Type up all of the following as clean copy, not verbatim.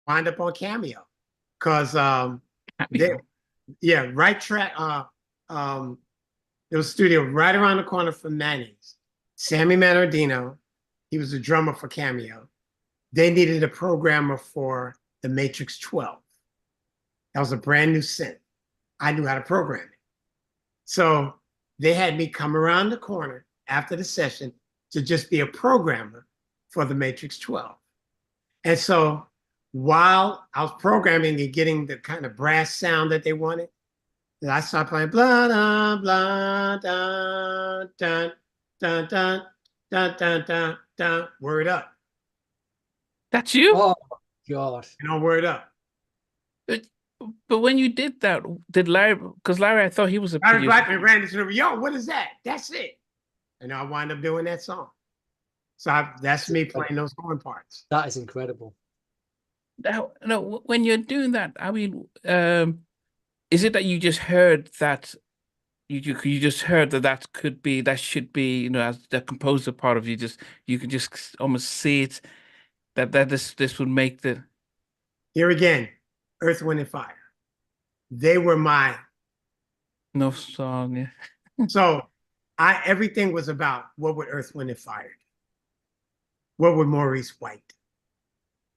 wind up on Cameo because they, Cameo. yeah, right track. There was a studio right around the corner from Manny's. Sammy Manardino, he was the drummer for Cameo. They needed a programmer for the Matrix 12. That was a brand new synth. I knew how to program it. So they had me come around the corner after the session to just be a programmer for the Matrix 12. And so while I was programming and getting the kind of brass sound that they wanted, I started playing blah da blah da dun dun dun dun dun dun dun. Word up. That's you? Oh God. Word up. But, but when you did that, did Larry, because Larry, I thought he was a Larry producer. Blackman ran into the room. Yo, what is that? That's it. And I wind up doing that song. So that's me playing those horn parts. That is incredible. Now, no, when you're doing that, I mean, is it that you just heard that you just heard that that should be, as the composer part of you could just almost see it that this would make the Here again, Earth, Wind, and Fire. They were my no song. Yeah. so everything was about what would Earth, Wind, and Fire do? What would Maurice White do?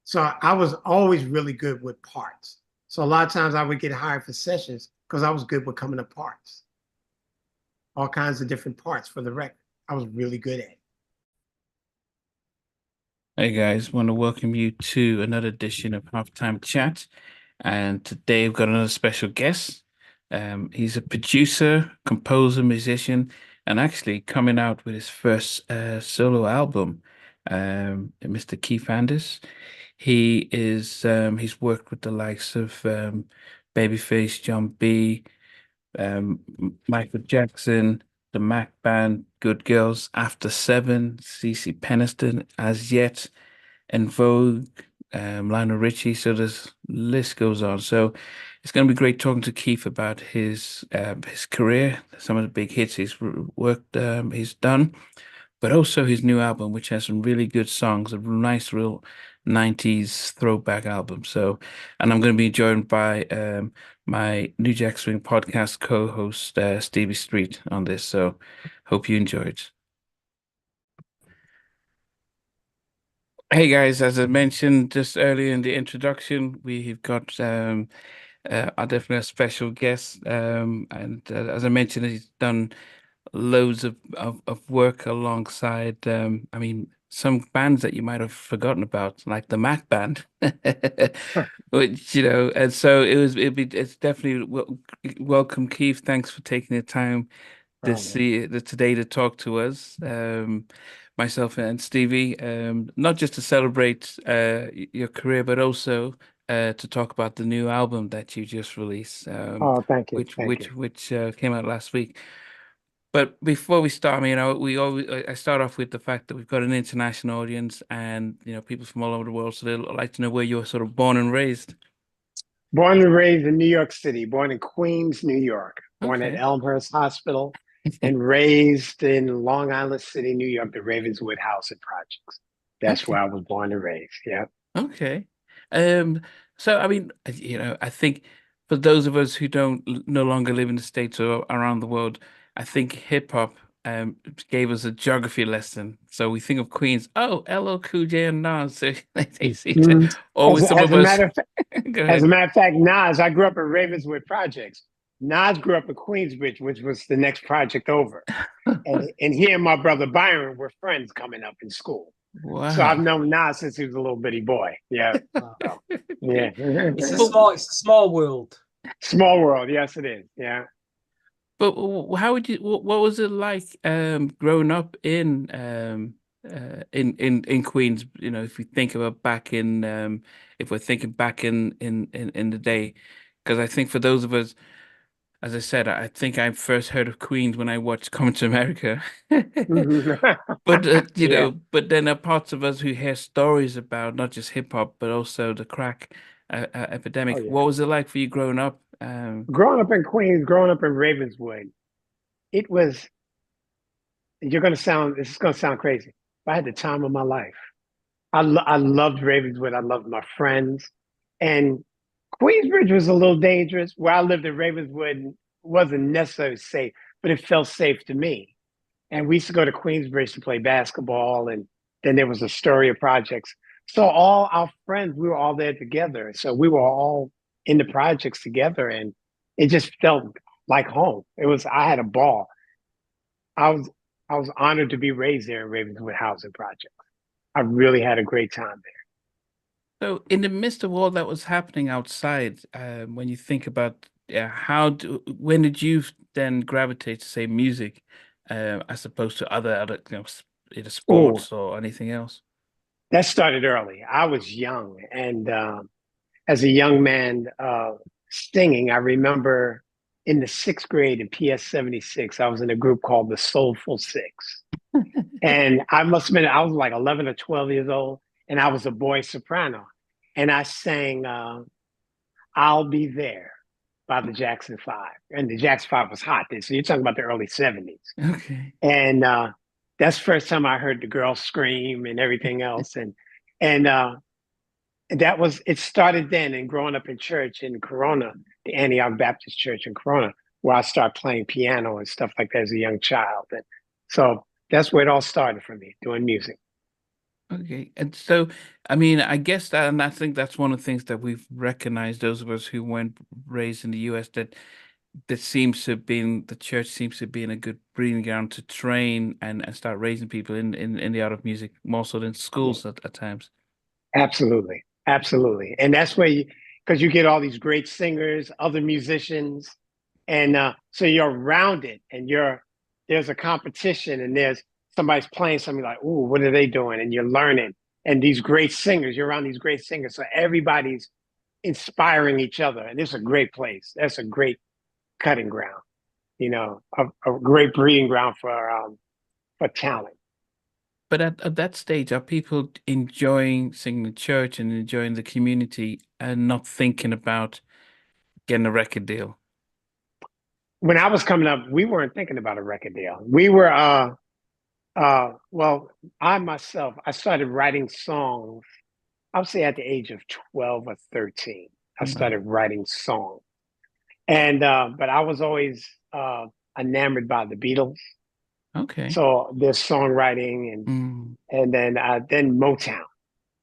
So I was always really good with parts. So a lot of times I would get hired for sessions because I was good with coming up parts. All kinds of different parts for the record. I was really good at it. Hey guys, want to welcome you to another edition of Halftime Chat. And today we've got another special guest. He's a producer, composer, musician, and actually coming out with his first solo album, Mr. Keith Anders. He's worked with the likes of Babyface, John B, um, Michael Jackson, the Mac Band, Good Girls, After Seven, CC Peniston, As Yet, and Vogue, Lionel Richie. So this list goes on. So it's going to be great talking to Keith about his career, some of the big hits he's done, but also his new album, which has some really good songs, a nice, real 90s throwback album. So, and I'm going to be joined by my New Jack Swing podcast co-host, Stevie Street, on this. So, hope you enjoyed. Hey guys, as I mentioned just earlier in the introduction, we've got definitely a special guest. And as I mentioned, he's done loads of work alongside I mean some bands that you might have forgotten about, like the Mac Band. Which, and so it's definitely welcome, Keith. Thanks for taking the time today to talk to us. Myself and Stevie, not just to celebrate your career, but also to talk about the new album that you just released, Oh, thank you. which came out last week. But before we start, I start off with the fact that we've got an international audience, and people from all over the world, so they'd like to know where you were sort of born and raised. Born and raised in New York City, born in Queens, New York, born at Okay. Elmhurst Hospital, and raised in Long Island City, New York, the Ravenswood House and Projects. That's where Okay. I was born and raised. Yeah. Okay. So I mean, I think for those of us who don't no longer live in the States or around the world, I think hip hop gave us a geography lesson. So we think of Queens, oh, LL Cool J and Nas. So they seem to Mhm. always some As of a us. matter of fact, Go as a ahead. matter of fact, Nas, I grew up in Ravenswood Projects. Nas grew up in Queensbridge, which was the next project over. And he and my brother Byron were friends coming up in school. So I've Wow. known Nas since he was a little bitty boy. Yeah. Wow. So, yeah. But It's a small world. Small world. Yes, it is. Yeah. but how would you? What was it like growing up in Queens? If we think about back in if we're thinking back in the day, because I think for those of us, as I said, I think I first heard of Queens when I watched Coming to America. But Yeah. but then there are parts of us who hear stories about not just hip hop, but also the crack Oh, epidemic. yeah. What was it like for you growing up? Growing up in Queens, growing up in Ravenswood, it was, this is going to sound crazy, but I had the time of my life. I loved Ravenswood. I loved my friends. And Queensbridge was a little dangerous. Where I lived in Ravenswood wasn't necessarily safe, but it felt safe to me. And we used to go to Queensbridge to play basketball, and then there was Astoria projects. So all our friends, we were all there together. So we were all in the projects together, and it just felt like home. I had a ball. I was I was honored to be raised there in Ravenswood Housing Project. I really had a great time So, in the midst of all that was happening outside, when you think about when did you then gravitate to say music, as opposed to other either there. Oh, sports or anything else? that started early. I was young, and as a young man singing, I remember in the sixth grade in PS 76, I was in a group called the Soulful Six. And I was like 11 or 12 years old, and I was a boy soprano. And I sang I'll Be There by the Jackson Five. And the Jackson Five was hot then. So you're talking about the early 70s. Okay. And that's the first time I heard the girls scream and everything else. And it started then, and growing up in church in Corona, the Antioch Baptist Church in Corona, where I started playing piano and stuff like that as a young child. And so that's where it all started for me, doing music. Okay. And so, I mean, I guess that, and I think that's one of the things that we've recognized, those of us who weren't raised in the US, that seems to have been the church seems to be in a good breeding ground to train and start raising people in the art of music more so than schools at times. Absolutely. Absolutely. And that's where because you get all these great singers, other musicians, and so you're around it, and there's a competition, and there's somebody's playing something like, "Ooh, what are they doing?" And you're learning. And these great singers, you're around these great singers, so everybody's inspiring each other, and it's a great place. That's a great cutting ground, a great breeding ground for talent. But at that stage, are people enjoying singing in church and enjoying the community and not thinking about getting a record deal? When I was coming up, we weren't thinking about a record deal. Well, I started writing songs, I would say at the age of 12 or 13. I Wow. started writing songs. And, but I was always enamored by the Beatles. Okay. So there's songwriting, Mm, then Motown,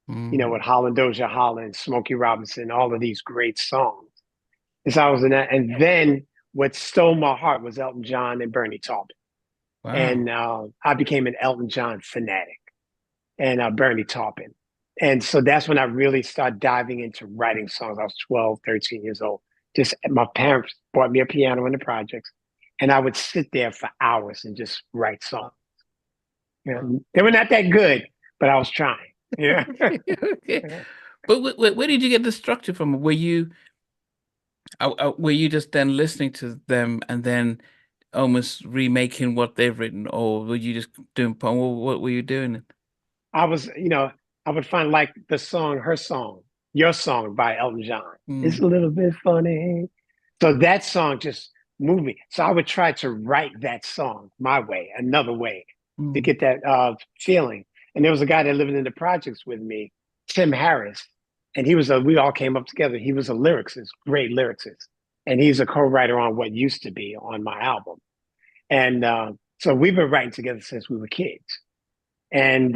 mm. with Holland, Dozier Holland, Smokey Robinson, all of these great songs. And so I was in that. And then what stole my heart was Elton John and Bernie Taupin. Wow. And I became an Elton John fanatic, and Bernie Taupin. And so that's when I really started diving into writing songs. I was 12, 13 years old. Just my parents bought me a piano in the projects, and I would sit there for hours and just write songs. They were not that good, but I was trying. Yeah. Okay. But where did you get the structure from? Were you just then listening to them and then almost remaking what they've written, or were you just doing what were you doing? I was, I would find like the song, her song, Your Song by Elton John. It's Mm, a little bit funny. So that song just moved me. So I would try to write that song my way, another way to mm. get that feeling. And there was a guy that lived in the projects with me, Tim Harris, and we all came up together. He was a lyricist, great lyricist. And he's a co-writer on What Used to Be on my album. And so we've been writing together since we were kids. And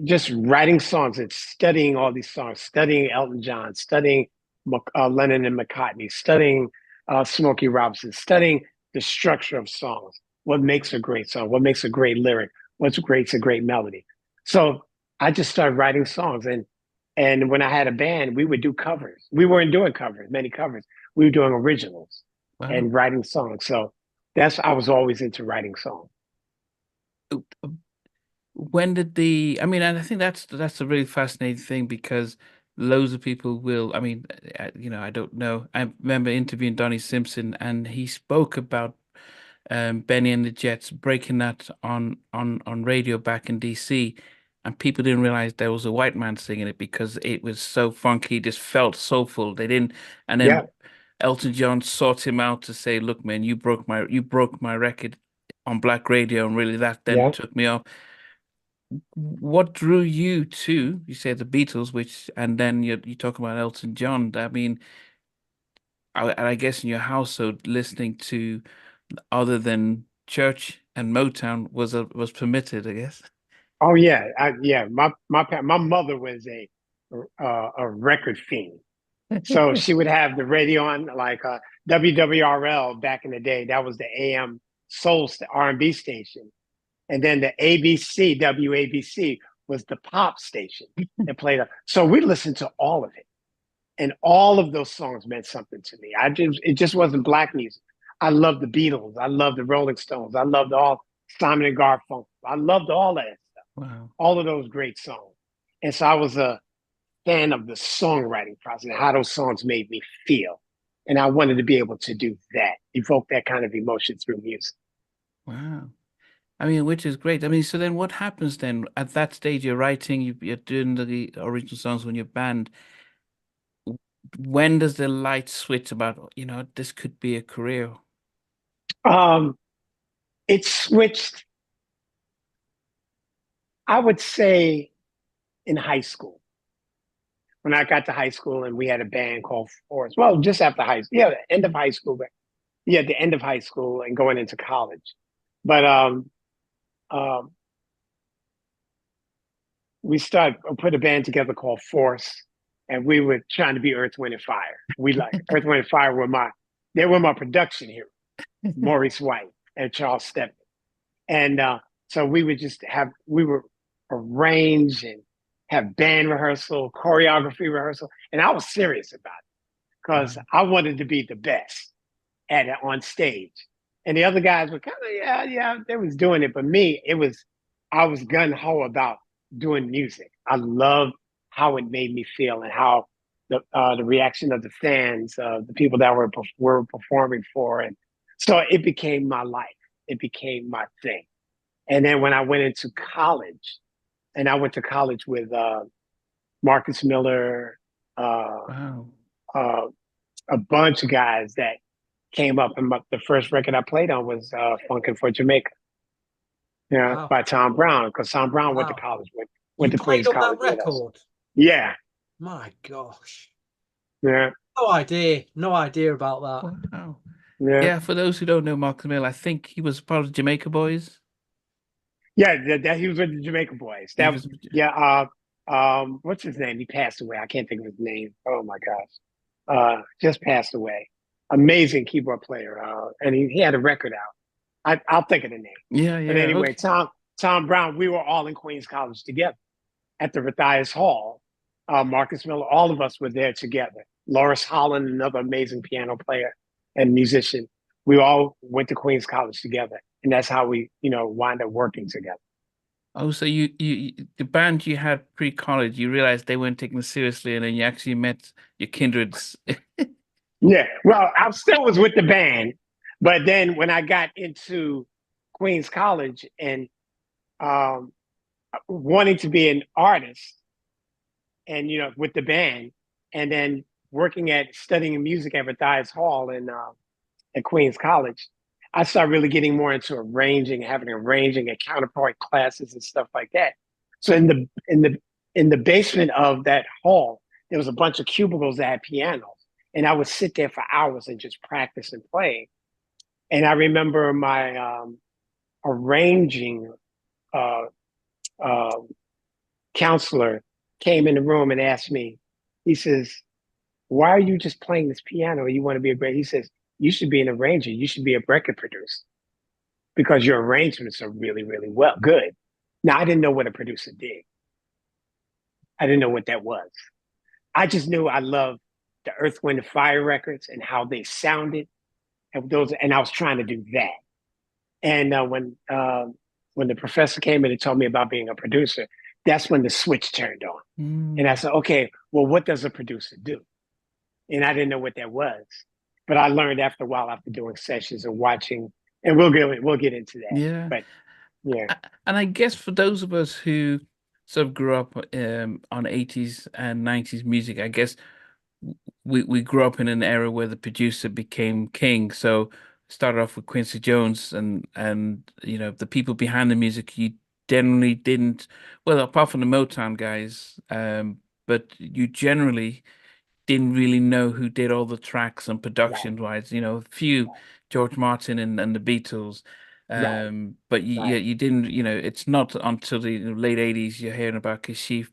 just writing songs and studying all these songs, studying Elton John, studying Lennon and McCartney, studying Smokey Robinson, studying the structure of songs. What makes a great song? What makes a great lyric? What's great a great melody? So I just started writing songs, and when I had a band, we would do covers. We weren't doing covers, many covers. We were doing originals Wow. and writing songs. So I was always into writing songs. When did I mean, and I think that's a really fascinating thing because loads of people will, I mean, I don't know. I remember interviewing Donnie Simpson and he spoke about Benny and the Jets breaking that on radio back in DC, and people didn't realize there was a white man singing it because it was so funky, it just felt soulful. They didn't, and Yeah, then Elton John sought him out to say, "Look, man, you broke my record on black radio, and really that then yeah. took me off." what drew you to, you said the Beatles, which, and then you talk about Elton John. I mean, I guess in your household, listening to other than church and Motown was permitted, I guess. Oh yeah, yeah. My mother was a record fiend, so she would have the radio on like WWRL back in the day. That was the AM R&B station, and then the ABC WABC was the pop station that played. So we listened to all of it, and all of those songs meant something to me. It just wasn't black music. I loved the Beatles. I loved the Rolling Stones. I loved all Simon and Garfunkel. I loved all that stuff, Wow. all of those great songs. And so I was a fan of the songwriting process, how those songs made me feel. And I wanted to be able to do that, evoke that kind of emotion through music. Wow. I mean, which is great. I mean, so then what happens then at that stage? You're writing, you're doing the original songs when you're band. When does the light switch about, this could be a career? Um, it switched, I would say, in high school. When I got to high school and we had a band called Force. Well, just after high school, yeah, the end of high school, but yeah, the end of high school and going into college. But um, we put a band together called Force, and we were trying to be Earth, Wind, and Fire. We like Earth, Wind, and Fire they were my production heroes, Maurice White and Charles Stepney. And so we would arrange and have band rehearsal, choreography rehearsal. And I was serious about it because I wanted to be the best at it on stage. And the other guys were kind of, yeah, they was doing it. But me, I was gung-ho about doing music. I loved how it made me feel and how the reaction of the fans, the people that were performing for. And so it became my life. It became my thing. And then when I went into college, and I went to college with Marcus Miller, Wow. a bunch of guys that came up. And the first record I played on was Funkin' for Jamaica, Wow. by Tom Brown, because Tom Brown went to Wow. college, You went to played Queens on College that with us. record? Yeah, My gosh. yeah, No idea. No idea about that. Wow. yeah, Yeah, for those who don't know Mark Mill, I think he was part of the Jamaica Boys. yeah. That he was with the Jamaica Boys. He That was, yeah. What's his name? He passed away. I can't think of his name. Oh my gosh, just passed away. Amazing keyboard player, and he had a record out. I'll think of the name. yeah, But anyway, okay. Tom Brown, we were all in Queens College together at the Matthias Hall. Marcus Miller, all of us were there together. Loris Holland, another amazing piano player and musician. We all went to Queens College together, and that's how we, wind up working together. Oh, so the band you had pre-college, you realized they weren't taking it seriously, and then you actually met your kindreds. Yeah, well, I still was with the band, but then when I got into Queens College and um, wanting to be an artist, and with the band, and then working at studying music at Matthias Hall and at Queens College, I started really getting more into arranging, having arranging and counterpoint classes and stuff like that. So in the basement of that hall, there was a bunch of cubicles that had pianos, and I would sit there for hours and just practice and play. And I remember my arranging uh, uh, counselor came in the room and asked me. He says, "Why are you just playing this piano? You want to be a great?" He says, "You should be an arranger. You should be a record producer because your arrangements are really, really good." Now, I didn't know what a producer did. I didn't know what that was. I just knew I loved the Earth, Wind, and Fire records and how they sounded, and I was trying to do that. And when the professor came in and told me about being a producer, that's when the switch turned on. And I said, "Okay, well, what does a producer do?" And I didn't know what that was, but I learned after a while after doing sessions and watching. And we'll get into that. Yeah. But yeah, And I guess for those of us who sort of grew up on 80s and 90s music, I guess we grew up in an era where the producer became king. So started off with Quincy Jones and the people behind the music, you generally didn't, well, apart from the Motown guys, but you generally didn't really know who did all the tracks and production wise, you know, a few George Martin and the Beatles. But you didn't, you know, it's not until the late 80s you're hearing about Kashif,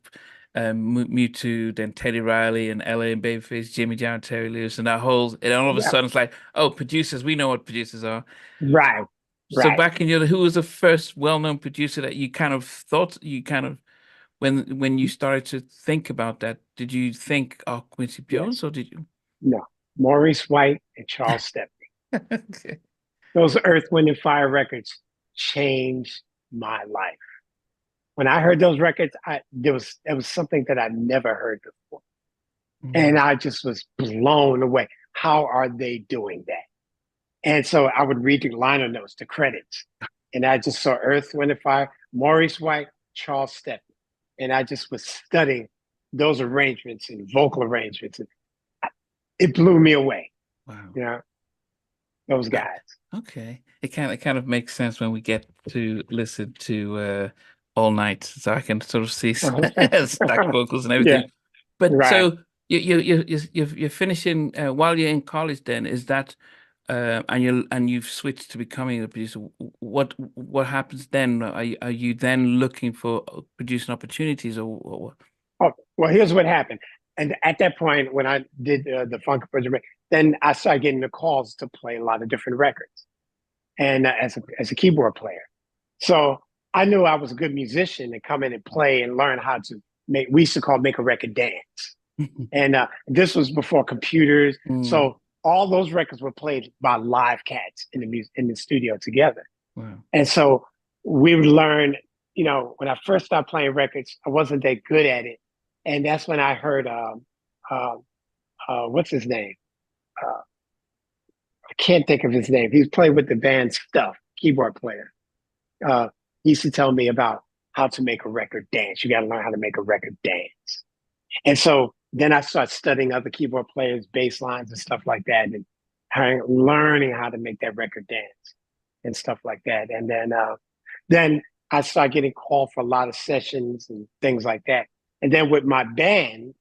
Mewtwo, then Teddy Riley and LA and Babyface, Jimmy Jam, Terry Lewis, and that whole, and all of a sudden it's like, oh, producers, we know what producers are. Right. So back in your, who was the first well-known producer that you kind of thought you kind of, when you started to think about that, did you think, oh, Quincy Jones, or did you? No, Maurice White and Charles Stepney. Okay. Those Earth, Wind, and Fire records changed my life. When I heard those records, it was something that I never heard before. And I just was blown away. How are they doing that? And so I would read the liner notes, the credits, and I just saw Earth, Wind, and Fire, Maurice White, Charles Stepney. And I just was studying those arrangements and vocal arrangements. And it blew me away. Wow. You know, those guys. Okay. It kind of makes sense when we get to listen to All Night, so I can sort of see stack vocals and everything. But so you're finishing while you're in college. Then is that and you've switched to becoming a producer. What happens then? Are you then looking for producing opportunities or? Oh, well, here's what happened. And at that point, when I did the Funk Project, then I started getting the calls to play a lot of different records, and as a keyboard player. So I knew I was a good musician and come in and play and learn how to make. We used to make a record dance, and this was before computers. So all those records were played by live cats in the studio together. Wow. And so we would learn. You know, when I first started playing records, I wasn't that good at it. And that's when I heard, what's his name? I can't think of his name. He played with the band Stuff, keyboard player. He used to tell me about how to make a record dance. You got to learn how to make a record dance. And so then I started studying other keyboard players, bass lines and stuff like that, and learning how to make that record dance and stuff like that. And then I started getting called for a lot of sessions and things like that. And then with my band,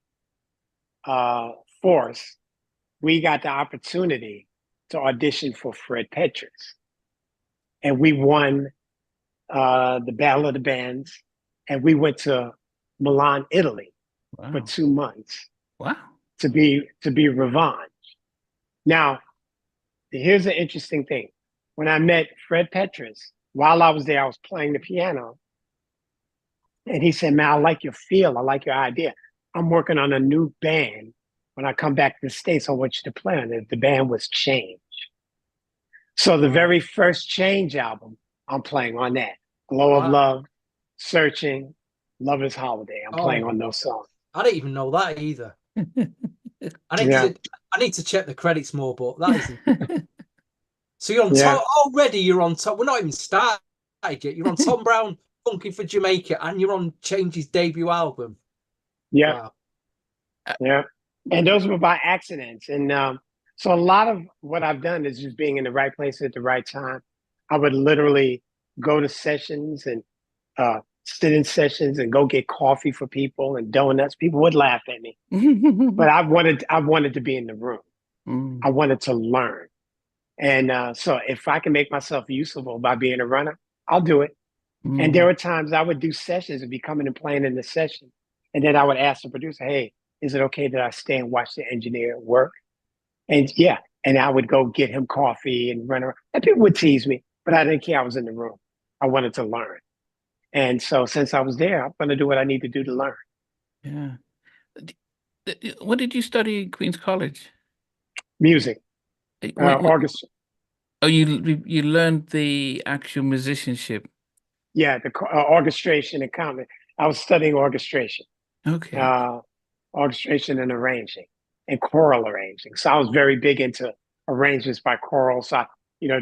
Force, we got the opportunity to audition for Fred Petrus. And we won the Battle of the Bands. And we went to Milan, Italy for 2 months. Wow. To be revenge. Now, here's an interesting thing. When I met Fred Petrus, while I was there, I was playing the piano. And he said, man, I like your feel. I like your idea. I'm working on a new band. When I come back to the States, I want you to play on it. The band was Change. So the very first Change album, I'm playing on that. Glow of Love, Searching, Love is Holiday. I'm playing on those songs. I didn't even know that either. I need to check the credits more, but that isn't. So you're on top already. You're on top. We're not even started yet. You're on Tom Brown, Funky for Jamaica, and you're on Change's debut album. Yeah, wow. Yeah, and those were by accidents. And so a lot of what I've done is just being in the right place at the right time. I would literally go to sessions and sit in sessions and go get coffee for people and donuts. People would laugh at me, but I wanted to be in the room. I wanted to learn. And so if I can make myself useful by being a runner, I'll do it. And there were times I would do sessions and be coming and playing in the session. And then I would ask the producer, hey, is it okay that I stay and watch the engineer work? And and I would go get him coffee and run around. And people would tease me, but I didn't care. I was in the room. I wanted to learn. And so since I was there, I'm going to do what I need to do to learn. Yeah. What did you study in Queen's College? Music. Orchestra. Oh, you learned the actual musicianship. Yeah, the orchestration and comment. I was studying orchestration. Okay. Orchestration and arranging and choral arranging. So I was very big into arrangements by choral. So I,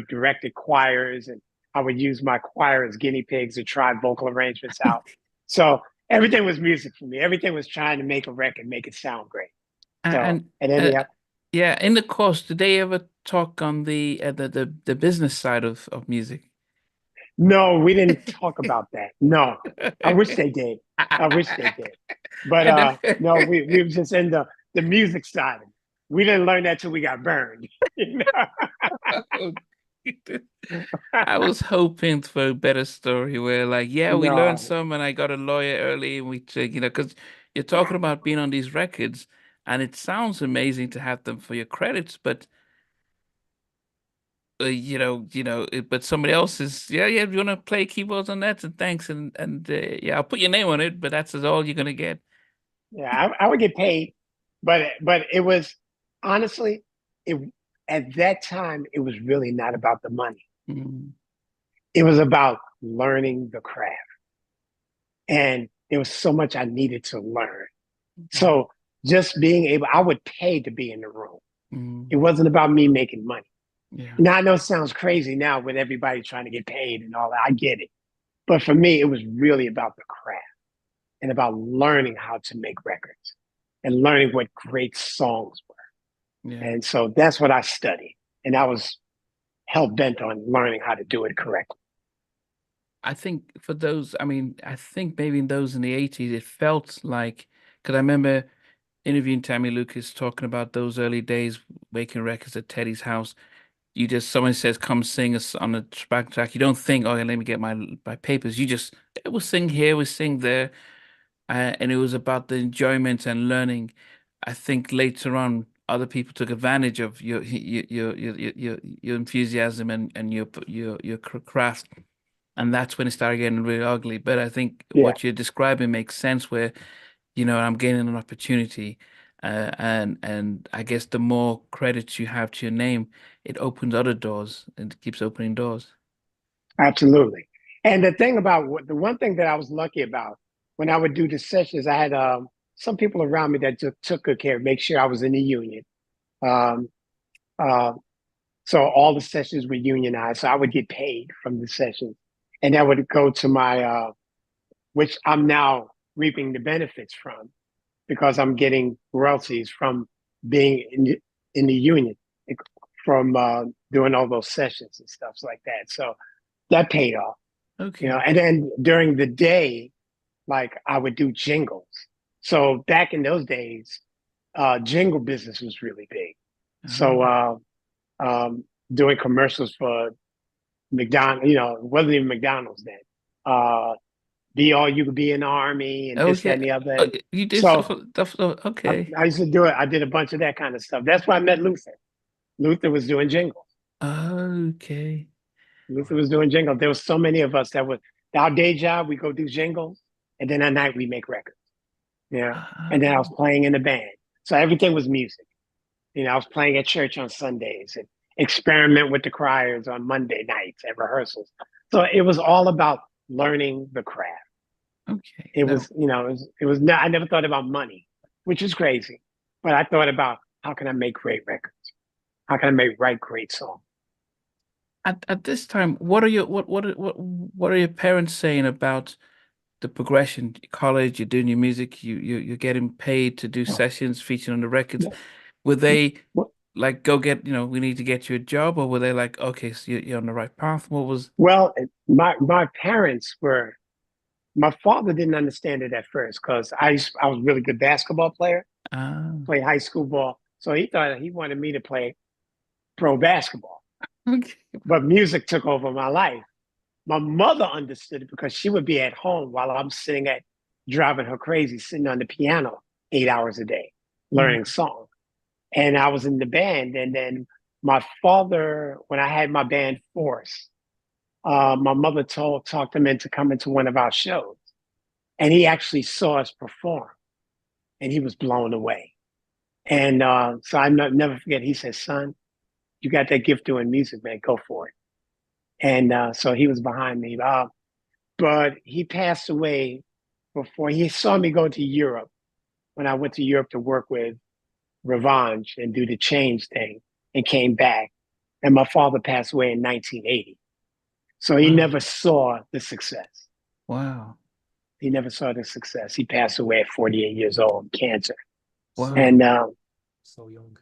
directed choirs, and I would use my choir as guinea pigs to try vocal arrangements out. So everything was music for me. Everything was trying to make a record, make it sound great. Yeah, in the course, did they ever talk on the business side of music? No, we didn't talk about that. No, I wish they did. I wish they did. But no, we were just in the music side of it. We didn't learn that till we got burned. You know? I was hoping for a better story where, like, yeah, we learned No, some, and I got a lawyer early, and we took, because you're talking about being on these records, and it sounds amazing to have them for your credits, but but somebody else is, yeah, you want to play keyboards on that, and thanks, and yeah, I'll put your name on it, but that's all you're gonna get. yeah, I would get paid, but it was honestly, it at that time it was really not about the money. Mm. It was about learning the craft, and there was so much I needed to learn. So just being able, I would pay to be in the room. It wasn't about me making money. Yeah. Now I know it sounds crazy now with everybody trying to get paid and all that. I get it. But for me, it was really about the craft and about learning how to make records and learning what great songs were. Yeah. And so that's what I studied. And I was hell bent on learning how to do it correctly. I think for those, I mean, I think maybe in those in the 80s, it felt like, because I remember interviewing Tammy Lucas talking about those early days making records at Teddy's house. Someone says, come sing us on a track. You don't think, oh, yeah, let me get my papers. You just, we'll sing here, we'll sing there. And it was about the enjoyment and learning. I think later on, other people took advantage of your enthusiasm and your craft, and that's when it started getting really ugly. But I think Yeah, what you're describing makes sense. Where I'm gaining an opportunity, and I guess the more credits you have to your name, it opens other doors and it keeps opening doors. absolutely. And the one thing that I was lucky about when I would do the sessions, I had some people around me that took good care, make sure I was in the union. Um, uh, so all the sessions were unionized, so I would get paid from the sessions, and that would go to my, which I'm now reaping the benefits from because I'm getting royalties from being in the union, from doing all those sessions and stuff like that. So that paid off, Okay. And then during the day, like I would do jingles. So back in those days, jingle business was really big. So doing commercials for McDonald's, it wasn't even McDonald's then. Be all you could be in the army and this, that, Okay. and the other. Oh, And you did so stuff. Okay. I used to do it. I did a bunch of that kind of stuff. That's why I met Luther. Luther was doing jingles. Okay. Luther was doing jingles. There was so many of us that would, our day job, we go do jingles. And then at night we make records. Yeah. And then I was playing in the band. So everything was music. I was playing at church on Sundays and experiment with the choirs on Monday nights at rehearsals. So it was all about learning the craft. Okay. It was, it was not, I never thought about money, which is crazy. But I thought about how can I make great records? How can I write great songs? At this time, what are your parents saying about the progression? College, you're doing your music, you're getting paid to do sessions featuring on the records. Were they like, go get, we need to get you a job, or were they like, okay, so you're on the right path? What was? Well, my parents were. My father didn't understand it at first because I was a really good basketball player, play high school ball. So he thought he wanted me to play pro basketball. Okay. But music took over my life. My mother understood it because she would be at home while I'm driving her crazy, sitting on the piano 8 hours a day, learning songs. And I was in the band. And then my father, when I had my band Force, my mother talked him into coming to one of our shows. And he actually saw us perform and he was blown away. And so I never forget, he said, son, you got that gift doing music, man, go for it. And so he was behind me. But he passed away before he saw me go to Europe when I went to Europe to work with Revenge and do the change thing and came back. And my father passed away in 1980. So he never saw the success. Wow. He never saw the success. He passed away at 48 years old, cancer. Wow. And so young.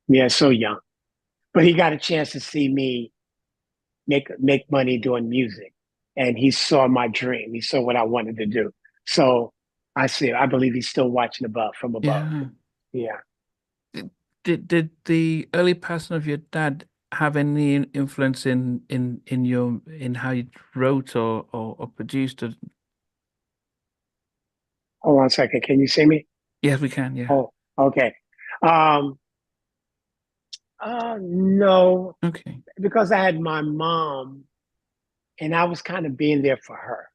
Yeah, so young. But he got a chance to see me make money doing music, and he saw my dream. He saw what I wanted to do. So I believe he's still watching from above. Yeah. Yeah. Did the early passing of your dad have any influence in how you wrote or produced it? Hold on a second. Can you see me? Yes, we can. Yeah. Oh, okay. Um, no, Okay. because I had my mom, and I was kind of being there for her,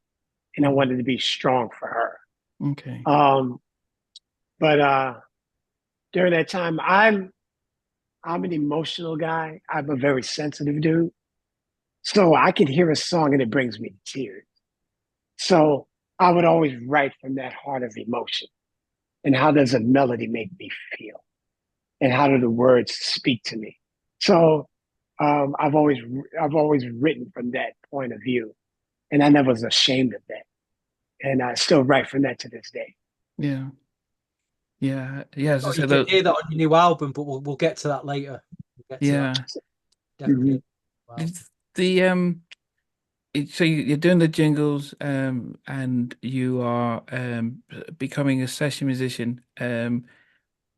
and I wanted to be strong for her. Okay. But during that time, I'm an emotional guy. I'm a very sensitive dude. So I can hear a song and it brings me to tears. So I would always write from that heart of emotion. And how does a melody make me feel? And how do the words speak to me? So I've always written from that point of view, and I never was ashamed of that. And I still write from that to this day. Yeah. Yeah. Yeah. As I Oh, you said, can hear that on your new album, but we'll get to that later. We'll get to yeah. that. Definitely. Wow. The so you're doing the jingles, and you are becoming a session musician.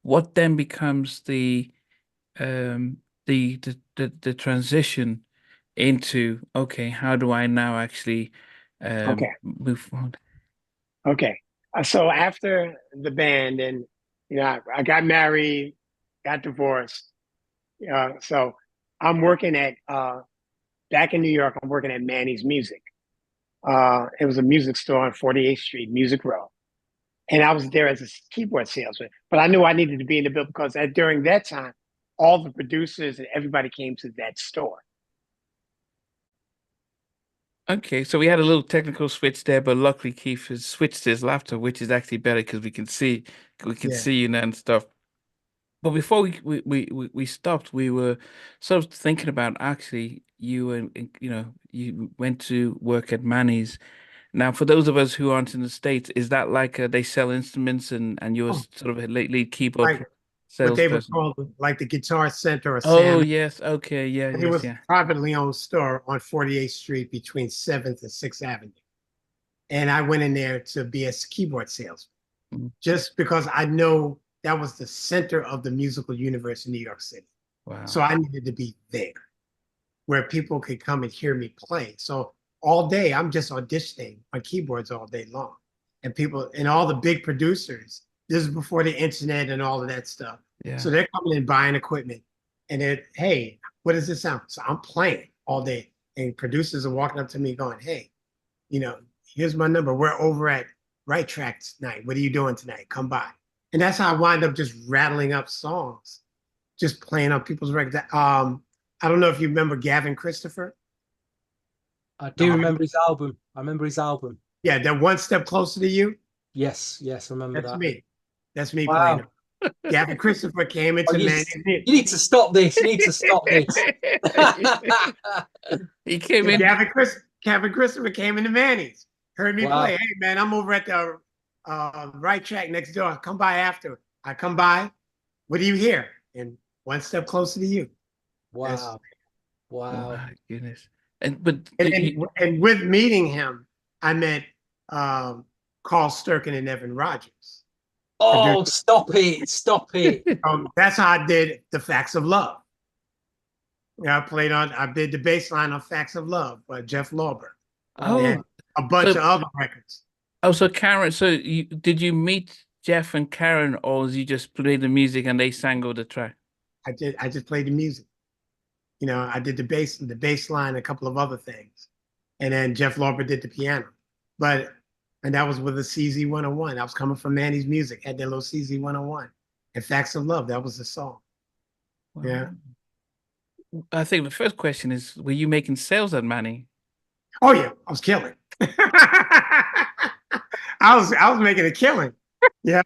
What then becomes um the transition into, okay, how do I now actually Okay. move forward? Okay. So after the band, and I got married, got divorced. So I'm working at back in New York. I'm working at Manny's Music. It was a music store on 48th Street, Music Row, and I was there as a keyboard salesman. But I knew I needed to be in the building because during that time, all the producers and everybody came to that store. Okay, so we had a little technical switch there, but luckily Keith has switched his laptop, which is actually better because we can Yeah. see you now and stuff. But before we stopped, we were sort of thinking about actually you went to work at Manny's. Now, for those of us who aren't in the States, is that like they sell instruments and you're Oh, sort of a lead keyboard like what they would salesperson? call like the Guitar Center or Oh Sam. yes, okay, yeah, And it yes, was yeah. a privately owned store on 48th Street between 7th and 6th Avenue. And I went in there to be a keyboard salesman Mm. just because I know that was the center of the musical universe in New York City. So Wow. I needed to be there where people could come and hear me play. So all day I'm just auditioning on keyboards all day long. And people and all the big producers, this is before the internet and all of that stuff. Yeah. So they're coming and buying equipment and hey, what does this sound? So I'm playing all day. And producers are walking up to me going, hey, here's my number. We're over at Right Track tonight. What are you doing tonight? Come by. And that's how I wind up just rattling up songs, just playing on people's records. I don't know if you remember Gavin Christopher. I do remember his album. I remember his album. Yeah, that One Step Closer to You. Yes, I remember That's that. me. That's me Wow. playing. Gavin Christopher came into you Manny's. You need to stop this. You need to stop this. He came in. Gavin Christopher came into Manny's. Heard me Wow. play. Hey man, I'm over at the Right Track next door. Come by after. I come by. What do you hear? And One Step Closer to You. Wow. Oh Wow. my goodness. And And with meeting him, I met Carl Sturken and Evan Rogers. Oh, stop it. Stop it. That's how I did The Facts of Love. Yeah, I did the bass line on Facts of Love by Jeff Lorber. And a bunch of other records. Oh, so Karen, did you meet Jeff and Karen, or did you just play the music and they sang all the track? I just played the music. I did the bass line, a couple of other things. And then Jeff Lorber did the piano. And that was with a CZ 101. I was coming from Manny's Music, had that little CZ 101. And Facts of Love, that was the song. Wow. Yeah. I think the first question is, were you making sales at Manny? Oh yeah, I was killing. I was making a killing. Yeah.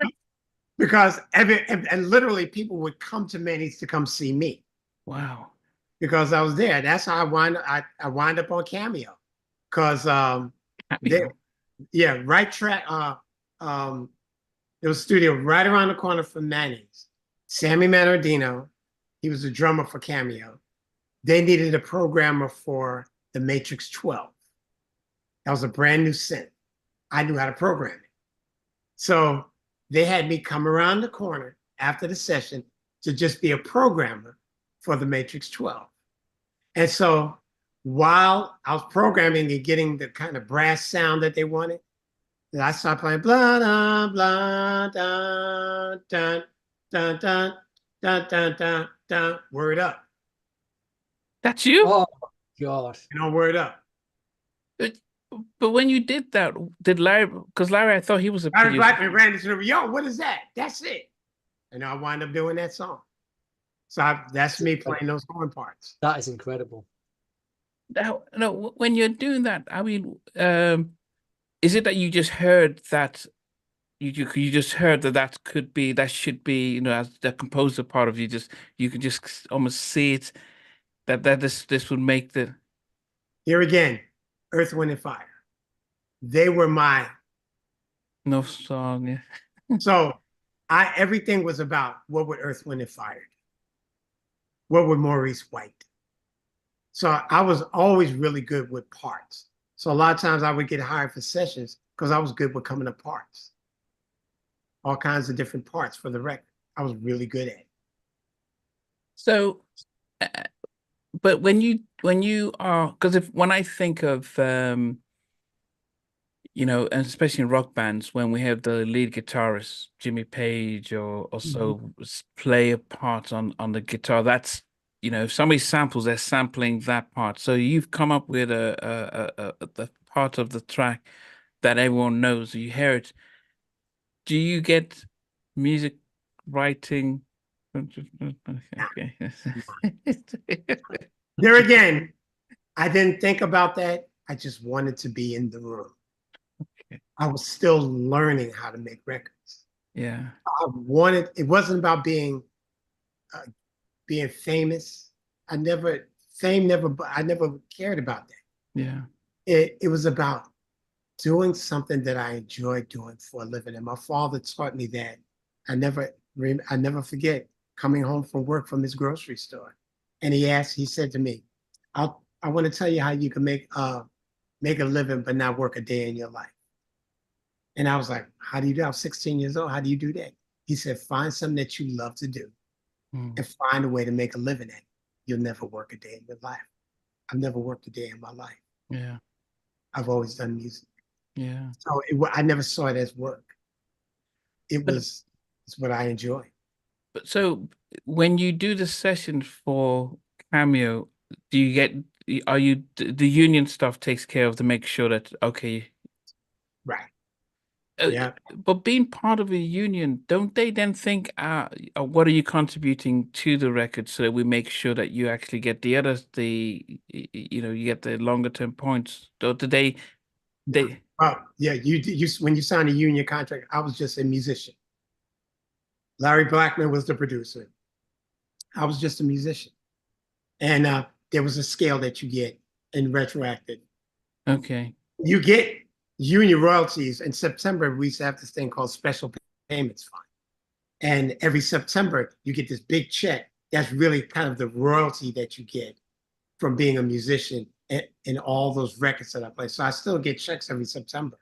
Because and literally people would come to Manny's to come see me. Wow. Because I was there. That's how I wind up on Cameo. Because Right Track. There was a studio right around the corner from Manny's. Sammy Manardino, he was a drummer for Cameo. They needed a programmer for the Matrix 12. That was a brand new synth. I knew how to program it. So they had me come around the corner after the session to just be a programmer for the Matrix 12. And so while I was programming and getting the kind of brass sound that they wanted, I started playing blah, blah, blah, dun, dun, dun, dun, dun, dun, dun, dun, word up. That's you? Oh, God. You know, word up. But when you did that, did Larry, because Larry, I thought he was a Larry producer. Blackman ran into the room, yo, what is that? That's it. And I wound up doing that song. So that's me playing those horn parts. That is incredible. Now, no, when you're doing that, I mean, is it that you just heard that you just heard that that should be, you know, as the composer part of you could just almost see it that this would make the Here again, Earth, Wind, and Fire. They were my no song. Yeah. so everything was about what would Earth, Wind, and Fire do? What would Maurice White do? So I was always really good with parts. So a lot of times I would get hired for sessions because I was good with coming up parts. All kinds of different parts for the record. I was really good at it. So, but when you are, because when I think of you know, and especially in rock bands, when we have the lead guitarist, Jimmy Page, or also play a part on the guitar, that's, you know, if somebody samples, they're sampling that part. So you've come up with the part of the track that everyone knows. You hear it. Do you get music writing? Okay. There again, I didn't think about that. I just wanted to be in the room. I was still learning how to make records. Yeah. It wasn't about being famous. I never cared about that. Yeah. It was about doing something that I enjoyed doing for a living. And my father taught me that. I never forget coming home from work from his grocery store. And he said to me, I want to tell you how you can make a living but not work a day in your life. And I was like, how do you do? I was 16 years old. How do you do that? He said, find something that you love to do and find a way to make a living at it. You'll never work a day in your life. I've never worked a day in my life. Yeah. I've always done music. Yeah. So I never saw it as work. It's what I enjoy. But so when you do the session for Cameo, the union stuff takes care of to make sure that, okay. Right. Yeah. But being part of a union, don't they then think, what are you contributing to the record so that we make sure that you actually get you get the longer term points? Do they? Yeah, you when you sign a union contract, I was just a musician. Larry Blackman was the producer. I was just a musician. And there was a scale that you get in retroactive. Okay. You get union royalties. In September, we used to have this thing called Special Payments Fund. And every September, you get this big check. That's really kind of the royalty that you get from being a musician in all those records that I play. So I still get checks every September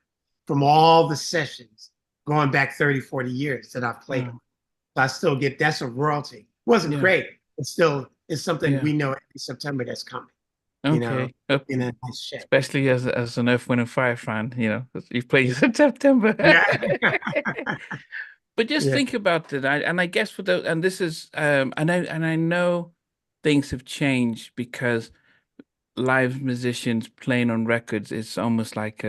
from all the sessions going back 30, 40 years that I've played. So I still get, that's a royalty. It wasn't great. It's something we know every September that's coming. Okay. You know, in a nice check. Especially as an Earth, Wind and Fire fan, you know, you've played in September. Yeah. But just think about it. I guess this is I know things have changed because live musicians playing on records is almost like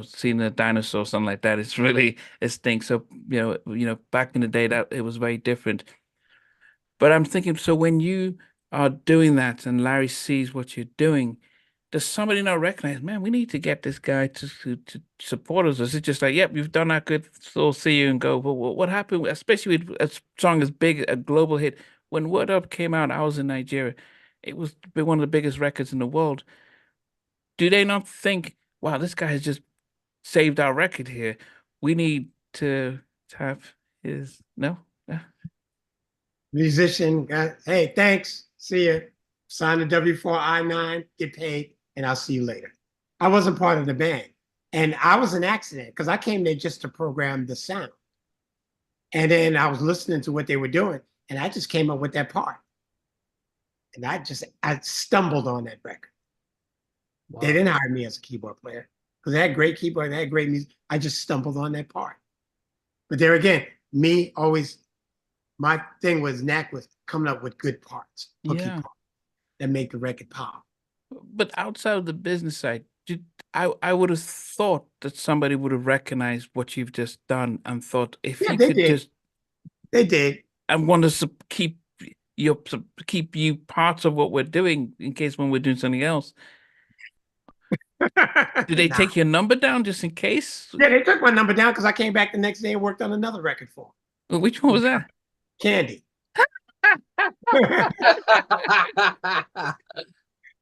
seeing a dinosaur or something like that. It stinks. So back in the day that it was very different. But I'm thinking, so when you are doing that and Larry sees what you're doing, does somebody not recognize, man, we need to get this guy to support us? Or is it just like, yep, you've done that good, so see you and go. But what happened, especially with a song as big, a global hit? When Word Up came out, I was in Nigeria. It was one of the biggest records in the world. Do they not think, wow, this guy has just saved our record here? We need to have his, no? Musician, hey, thanks. See you. Sign the W4I9, get paid. and I'll see you later. I wasn't part of the band. And I was an accident because I came there just to program the sound. And then I was listening to what they were doing, and I just came up with that part. And I stumbled on that record. Wow. They didn't hire me as a keyboard player because they had great keyboard, they had great music. I just stumbled on that part. But there again, my thing was knack was coming up with good parts, parts that make the record pop. But outside of the business side, I would have thought that somebody would have recognized what you've just done and thought if you could just they did and want to keep you parts of what we're doing in case when we're doing something else. Did they take your number down just in case? Yeah, they took my number down because I came back the next day and worked on another record for them. Which one was that? Candy.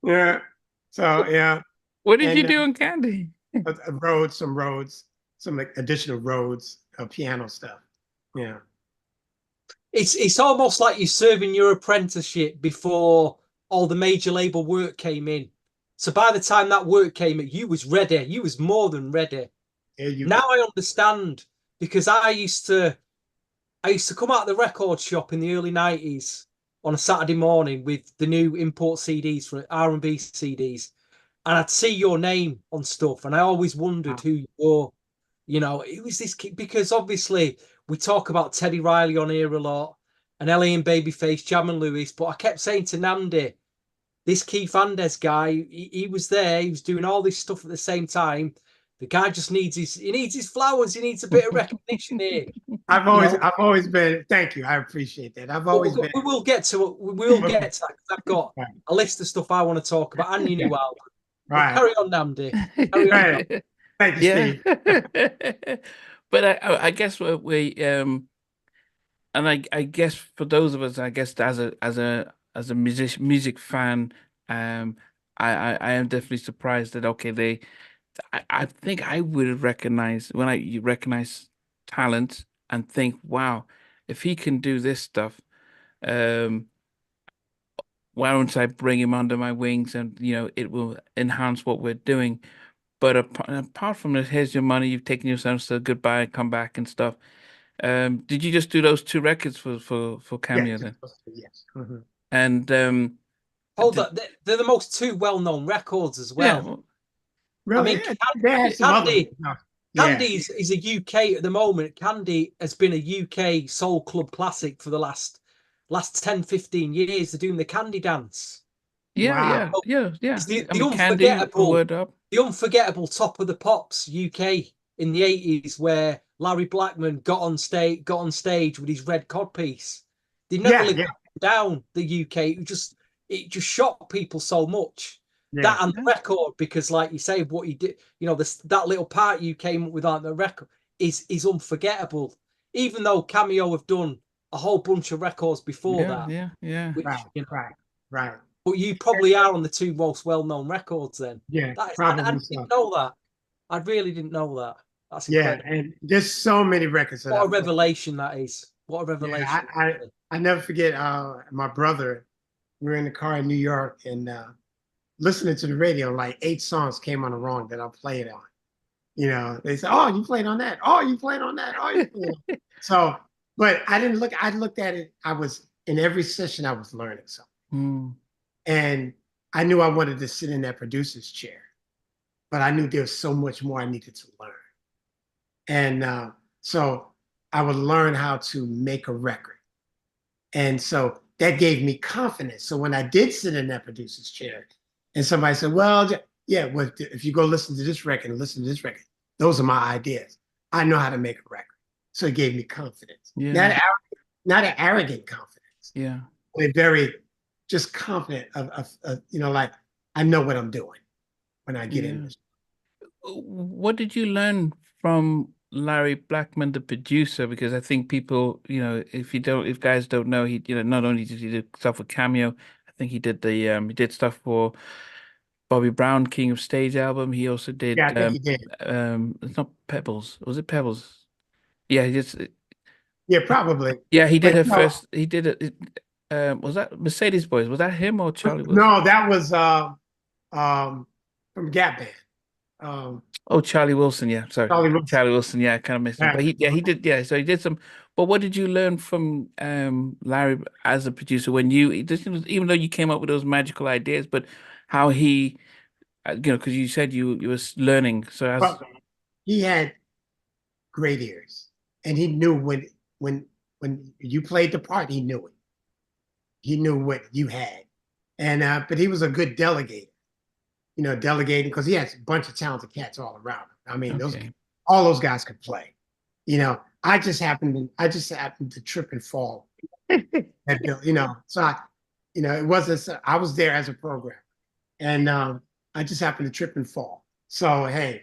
Yeah. So yeah. What did you do on Candy? Some like additional roads, piano stuff. Yeah. It's almost like you're serving your apprenticeship before all the major label work came in. So by the time that work came in, you was ready. You was more than ready. Now I understand because I used to come out of the record shop in the early 90s on a Saturday morning with the new import CDs for R&B CDs. And I'd see your name on stuff. And I always wondered who you were. You know, it was this kid, because obviously we talk about Teddy Riley on here a lot and Ellie and Babyface, Jam and Lewis. But I kept saying to Nandi, this Keith Andes guy, he was there. He was doing all this stuff at the same time. The guy just needs his flowers. He needs a bit of recognition here. I've always been. Thank you. I appreciate that. We will get to that. I've got a list of stuff I want to talk about and your new album. Right. Carry on, Nandi. Carry on. Thank you, Steve. But I guess and I guess for those of us, I guess as a music fan, I am definitely surprised that I think I would have recognized when you recognize talent and think, wow, if he can do this stuff, why don't I bring him under my wings and it will enhance what we're doing. But apart from it, here's your money, you've taken yourself, so goodbye, come back and stuff. Did you just do those 2 records for Cameo then? Yes. Mm-hmm. And hold up, they're the most 2 well-known records as well. Yeah, really? I mean, Candy is a UK at the moment. Candy has been a UK soul club classic for the last 10, 15 years. They're doing the Candy dance. Yeah. The unforgettable Top of the Pops UK in the 80s, where Larry Blackman got on stage with his red codpiece. They never let down the UK. It just shocked people so much. That and the record, because like you say, what he did, that little part you came up with on the record is unforgettable. Even though Cameo have done a whole bunch of records before that. Yeah. Which, right. But you probably are on the 2 most well-known records then. Yeah, I didn't know that. I really didn't know that. That's incredible. And there's so many records. What a revelation that is. What a revelation. I never forget my brother, we were in the car in New York and listening to the radio, like 8 songs came on the wrong that I played on. They said, oh, you played on that. Oh, you played on that. Oh, you played on that. So, but I looked at it. I was in every session I was learning something. And I knew I wanted to sit in that producer's chair, but I knew there was so much more I needed to learn. And so I would learn how to make a record. And so that gave me confidence. So when I did sit in that producer's chair and somebody said, well, if you go listen to this record and listen to this record, those are my ideas. I know how to make a record. So it gave me confidence. Yeah. Not an arrogant confidence. Yeah. But very just confident of like I know what I'm doing when I get in this. What did you learn from Larry Blackman, the producer? Because I think people, if guys don't know, he, not only did he do stuff with Cameo, I think he did he did stuff for Bobby Brown, King of Stage album. He also did. Yeah, I think he did. It's not Pebbles. Was it Pebbles? Yeah, he just. Yeah, probably. Yeah, he did first. He did it. Was that Mercedes Boys? Was that him or Charlie? No, that was from Gap Band. Oh, Charlie Wilson. Yeah, sorry, Charlie Wilson. Charlie Wilson. Yeah, I kind of missed him, Yeah. but he did. Yeah, so he did some. But what did you learn from Larry as a producer when even though you came up with those magical ideas, but how he, because you said you were learning. So Well, he had great ears, and he knew when you played the part, he knew it. He knew what you had, and but he was a good delegator. Delegating because he has a bunch of talented cats all around him. I mean, all those guys could play. I just happened to trip and fall. So it wasn't. I was there as a program, and I just happened to trip and fall. So hey,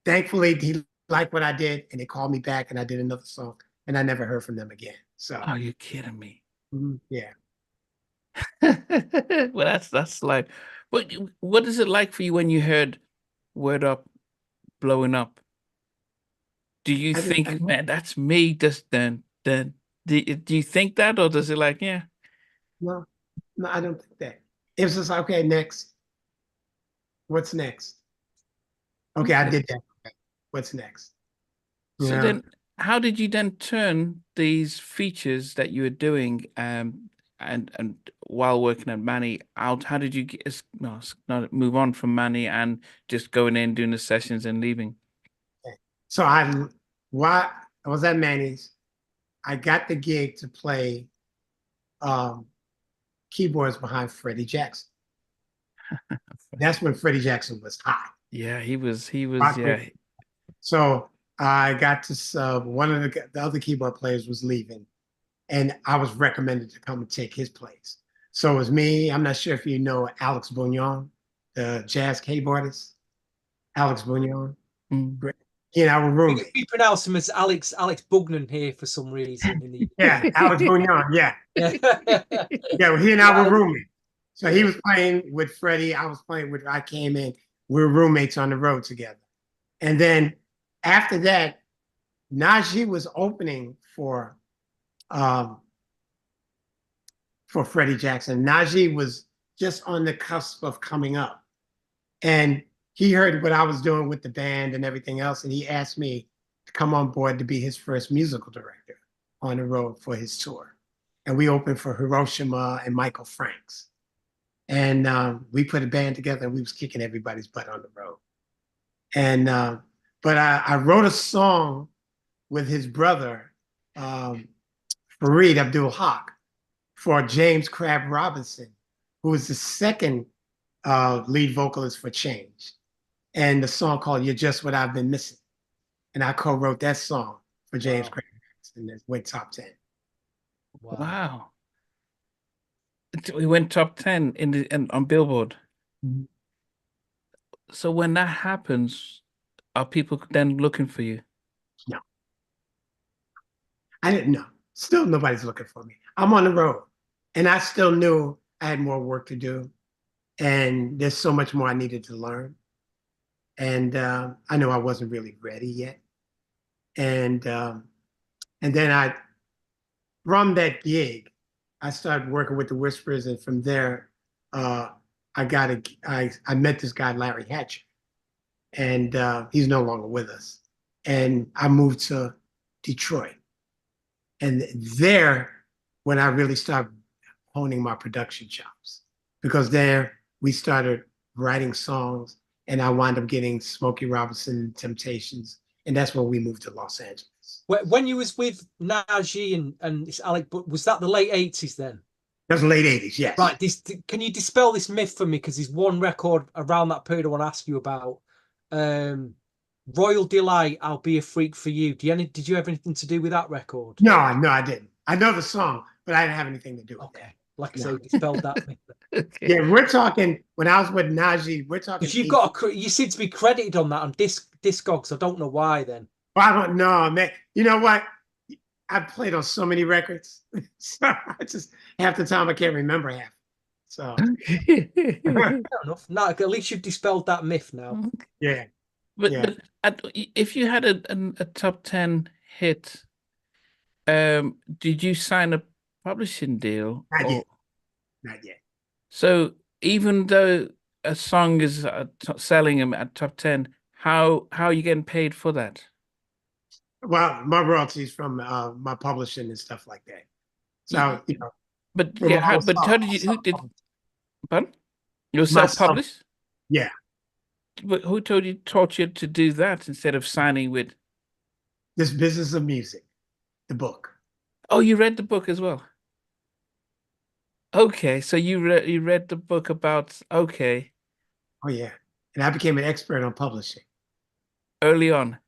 thankfully he liked what I did, and they called me back, and I did another song, and I never heard from them again. So, are you kidding me? Yeah. Well, that's like, what is it like for you when you heard Word Up blowing up? Do you think, man, that's me just then? Do you think that, or does it like, yeah? No, I don't think that. It was just okay, next. What's next? Okay, I did that. Okay. What's next? So then, how did you then turn these features that you were doing, and while working at Manny out? How did you not move on from Manny and just going in, doing the sessions and leaving? Okay. So while I was at Manny's, I got the gig to play keyboards behind Freddie Jackson. That's when Freddie Jackson was hot. Yeah, he was, yeah. So I got to one of the other keyboard players was leaving, and I was recommended to come and take his place. So it was me. I'm not sure if you know Alex Bugnon, the jazz keyboardist. Alex Bugnon. He and I were roommates. We pronounce him as Alex Bugnon here for some reason. Yeah, Alex Bugnon. Yeah. Yeah, he and I were roommates. So he was playing with Freddie. I came in. We were roommates on the road together. And then after that, Najee was opening for Freddie Jackson. Najee was just on the cusp of coming up. And he heard what I was doing with the band and everything else. And he asked me to come on board to be his first musical director on the road for his tour. And we opened for Hiroshima and Michael Franks. And we put a band together, and we was kicking everybody's butt on the road. And but I wrote a song with his brother, Fareed Abdul-Haq, for James Crabb Robinson, who was the second lead vocalist for Change. And the song called You're Just What I've Been Missing. And I co-wrote that song for James Crabb Robinson, and it went top 10. Wow. We went top 10 on Billboard. So when that happens, are people then looking for you? No. I didn't know. Still nobody's looking for me. I'm on the road. And I still knew I had more work to do. And there's so much more I needed to learn. And I knew I wasn't really ready yet. And then from that gig, I started working with the Whispers, and from there, I met this guy, Larry Hatcher, and he's no longer with us. And I moved to Detroit, and there, when I really started honing my production chops, because there we started writing songs, and I wound up getting Smokey Robinson Temptations, and that's when we moved to Los Angeles. When you was with Najee and this Alec, was that the late 80s then? That's the late 80s, yes. Right. Can you dispel this myth for me? Because there's one record around that period I want to ask you about. Royal Delight, I'll Be a Freak for You. Did you have anything to do with that record? No, I didn't. I know the song, but I didn't have anything to do with that. Like I say, dispelled that myth. Okay. Yeah, we're talking, when I was with Najee, we're talking. You seem to be credited on that on Discogs. I don't know why then. I don't know, man. You know what? I've played on so many records. So I just half the time I can't remember half. So fair enough. No, at least you've dispelled that myth now. Yeah. But if you had a top 10 hit, did you sign a publishing deal? Not yet. So even though a song is selling them at top 10, how are you getting paid for that? Well, my royalties from my publishing and stuff like that. So, But from yeah, all the but how stuff, did you who did pardon? You were myself, self-published? yeah. But who taught you to do that instead of signing with? This Business of Music, the book. Oh, you read the book as well. Okay, so you read the book about okay Oh yeah, and I became an expert on publishing. early on.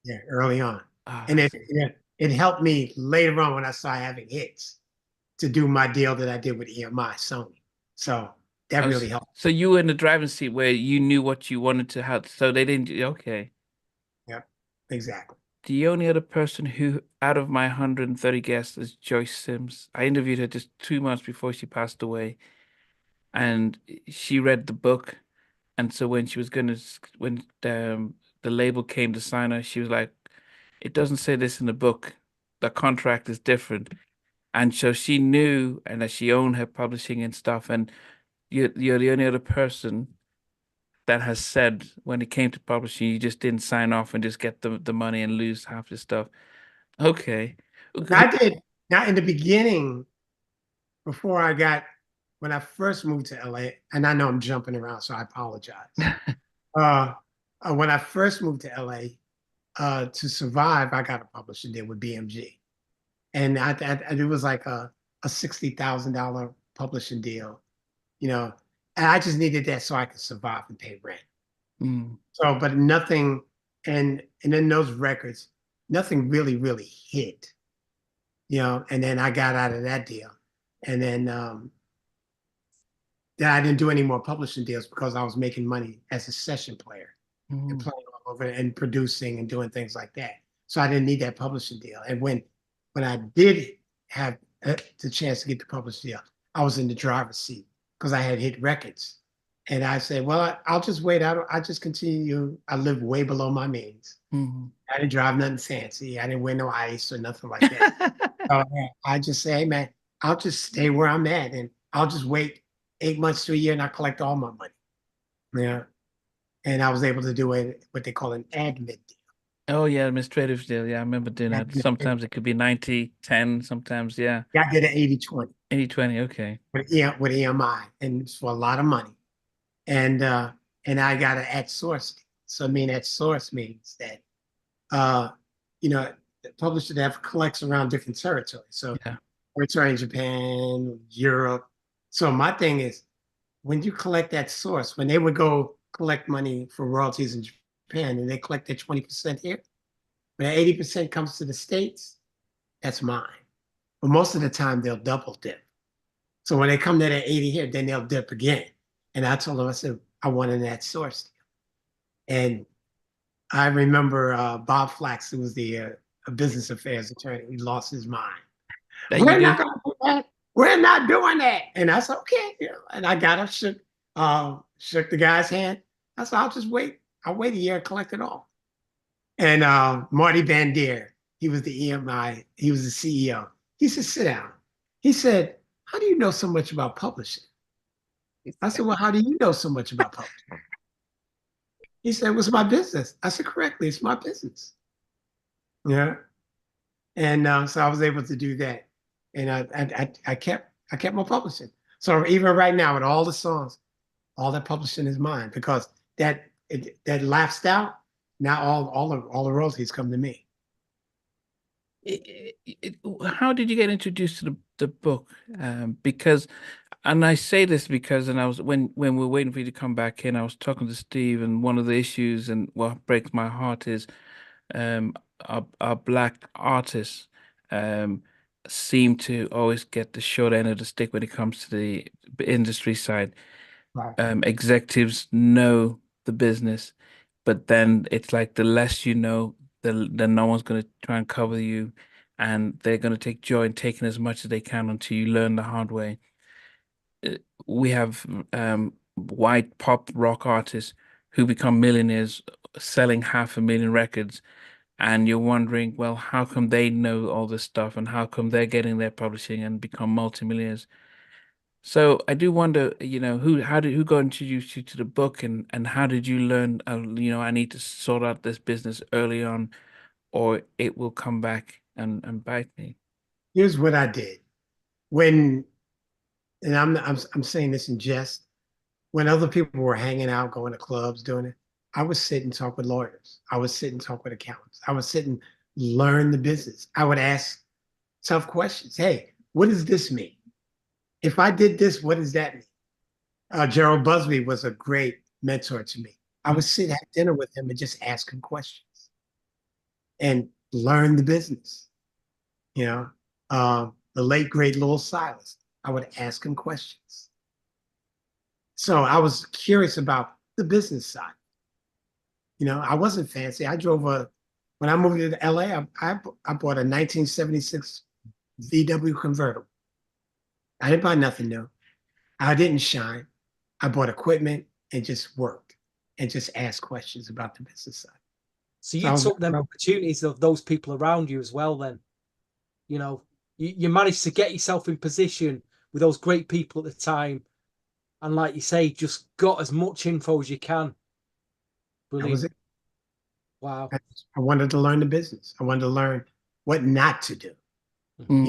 Yeah, early on, Ah, and it helped me later on when I started having hits to do my deal that I did with EMI Sony. So that really helped. so you were in the driving seat where you knew what you wanted to have, so they didn't. Okay. Yep, exactly. The only other person who, out of my 130 guests, is Joyce Sims. I interviewed her just 2 months before she passed away, and she read the book. And so when she was when the label came to sign her, she was like, "It doesn't say this in the book. The contract is different." And so she knew, and that she owned her publishing and stuff. And you're the only other person that has said when it came to publishing, you just didn't sign off and just get the money and lose half the stuff. Okay. Now, I did. Now, in the beginning, before I got, when I first moved to LA, and I know I'm jumping around, so I apologize. Uh, when I first moved to LA, to survive, I got a publishing deal with BMG, and it was like a $60,000 publishing deal, and I just needed that so I could survive and pay rent. Mm. So, but nothing, and in those records, nothing really hit, and then I got out of that deal, and then I didn't do any more publishing deals because I was making money as a session player and Mm. playing all over and producing and doing things like that. So I didn't need that publishing deal. And when I did have the chance to get the publishing deal, I was in the driver's seat because I had hit records. And I said, well, I'll just wait out. I just continue. I live way below my means. Mm. I didn't drive nothing fancy. I didn't wear no ice or nothing like that. So I just say, hey, man, I'll just stay where I'm at and I'll just wait 8 months to a year and I collect all my money. Yeah. And I was able to do what they call an admin deal. Oh yeah, administrative deal. Yeah, I remember doing that. Sometimes it could be 90-10, sometimes, yeah. Yeah, I did an 80-20 80-20, okay. with EMI, and it's for a lot of money. And I got an at source deal. So I mean at source means that the publisher that collects around different territories. So Yeah. territory in Japan, Europe. So my thing is when you collect that source, when they would go collect money for royalties in Japan and they collect their 20% here, when 80% comes to the States, that's mine. But most of the time they'll double dip. So when they come to that 80 here, then they'll dip again. And I told them, I said, I want an at source deal. And I remember Bob Flax, who was the business affairs attorney, he lost his mind. That you We're not do? going to do that. We're not doing that. And I said, okay. And I got up, shook the guy's hand. I said, I'll just wait. I'll wait a year and collect it all. And Marty Bandier, he was the EMI, he was the CEO. He said, sit down. He said, how do you know so much about publishing? I said, well, how do you know so much about publishing? He said, well, it's my business. I said, correctly, it's my business. Yeah. And so I was able to do that. And I kept my publishing. So even right now with all the songs, all that publishing is mine because that lapsed out. Now all the royalties come to me. How did you get introduced to the book? Because, and I say this because, and I was when we were waiting for you to come back in, I was talking to Steve, and one of the issues and what breaks my heart is, um, our black artists, um, seem to always get the short end of the stick when it comes to the industry side. Right. Executives know the business, but then it's like the less you know, then no one's going to try and cover you, and they're going to take joy in taking as much as they can until you learn the hard way. We have white pop rock artists who become millionaires selling 500,000 records, and you're wondering, well, how come they know all this stuff, and how come they're getting their publishing and become multimillionaires? So I do wonder, who got introduced you to the book, and how did you learn, I need to sort out this business early on, or it will come back and bite me. Here's what I did when, and I'm saying this in jest. When other people were hanging out, going to clubs, doing it, I would sit and talk with lawyers. I would sit and talk with accountants. I would sit and learn the business. I would ask tough questions. Hey, what does this mean? If I did this, what does that mean? Gerald Busby was a great mentor to me. I would sit, have dinner with him, and just ask him questions and learn the business. You know, the late great Lil Silas, I would ask him questions. So I was curious about the business side. I wasn't fancy. When I moved to LA, I bought a 1976 VW convertible. I didn't buy nothing new. I didn't shine. I bought equipment and just worked and just asked questions about the business side. So you took them opportunities of those people around you as well then. You managed to get yourself in position with those great people at the time. And like you say, just got as much info as you can. Brilliant. That was it. Wow. I wanted to learn the business. I wanted to learn what not to do. And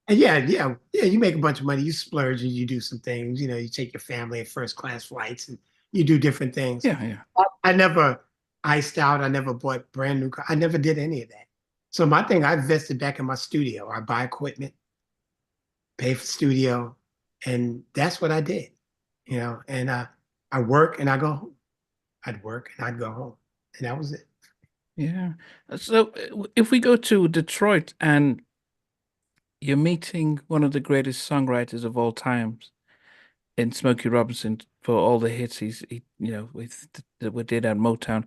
yeah, you make a bunch of money, you splurge and you do some things, you take your family at first class flights and you do different things. Yeah. I never iced out. I never bought brand new cars. I never did any of that. So my thing, I invested back in my studio. I buy equipment, pay for studio, and that's what I did, and I work and I go home. I'd work and I'd go home. And that was it. Yeah. So if we go to Detroit and you're meeting one of the greatest songwriters of all times in Smokey Robinson for all the hits he that we did at Motown.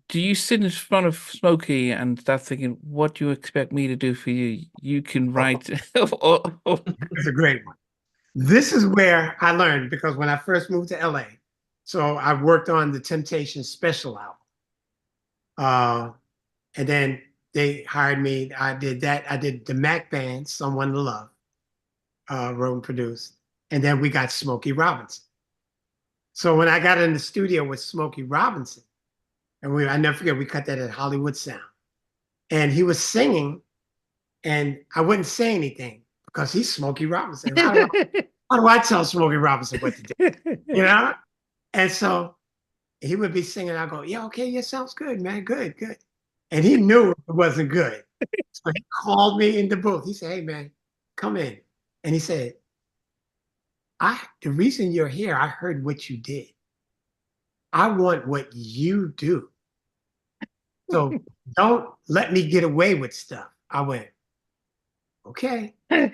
Do you sit in front of Smokey and start thinking, what do you expect me to do for you? You can write. It's a great one. This is where I learned, because when I first moved to LA, so I worked on the Temptations special album. And then they hired me. I did that. I did the Mac Band, Someone to Love, wrote and produced. And then we got Smokey Robinson. So when I got in the studio with Smokey Robinson, and I never forget, we cut that at Hollywood Sound. And he was singing, and I wouldn't say anything because he's Smokey Robinson. How do I tell Smokey Robinson what to do? And so he would be singing. I go, yeah, okay, yeah, sounds good, man, good. And he knew it wasn't good. So he called me in the booth. He said, hey, man, come in. And he said, the reason you're here, I heard what you did. I want what you do. So don't let me get away with stuff. I went, okay. And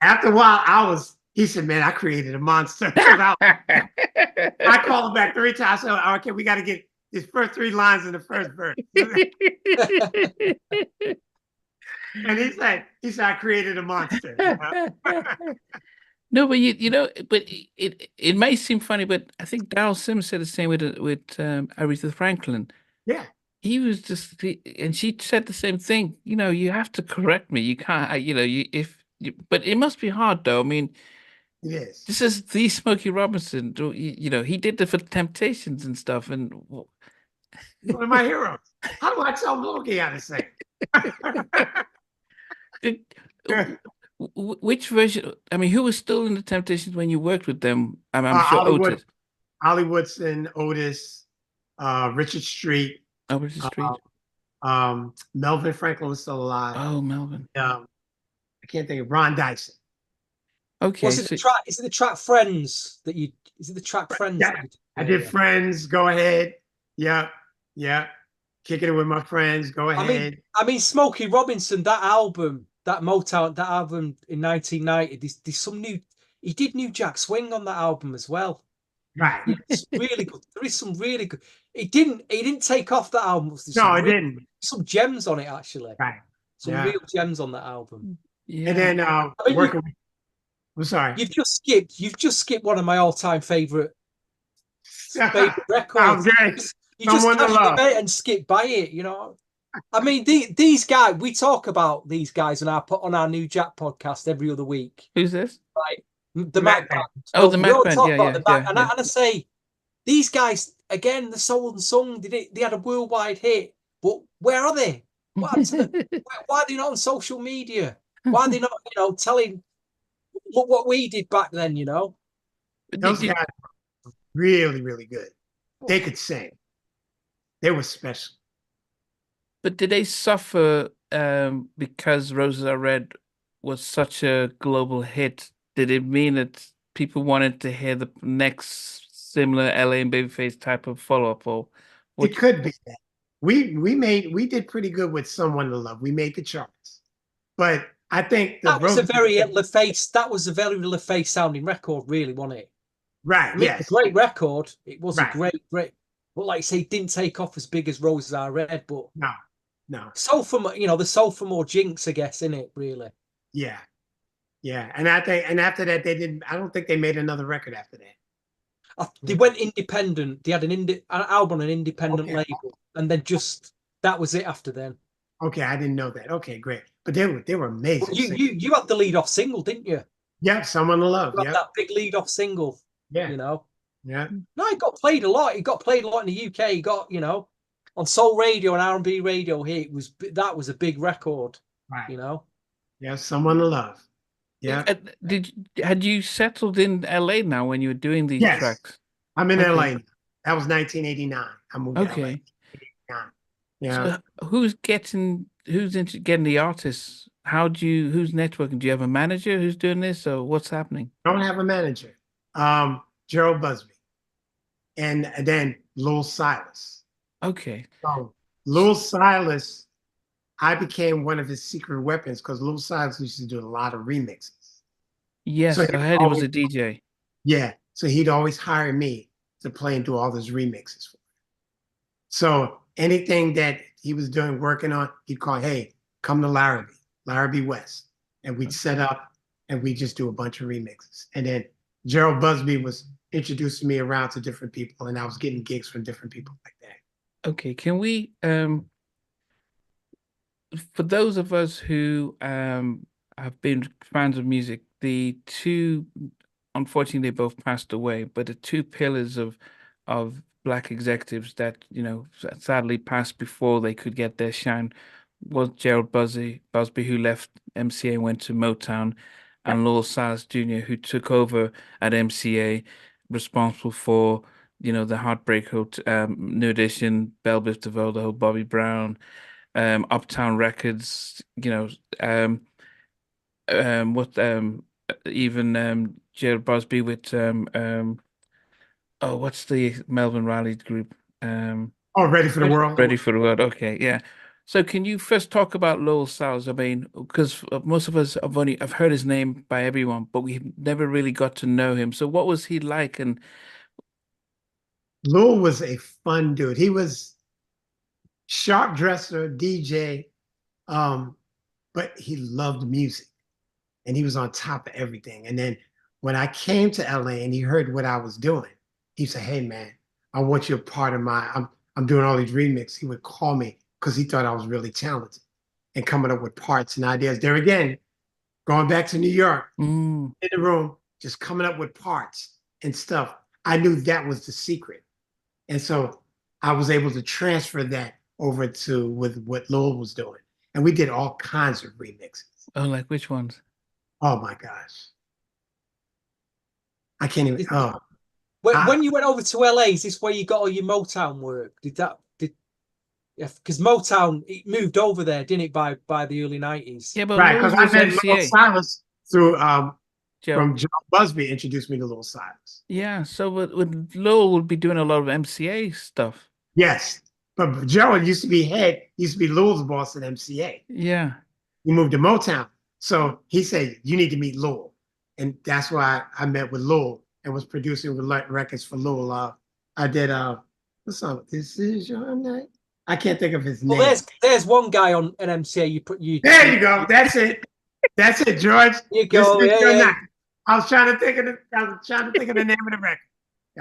after a while, he said, man, I created a monster. I called him back 3 times. I said, okay, we got to get his first 3 lines in the first verse. And he said, I created a monster. No, but but it may seem funny, but I think Darrell Sims said the same with Aretha Franklin. Yeah. He was and she said the same thing. You have to correct me. You can't, but it must be hard though. I mean, yes, this is the Smokey Robinson. He did the for Temptations and stuff. And one of my heroes. How do I tell Smokey how to sing? Which version? I mean, who was still in the Temptations when you worked with them? I'm sure Ollie Woodson, Otis, Richard Street. Oh, Richard Street. Melvin Franklin was still alive. Oh, Melvin. I can't think of Ron Dyson. Okay. Is it the track Friends that you? Is it the track Friends? Yeah, I did Friends. Go ahead. Yeah. Kicking it with my friends. Go ahead. I mean, Smokey Robinson. That album, that Motown, that album in 1990. There's some new. He did New Jack Swing on that album as well. Right. It's really good. There is some really good. It didn't take off that album. No, it didn't. Some gems on it actually. Right. Some real gems on that album. Yeah. And then I'm sorry. You've just skipped one of my all-time favorite records. Okay. You just can't and skip by it, I mean, these guys, we talk about these guys on our New Jack podcast every other week. Who's this? Right. The Mac Band. Oh, the we Mac all Band. talk Yeah, about yeah, the Mac, yeah, and, yeah. I say, these guys, again, the Soul and Song, they had a worldwide hit, but where are they? What happened to them? Why are they not on social media? Why are they not, telling what we did back then, Those guys were really, really good. They could sing. They were special. But did they suffer because Roses Are Red was such a global hit? Did it mean that people wanted to hear the next similar LA and Babyface type of follow-up, or It could be that. We did pretty good with Someone to Love. We made the charts. But I think that was a very LaFace sounding record, really, wasn't it? Right. I mean, yes. a great record. It was Right. a great. But like I say, it didn't take off as big as Roses Are Red. But no. Soul for the Soul for More jinx, I guess, in it, really. Yeah. And I think, and after that, they didn't. I don't think they made another record after that. They went independent. They had an album on an independent label, and then that was it after then. Okay, I didn't know that. Okay, great. But they were amazing. Well, you had the lead off single, didn't you? Yeah, Someone to Love. Yeah, that big lead off single. Yeah, Yeah. No, it got played a lot. It got played a lot in the UK. It got on soul radio and R&B radio here. That was a big record. Right. Yeah, Someone to Love. Yeah. Had you settled in LA now when you were doing these tracks? I'm in LA. That was 1989. I moved to LA. Yeah. So who's getting the artists? Who's networking? Do you have a manager who's doing this, or what's happening? I don't have a manager. Gerald Busby, and then Lil Silas. Okay. So Lil Silas, I became one of his secret weapons because Lil Silas used to do a lot of remixes. Yes, so I heard he was a DJ. Yeah, so he'd always hire me to play and do all those remixes for him. So anything that he was working on, he'd call, hey, come to Larrabee West. And we'd set up and we'd just do a bunch of remixes. And then Gerald Busby was introducing me around to different people, and I was getting gigs from different people like that. Okay, can we, for those of us who have been fans of music, the two, unfortunately, they both passed away, but the two pillars of Black executives that, sadly passed before they could get their shine was Gerald Busby, who left MCA and went to Motown, and Lowell Silas Jr., who took over at MCA, responsible for, the Heartbreak Hotel, New Edition, Belle Biv DeVoe, the whole Bobby Brown, Uptown Records, even Gerald Busby with what's the Melvin Riley group? Ready for the World. Ready for the World. Okay, yeah. So can you first talk about Lowell Silas? I mean, because most of us I've heard his name by everyone, but we never really got to know him. So what was he like? And Lowell was a fun dude. He was sharp dresser, DJ, but he loved music, and he was on top of everything. And then when I came to LA and he heard what I was doing, he said, "Hey man, I want you a part of I'm doing all these remixes." He would call me because he thought I was really talented and coming up with parts and ideas. There again, going back to New York, in the room, just coming up with parts and stuff. I knew that was the secret. And so I was able to transfer that over to with what Lowell was doing. And we did all kinds of remixes. Oh, like which ones? Oh my gosh. I can't even. When you went over to LA, is this where you got all your Motown work? Because Motown, it moved over there, didn't it, by the early 90s? Yeah, but right, because I met MCA. Lil Silas through from Joe Busby introduced me to Lil Silas. Yeah, so Lowell would be doing a lot of MCA stuff. Yes, but Joe used to be Lowell's boss at MCA. Yeah. He moved to Motown. So he said, you need to meet Lowell. And that's why I met with Lowell and was producing records for Lowell. I did, what's song? This Is Your Night. I can't think of his name. Well, there's one guy on an MCA There you go. That's it. That's it, George. You go. Yeah. I was trying to think of the name of the record.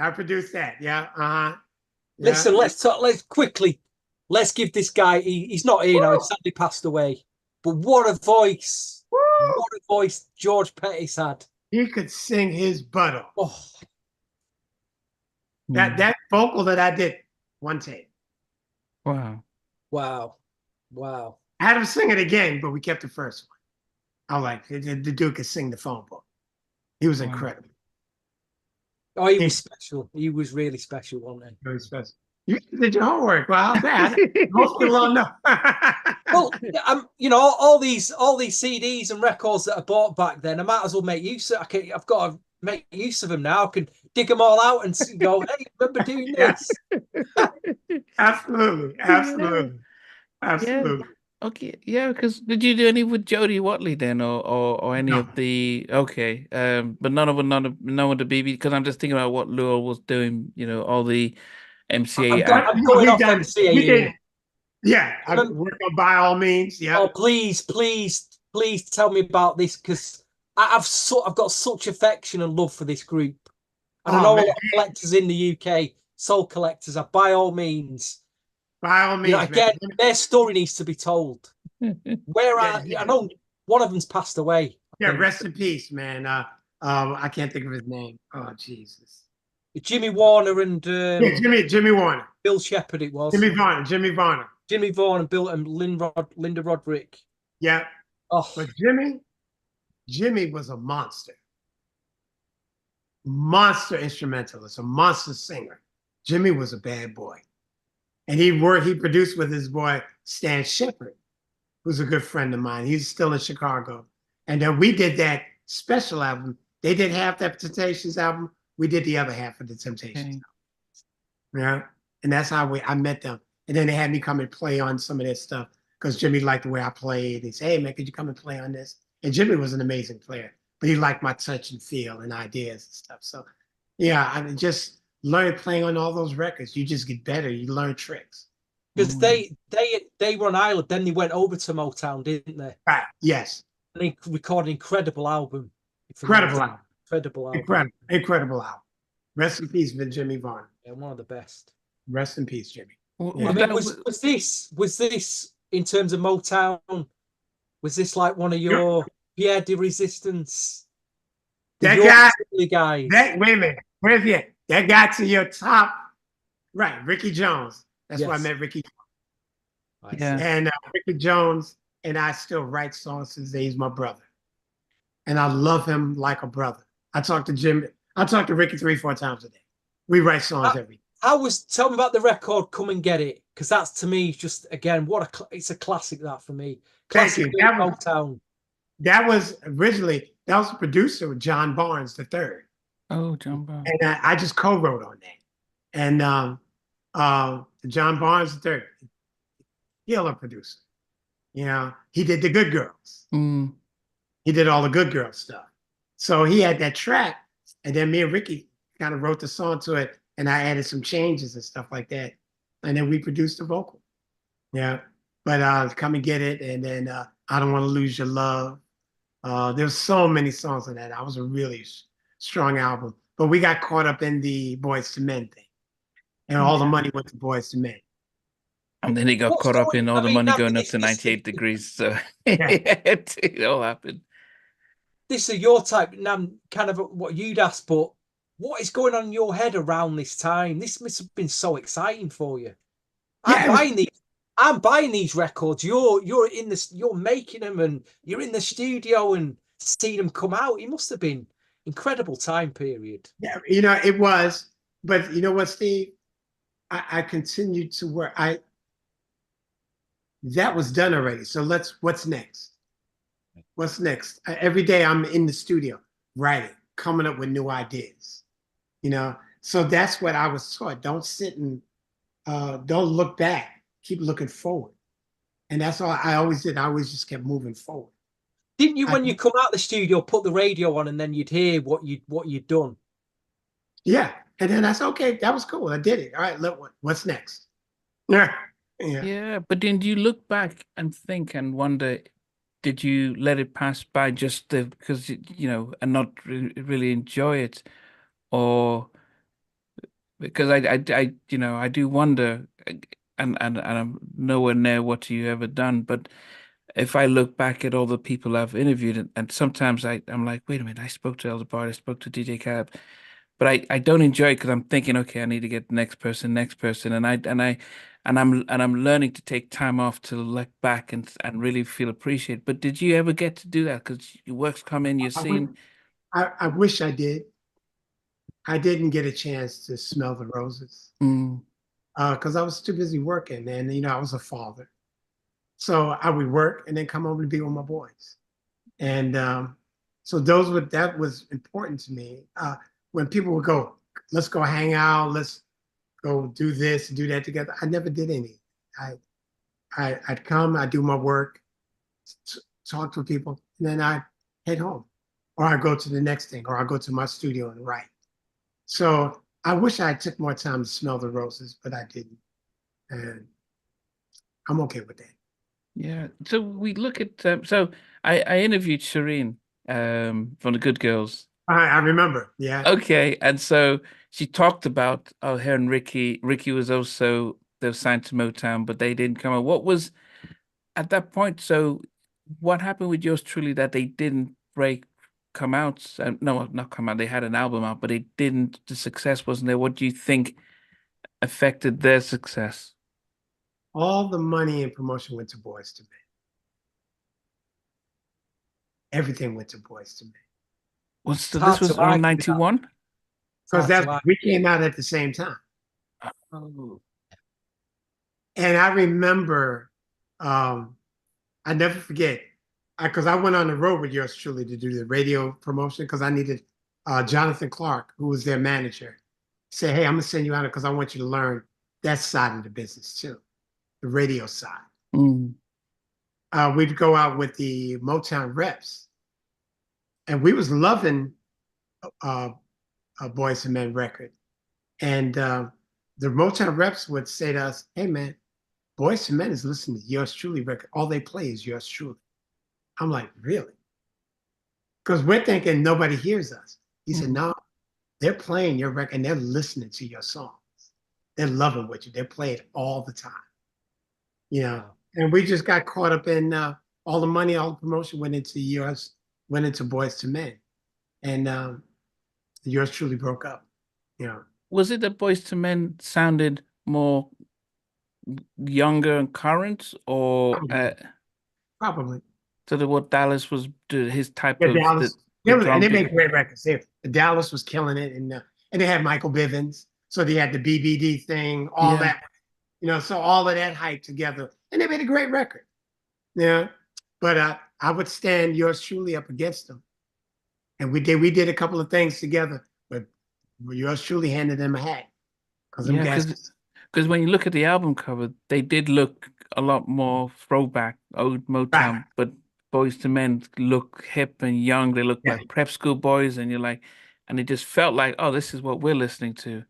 I produced that. Yeah. Listen, let's let's give this guy. He's not here now. He sadly passed away. But what a voice! Woo! What a voice George Pettis had. He could sing his butt off. Oh, that vocal that I did, one take. Wow. wow, wow. I had him sing it again, but we kept the first one. I was like, the dude could sing the phone book. He was incredible. Oh, he was special. He was really special, wasn't he? Really special. You did your homework. Well, man, most people don't know. Well, you know, all these CDs and records that I bought back then, I might as well make use of. I've got to make use of them now. I can dig them all out and go, hey, remember doing this? Absolutely. Yeah. Okay, yeah, because did you do any with Jody Watley then, or any of the but none of the BB, because I'm just thinking about what Lowell was doing, you know, all the MCA. I'm going off MCA. Yeah, I work on By All Means. Yeah. Oh, please tell me about this, because I've got such affection and love for this group, and I know a lot of collectors in the UK, soul collectors, are By All Means. By all means, you know, again, their story needs to be told. I know one of them's passed away. Yeah, rest in peace, man. I can't think of his name. Oh, Jesus. Jimmy Warner and Jimmy Warner. Bill Shepherd, it was. Jimmy Varner and Bill and Linda Roderick. Yeah. Oh, but Jimmy was a monster. Monster instrumentalist, a monster singer. Jimmy was a bad boy. And he produced with his boy Stan Shepard, who's a good friend of mine. He's still in Chicago. And then we did that special album. They did half that Temptations album. We did the other half of the Temptations album. Yeah. And that's how I met them. And then they had me come and play on some of their stuff because Jimmy liked the way I played. He said, hey, man, could you come and play on this? And Jimmy was an amazing player, but he liked my touch and feel and ideas and stuff. So, yeah, I just learned playing on all those records. You just get better. You learn tricks. Because they were on Ireland, then they went over to Motown, didn't they? Right. Yes. And they recorded an incredible album. Incredible album. Incredible album. Rest in peace, Jimmy Varner. Yeah, one of the best. Rest in peace, Jimmy. Yeah. I mean, was this in terms of Motown? Was this like one of your Pierre de Resistance? That guy. Wait a minute. Where's he? That got to your top. Right, Ricky Jones. That's why I met Ricky. Yeah. And Ricky Jones and I still write songs since he's my brother. And I love him like a brother. I talk to Ricky 3-4 times a day. We write songs every day. Tell me about the record Come and Get It, because that's, to me, just, again, it's a classic, that, for me. Classic. Thank you. Motown. That was the producer, John Barnes III. Oh, John Barnes. And I just co-wrote on that. And John Barnes III, killer producer. You know, he did the Good Girls. Mm. He did all the Good Girl stuff. So he had that track, and then me and Ricky kind of wrote the song to it, and I added some changes and stuff like that. And then we produced the vocal. Yeah. But Come and Get It, and then I Don't Want to Lose Your Love. There's so many songs on that. That was a really strong album. But we got caught up in the Boys to Men thing. And all the money went to Boys to Men. And then he got caught up in all the money going up to 98 degrees. So it all happened. This is your type, now kind of what you'd ask, but what is going on in your head around this time? This must have been so exciting for you. I'm buying these records. You're making them, and you're in the studio and seeing them come out. It must have been incredible time period. Yeah, you know, it was. But you know what, Steve? I continued to work. That was done already. So what's next? What's next? Every day I'm in the studio writing, coming up with new ideas. You know, so that's what I was taught. Don't sit and don't look back. Keep looking forward. And that's all I always did. I always just kept moving forward. Didn't you, when you come out of the studio, put the radio on and then you'd hear what you'd done? Yeah. And then I said, okay, that was cool. I did it. All right, look, what's next? Yeah, but then do you look back and think and wonder, did you let it pass by just because, you know, and not really enjoy it? Or because I do wonder, and I'm nowhere near what you ever done. But if I look back at all the people I've interviewed, and sometimes I'm like, wait a minute, I spoke to Elder Bard, I spoke to DJ Cab, but I don't enjoy it because I'm thinking, okay, I need to get the next person, and I'm learning to take time off to look back and really feel appreciated. But did you ever get to do that? Because your work's come in, you're I, wish- seeing. I wish I did. I didn't get a chance to smell the roses Mm, because I was too busy working, and I was a father. So I would work and then come home and be with my boys. And so that was important to me. When people would go, let's go hang out, let's go do this and do that together. I never did any. I'd come, I'd do my work, talk to people, and then I'd head home. Or I'd go to the next thing, or I'd go to my studio and write. So I wish I took more time to smell the roses, but I didn't. And I'm okay with that. yeah. So we look at so I interviewed Shireen from the Good Girls. I remember, yeah. Okay, and so she talked about her and Ricky. Ricky was also they were signed to Motown, but they didn't come out. What was at that point? So what happened with yours truly that they didn't come out? No, not come out. They had an album out, but they didn't. The success wasn't there. What do you think affected their success? All the money and promotion went to Boys to Men. Everything went to Boys to Men. This was around argue with that. 91? Because we came out at the same time. Oh. And I remember, I never forget, because I went on the road with yours truly to do the radio promotion because I needed Jonathan Clark, who was their manager, say, hey, I'm gonna send you out because I want you to learn that side of the business too, the radio side. Mm. We'd go out with the Motown reps, and we was loving a Boys and Men record, and the Motown reps would say to us, "Hey man, Boys and Men is listening to Yours Truly record. All they play is Yours Truly." I'm like, really? Because we're thinking nobody hears us. He said, no, they're playing your record and they're listening to your songs. They're loving what you. They play it all the time. And we just got caught up in all the money, all the promotion went into Boys to Men, and Yours Truly broke up. Was it that Boys to Men sounded more younger and current, or probably. So that what Dallas was his type of Dallas, and they made great records. Dallas was killing it, and they had Michael Bivins, so they had the BBD thing, all that, so all of that hype together, and they made a great record. Yeah, but I would stand Yours Truly up against them, and we did a couple of things together, but Yours Truly handed them a hat because when you look at the album cover, they did look a lot more throwback, old Motown, right. but Boys to Men look hip and young. They look like prep school boys, and you're like, and it just felt like, oh, this is what we're listening to.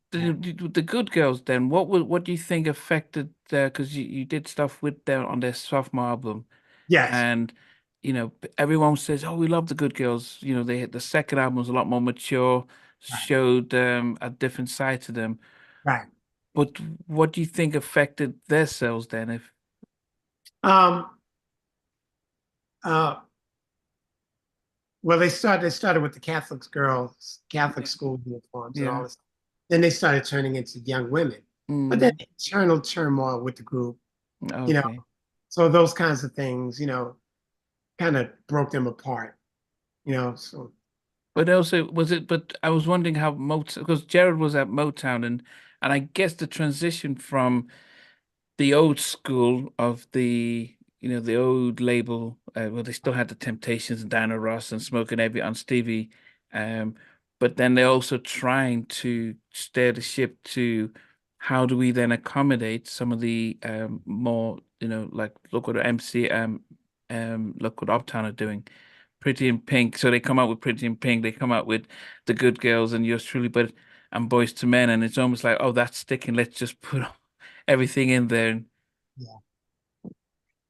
The Good Girls, then, what do you think affected because you did stuff with them on their sophomore album? Yes. And everyone says, oh, we love the Good Girls. The second album was a lot more mature, showed a different side to them. Right. But what do you think affected their sales then? If well, they started with the Catholic school uniforms and all this. Then they started turning into young women. But then internal turmoil with the group, so those kinds of things, kind of broke them apart, so. But also, but I was wondering how Motown, because Jared was at Motown, and I guess the transition from the old school of the old label, well, they still had the Temptations and Diana Ross and Smoking Heavy on Stevie, but then they're also trying to steer the ship to how do we then accommodate some of the more, like look what look what Uptown are doing. Pretty in Pink. So they come out with Pretty in Pink. They come out with the Good Girls and Yours Truly, and Boys to Men, and it's almost like, oh, that's sticking. Let's just put everything in there.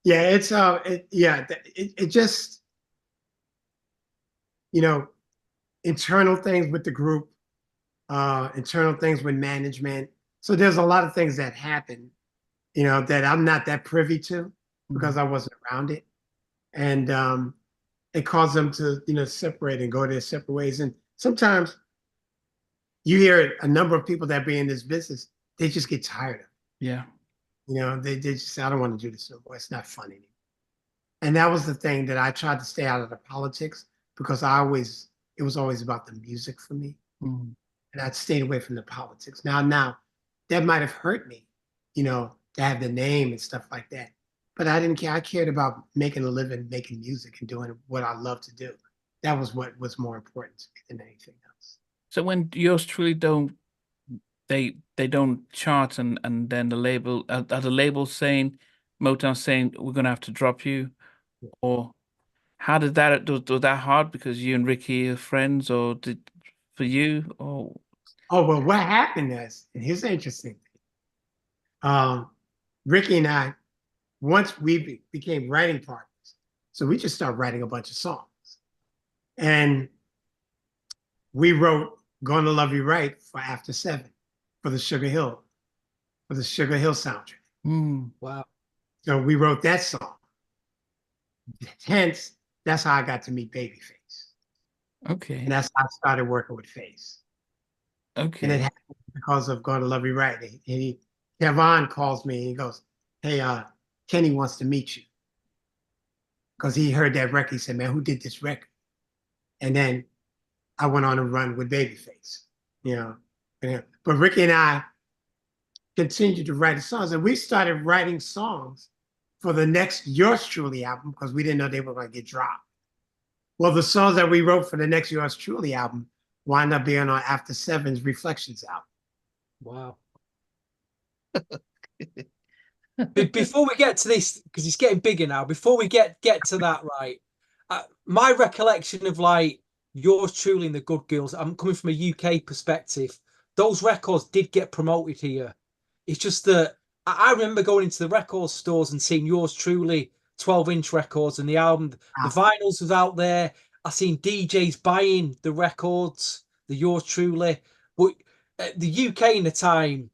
Yeah, it's it just internal things with the group, internal things with management, So there's a lot of things that happen, that I'm not that privy to because I wasn't around it. And it caused them to, separate and go their separate ways. And sometimes you hear a number of people that be in this business, they just get tired of it. Yeah. They just say, I don't want to do this no more. It's not fun anymore. And that was the thing that I tried to stay out of the politics because it was always about the music for me. Mm. And I'd stayed away from the politics. Now that might have hurt me, to have the name and stuff like that. But I didn't care. I cared about making a living, making music and doing what I love to do. That was what was more important to me than anything else. So when yours truly don't, they don't chart and then the label, are the labels saying, Motown saying, we're going to have to drop you? Or how did that, was that hard because you and Ricky are friends, or for you? Or Oh, well, what happened is, and here's the interesting thing. Ricky and I, once we became writing partners, so we just started writing a bunch of songs. And we wrote Gonna Love You Right for After 7 for the Sugar Hill soundtrack. Wow. So we wrote that song. Hence, that's how I got to meet Babyface. okay. And that's how I started working with Face. Okay. And it happened because of Gonna Love You Right. And Kevon calls me and he goes, hey, Kenny wants to meet you. Because he heard that record. He said, man, who did this record? And then I went on a run with Babyface, But Ricky and I continued to write songs, and we started writing songs for the next Yours Truly album because we didn't know they were going to get dropped. Well, the songs that we wrote for the next Yours Truly album wound up being on After 7's Reflections album. Wow. Before we get to this, because it's getting bigger now, before we get to that, right, my recollection of like Yours Truly and the Good Girls, I'm coming from a UK perspective, those records did get promoted here. It's just that I remember going into the record stores and seeing Yours Truly 12-inch records and the album, the vinyls was out there. I seen DJs buying the records, the Yours Truly. But the UK in the time,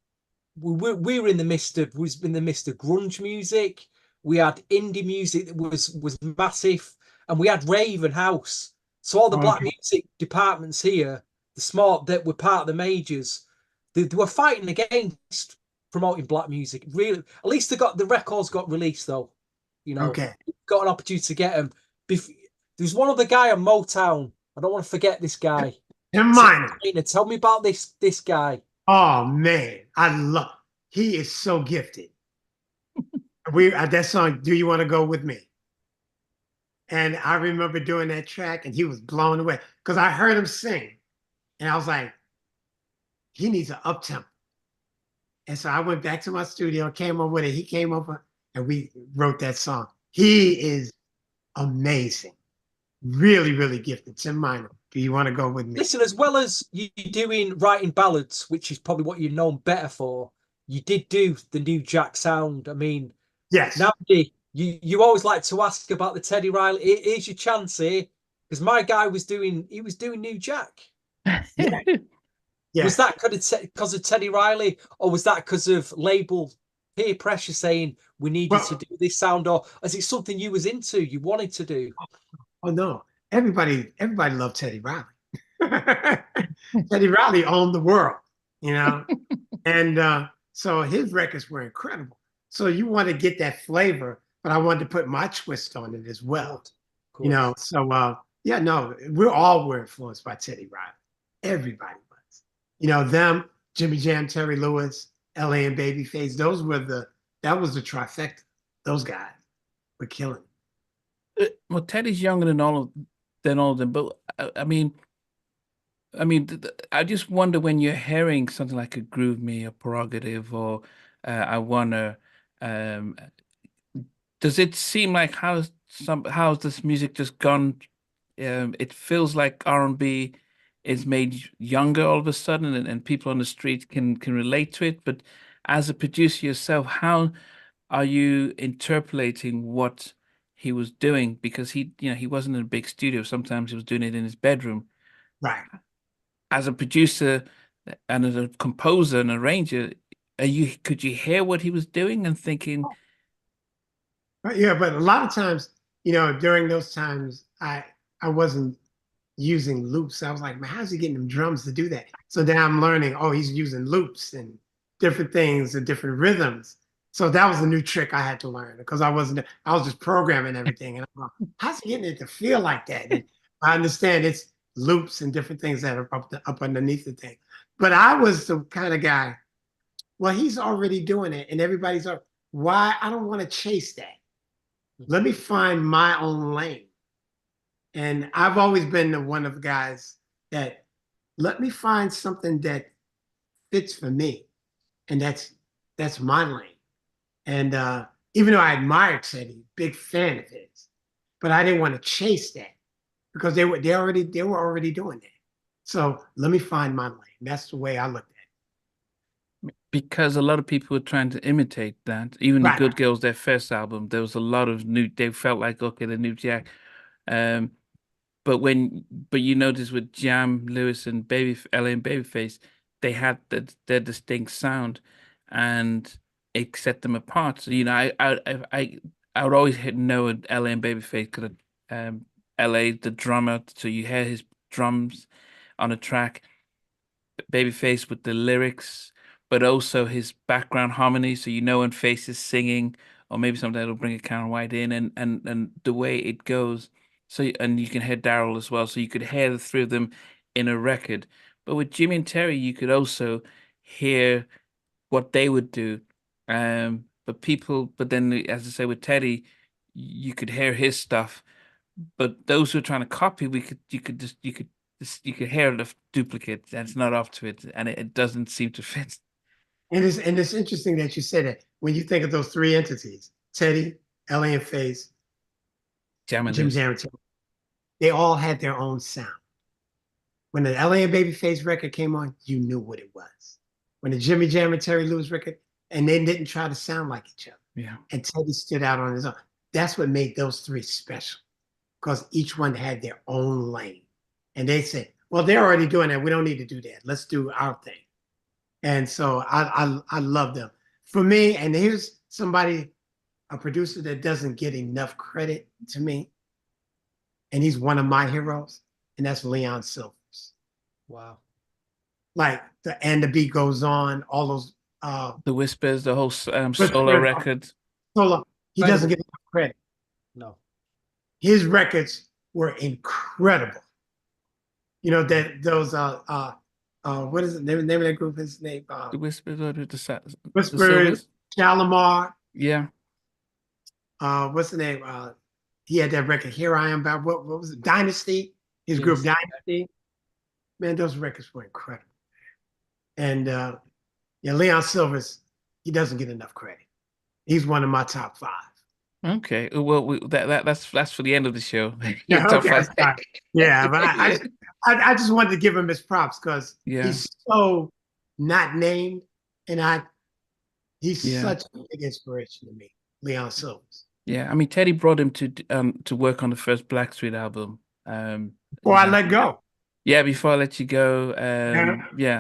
we were in the midst of grunge music. We had indie music that was massive, and we had rave and house. So all the black music departments here, the smart that were part of the majors, they were fighting against promoting black music. Really, at least the records got released though. Got an opportunity to get them. There's one other guy on Motown. I don't want to forget this guy. Tell me about this guy. Oh man, he is so gifted. That song, Do You Want to Go With Me? And I remember doing that track and he was blown away because I heard him sing and I was like, he needs an up-tempo. And so I went back to my studio, came over with it. He came over and we wrote that song. He is amazing. Really, really gifted. Tim Minor, Do You Want to Go With Me? Listen, as well as you doing writing ballads, which is probably what you're known better for, you did do the New Jack sound. I mean, yes. Now, you always like to ask about the Teddy Riley. Here's your chance here, because my guy was doing New Jack. Yeah. Was that because of Teddy Riley, or was that because of label peer pressure saying we need you to do this sound, or is it something you was into, you wanted to do? Oh no, everybody loved Teddy Riley. Teddy Riley owned the world, and so his records were incredible. So you want to get that flavor, but I wanted to put my twist on it as well. So yeah, no, we all were influenced by Teddy Riley. Everybody was. Them, Jimmy Jam, Terry Lewis, LA and Babyface, that was the trifecta. Those guys were killing it. Well, Teddy's younger than all of them, but I mean, I just wonder when you're hearing something like a Groove Me, a Prerogative, or I Wanna, does it seem like how's this music just gone? It feels like R&B is made younger all of a sudden, and people on the street can relate to it. But as a producer yourself, how are you interpolating what he was doing? Because he wasn't in a big studio. Sometimes he was doing it in his bedroom. Right. As a producer and as a composer and arranger, could you hear what he was doing and thinking, Yeah, but a lot of times, during those times, I wasn't using loops. I was like, man, how's he getting them drums to do that? So then I'm learning, oh, he's using loops and different things and different rhythms. So that was a new trick I had to learn because I was just programming everything. And I'm like, how's he getting it to feel like that? And I understand it's loops and different things that are up underneath the thing. But I was the kind of guy, well, he's already doing it and everybody's up. Why? I don't want to chase that. Let me find my own lane. And I've always been one of the guys that let me find something that fits for me. And that's my lane. And even though I admired Teddy, big fan of his, but I didn't want to chase that because they were already doing that. So let me find my lane. That's the way I looked at it. because a lot of people were trying to imitate that. Even the Right. Good Girls, their first album, there was a lot of they felt like, okay, the new Jack. Um, but you notice with Jam, Lewis, and LA and Babyface, they had their distinct sound, and it set them apart. So I would always know LA and Babyface because LA the drummer, so you hear his drums on a track, Babyface with the lyrics, but also his background harmony. So you know when Face is singing, or maybe sometimes it'll bring a Karen White in, and the way it goes. So and you can hear Daryl as well. So you could hear the three of them in a record. But with Jimmy and Terry, you could also hear what they would do. But then as I say with Teddy, you could hear his stuff. But those who are trying to copy, you could hear the duplicate, and it's not up to it, and it doesn't seem to fit. And it's interesting that you said that when you think of those three entities, Teddy, LA and Face, Jam and Jim Lewis. Jam and Terry, they all had their own sound. When the LA and Babyface record came on, you knew what it was. When the Jimmy Jam and Terry Lewis record, and they didn't try to sound like each other. Yeah. And Teddy stood out on his own. That's what made those three special, because each one had their own lane. And they said, well, they're already doing that. We don't need to do that. Let's do our thing. And so I love them. For me, and here's somebody, a producer that doesn't get enough credit to me, and he's one of my heroes, and that's Leon Silvers. Wow. Like And the Beat Goes On, all those The Whispers, the whole solo Whispers, record. solo. He doesn't get enough credit. No. His records were incredible. You know, that those what is the name of that group? His name The Whispers or the Whispers, Silvers? Shalimar. Yeah. What's the name? He had that record, Here I Am About what was it? Dynasty. His group Dynasty. Man, those records were incredible. And yeah, Leon Silvers, he doesn't get enough credit. He's one of my top 5. Okay. Well, that's for the end of the show. Yeah, Top okay. 5. Yeah, but I just wanted to give him his props because he's so not named, and he's such a big inspiration to me, Leon Silvers. Yeah, I mean Teddy brought him to work on the first Blackstreet album. Before I let go. Yeah, before I let you go.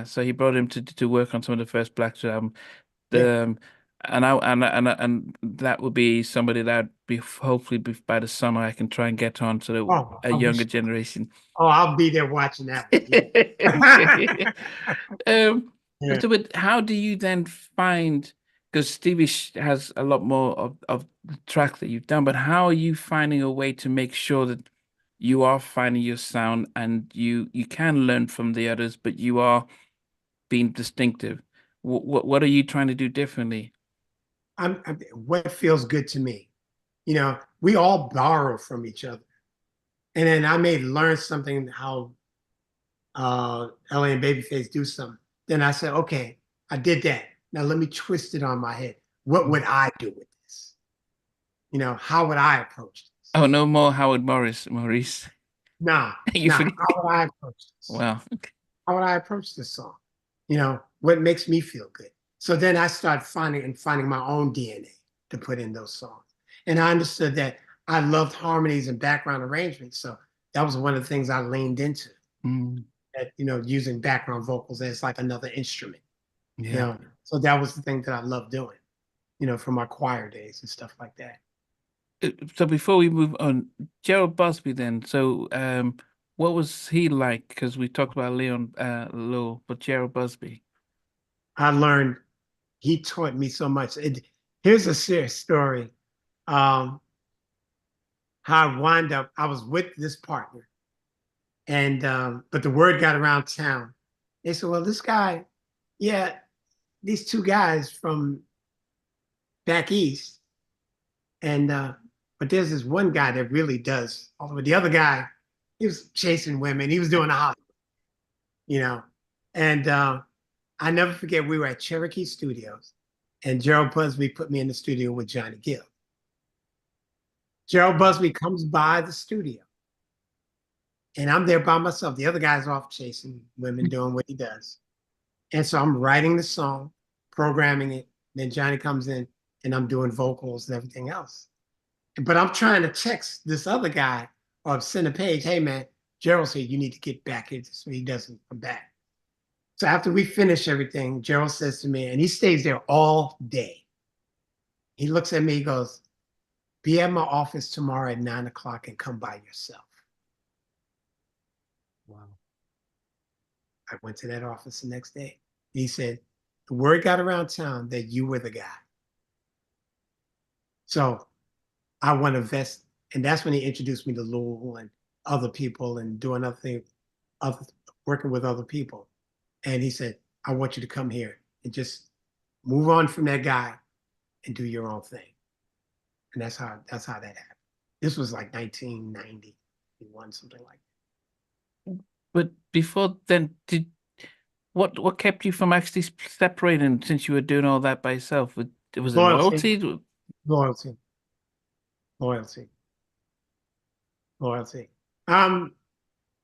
So he brought him to work on some of the first Blackstreet album. And that would be somebody that be hopefully by the summer I can try and get on to a younger generation. Oh, I'll be there watching that one. So how do you then find, because Stevie has a lot more of the track that you've done, but how are you finding a way to make sure that you are finding your sound and you can learn from the others, but you are being distinctive? What are you trying to do differently? What feels good to me. We all borrow from each other. And then I may learn something how LA and Babyface do something. Then I said, okay, I did that. Now let me twist it on my head. What would I do with this? How would I approach this? Oh, no more Howard Maurice. Nah, how would I approach this? Wow. How would I approach this song? What makes me feel good? So then I started finding my own DNA to put in those songs. And I understood that I loved harmonies and background arrangements. So that was one of the things I leaned into. That, using background vocals as like another instrument. Yeah. You know, so that was the thing that I loved doing, you know, from my choir days and stuff like that. So before we move on, Gerald Busby then. So what was he like? Because we talked about Leon Lowe, but Gerald Busby. I learned, he taught me so much. Here's a serious story. How I wound up, I was with this partner, and but the word got around town. They said, well, this guy, yeah, these two guys from back east, and but there's this one guy that really does all of it. The other guy, he was chasing women, he was doing the Hollywood, you know. And I never forget, we were at Cherokee Studios, and Gerald Busby put me in the studio with Johnny Gill. Gerald Busby comes by the studio, and I'm there by myself. The other guy's off chasing women, doing what he does. And so I'm writing the song, programming it. Then Johnny comes in, and I'm doing vocals and everything else. But I'm trying to text this other guy or send a page, hey man, Gerald said you need to get back here so he doesn't come back. So after we finish everything, Gerald says to me, and he stays there all day. He looks at me, he goes, be at my office tomorrow at 9 o'clock and come by yourself. Wow. I went to that office the next day. He said, the word got around town that you were the guy. So I want to vest. And that's when he introduced me to Lowell and other people and doing other things, working with other people. And he said, I want you to come here and just move on from that guy and do your own thing. And that's how that happened. This was like 1991, something like that. But before then, what kept you from actually separating since you were doing all that by yourself? Was it loyalty? Loyalty.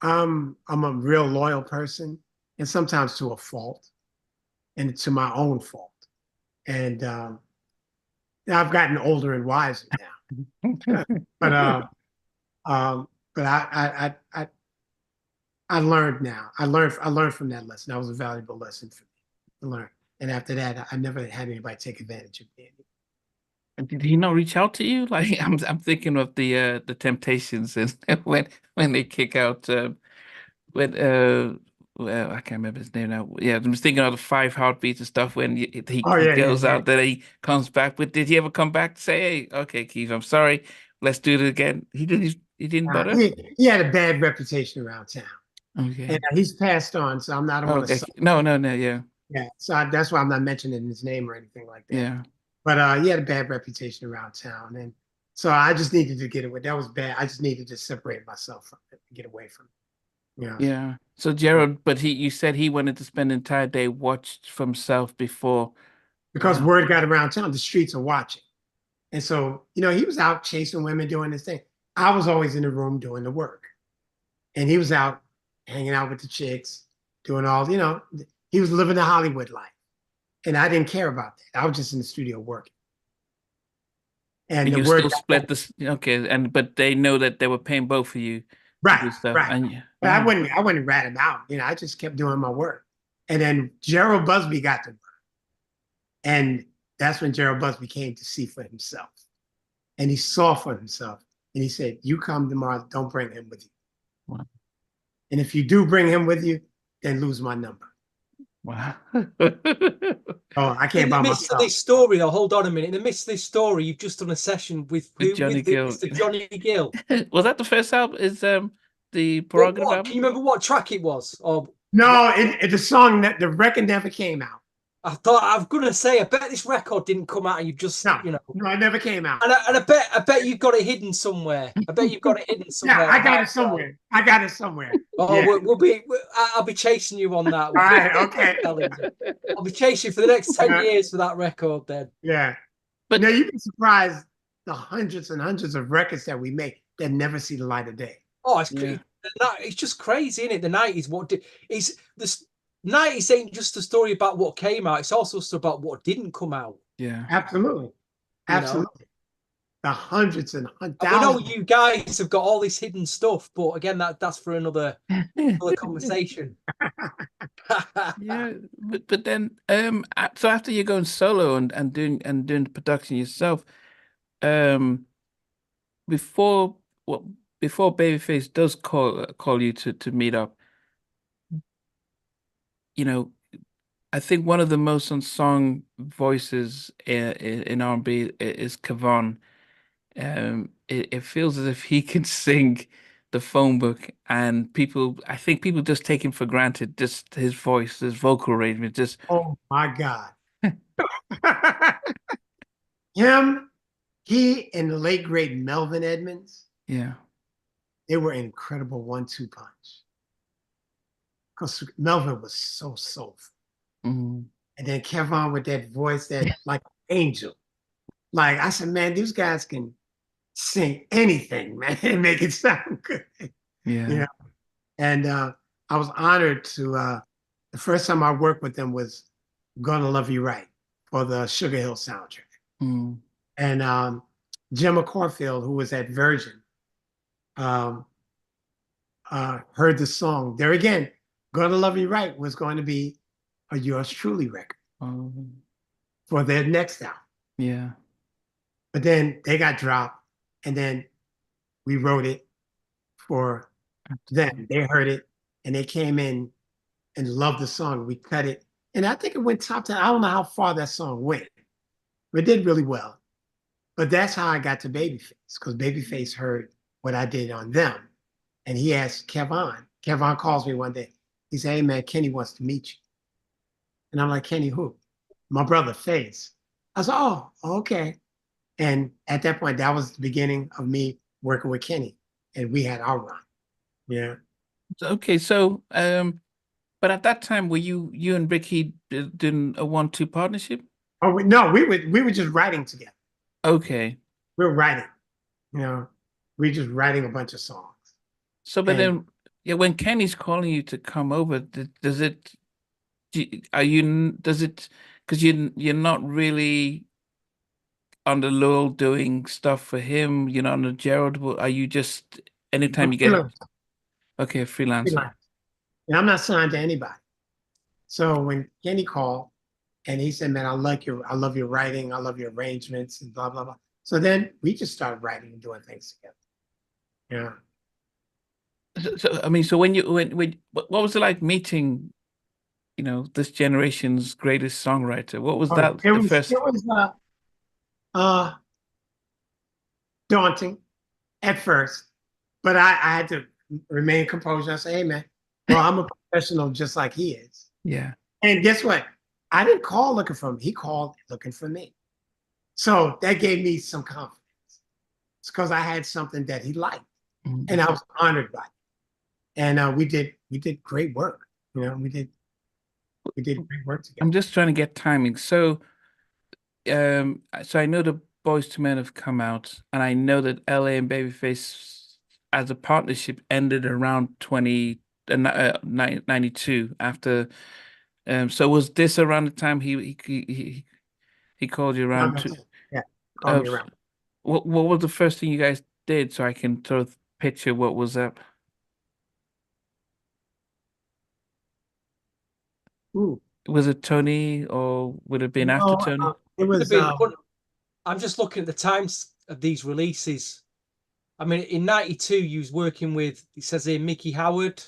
I'm a real loyal person, and sometimes to a fault, and to my own fault. And I've gotten older and wiser now. but I learned now. I learned from that lesson. That was a valuable lesson for me to learn. And after that, I never had anybody take advantage of me. And did he not reach out to you? Like I'm thinking of the Temptations and when they kick out well, I can't remember his name now. Yeah, I'm just thinking of the 5 Heartbeats and stuff when he goes out there, he comes back. But did he ever come back to say, "Hey, okay, Keith, I'm sorry, let's do it again"? He didn't bother. He had a bad reputation around town. Okay, and he's passed on, so I'm not. Okay, no, yeah, yeah. So that's why I'm not mentioning his name or anything like that. Yeah, but he had a bad reputation around town, and so I just needed to get away. That was bad. I just needed to separate myself from it, get away from it. Yeah. Yeah. So Gerald, but you said he wanted to spend the entire day watched for himself before. Because word got around town, the streets are watching. And so, you know, he was out chasing women, doing this thing. I was always in the room doing the work. And he was out hanging out with the chicks, doing all, you know, he was living the Hollywood life. And I didn't care about that. I was just in the studio working. And you still split this, okay, but they know that they were paying both of you. Right, stuff. right. And, but I wouldn't rat him out. You know, I just kept doing my work. And then Gerald Busby got to work. And that's when Gerald Busby came to see for himself. And he saw for himself. And he said, you come tomorrow, don't bring him with you. Wow. And if you do bring him with you, then lose my number. Wow. Oh, I can't buy myself. In the midst of this story, though, hold on a minute. In the midst of this story, you've just done a session with Johnny Gill. Mr. Johnny Gill. Was that the first album? Is the Prerogative album? Can you remember what track it was? Or no, it's a song that the record never came out. I'm gonna say, I bet this record didn't come out, and you just, no, you know, no, it never came out. And I bet you've got it hidden somewhere. I bet you've got it hidden somewhere. Yeah, I got it somewhere. Oh, yeah. I'll be chasing you on that. All right, okay. I'll be chasing you for the next 10 years for that record, then. Yeah, but now you'd be surprised the hundreds and hundreds of records that we make that never see the light of day. Oh, it's just crazy, isn't it? The 90s, this 90s ain't just a story about what came out. It's also about what didn't come out. Yeah, absolutely. the hundreds and We know thousands. you guys have got all this hidden stuff, but again, that's for another conversation. Yeah, but then so after you're going solo and doing the production yourself, um before what before Babyface does call you to meet up, you know, I think one of the most unsung voices in R&B is Kevon. It feels as if he can sing the phone book, and I think people just take him for granted, just his voice, his vocal arrangement, just Oh my God. Him, he and the late great Melvin Edmonds, yeah. they were an incredible 1-2 punch. Because Melvin was so soulful. Mm. And then Kevon with that voice that like an angel. Like I said, man, these guys can sing anything, man, and make it sound good. Yeah. You know? And I was honored to the first time I worked with them was Gonna Love You Right for the Sugar Hill soundtrack. Mm. And Gemma Corfield, who was at Virgin, heard the song. There again, Gonna Love You Right was going to be a Yours Truly record for their next album. Yeah. But then they got dropped, and then we wrote it for them. They heard it, and they came in and loved the song. We cut it, and I think it went top 10. I don't know how far that song went, but it did really well. But that's how I got to Babyface, because Babyface heard what I did on them, and he asked Kevon. Kevon calls me one day. He said, "Hey man, Kenny wants to meet you." And I'm like, "Kenny who?" "My brother, Face." I said, "Oh, okay." And at that point, that was the beginning of me working with Kenny, and we had our run. Yeah. Okay, so but at that time, were you and Ricky doing a 1-2 partnership? Oh no, we were just writing together. Okay. We were writing, you know, we were just writing a bunch of songs. So, but And then, yeah, when Kenny's calling you to come over, does it, are you, does it, because you're not really on the low doing stuff for him, you're not on the Gerald, are you just, anytime you get, okay, freelancer. And I'm not signed to anybody. So when Kenny called and he said, "Man, I love your writing, I love your arrangements, and blah blah blah." So then we just started writing and doing things together. Yeah. So I mean, so when what was it like meeting, this generation's greatest songwriter? What was that It the was first? uh daunting at first, but I had to remain composed. I say, "Hey man, well, I'm a professional just like he is." Yeah. And guess what? I didn't call looking for him. He called looking for me. So that gave me some confidence. It's because I had something that he liked, and I was honored by it. And we did great work. We did great work together. I'm just trying to get timing. So I know the Boys to Men have come out, and I know that LA and Babyface as a partnership ended around 92 after. So was this around the time he called you around to? Yeah, call me around. What was the first thing you guys did, so I can sort of picture what was up? Ooh. Was it Tony, or would it have been after No, Tony? it was I'm just looking at the times of these releases. I mean, in '92, you was working with, it says here, Mickey Howard.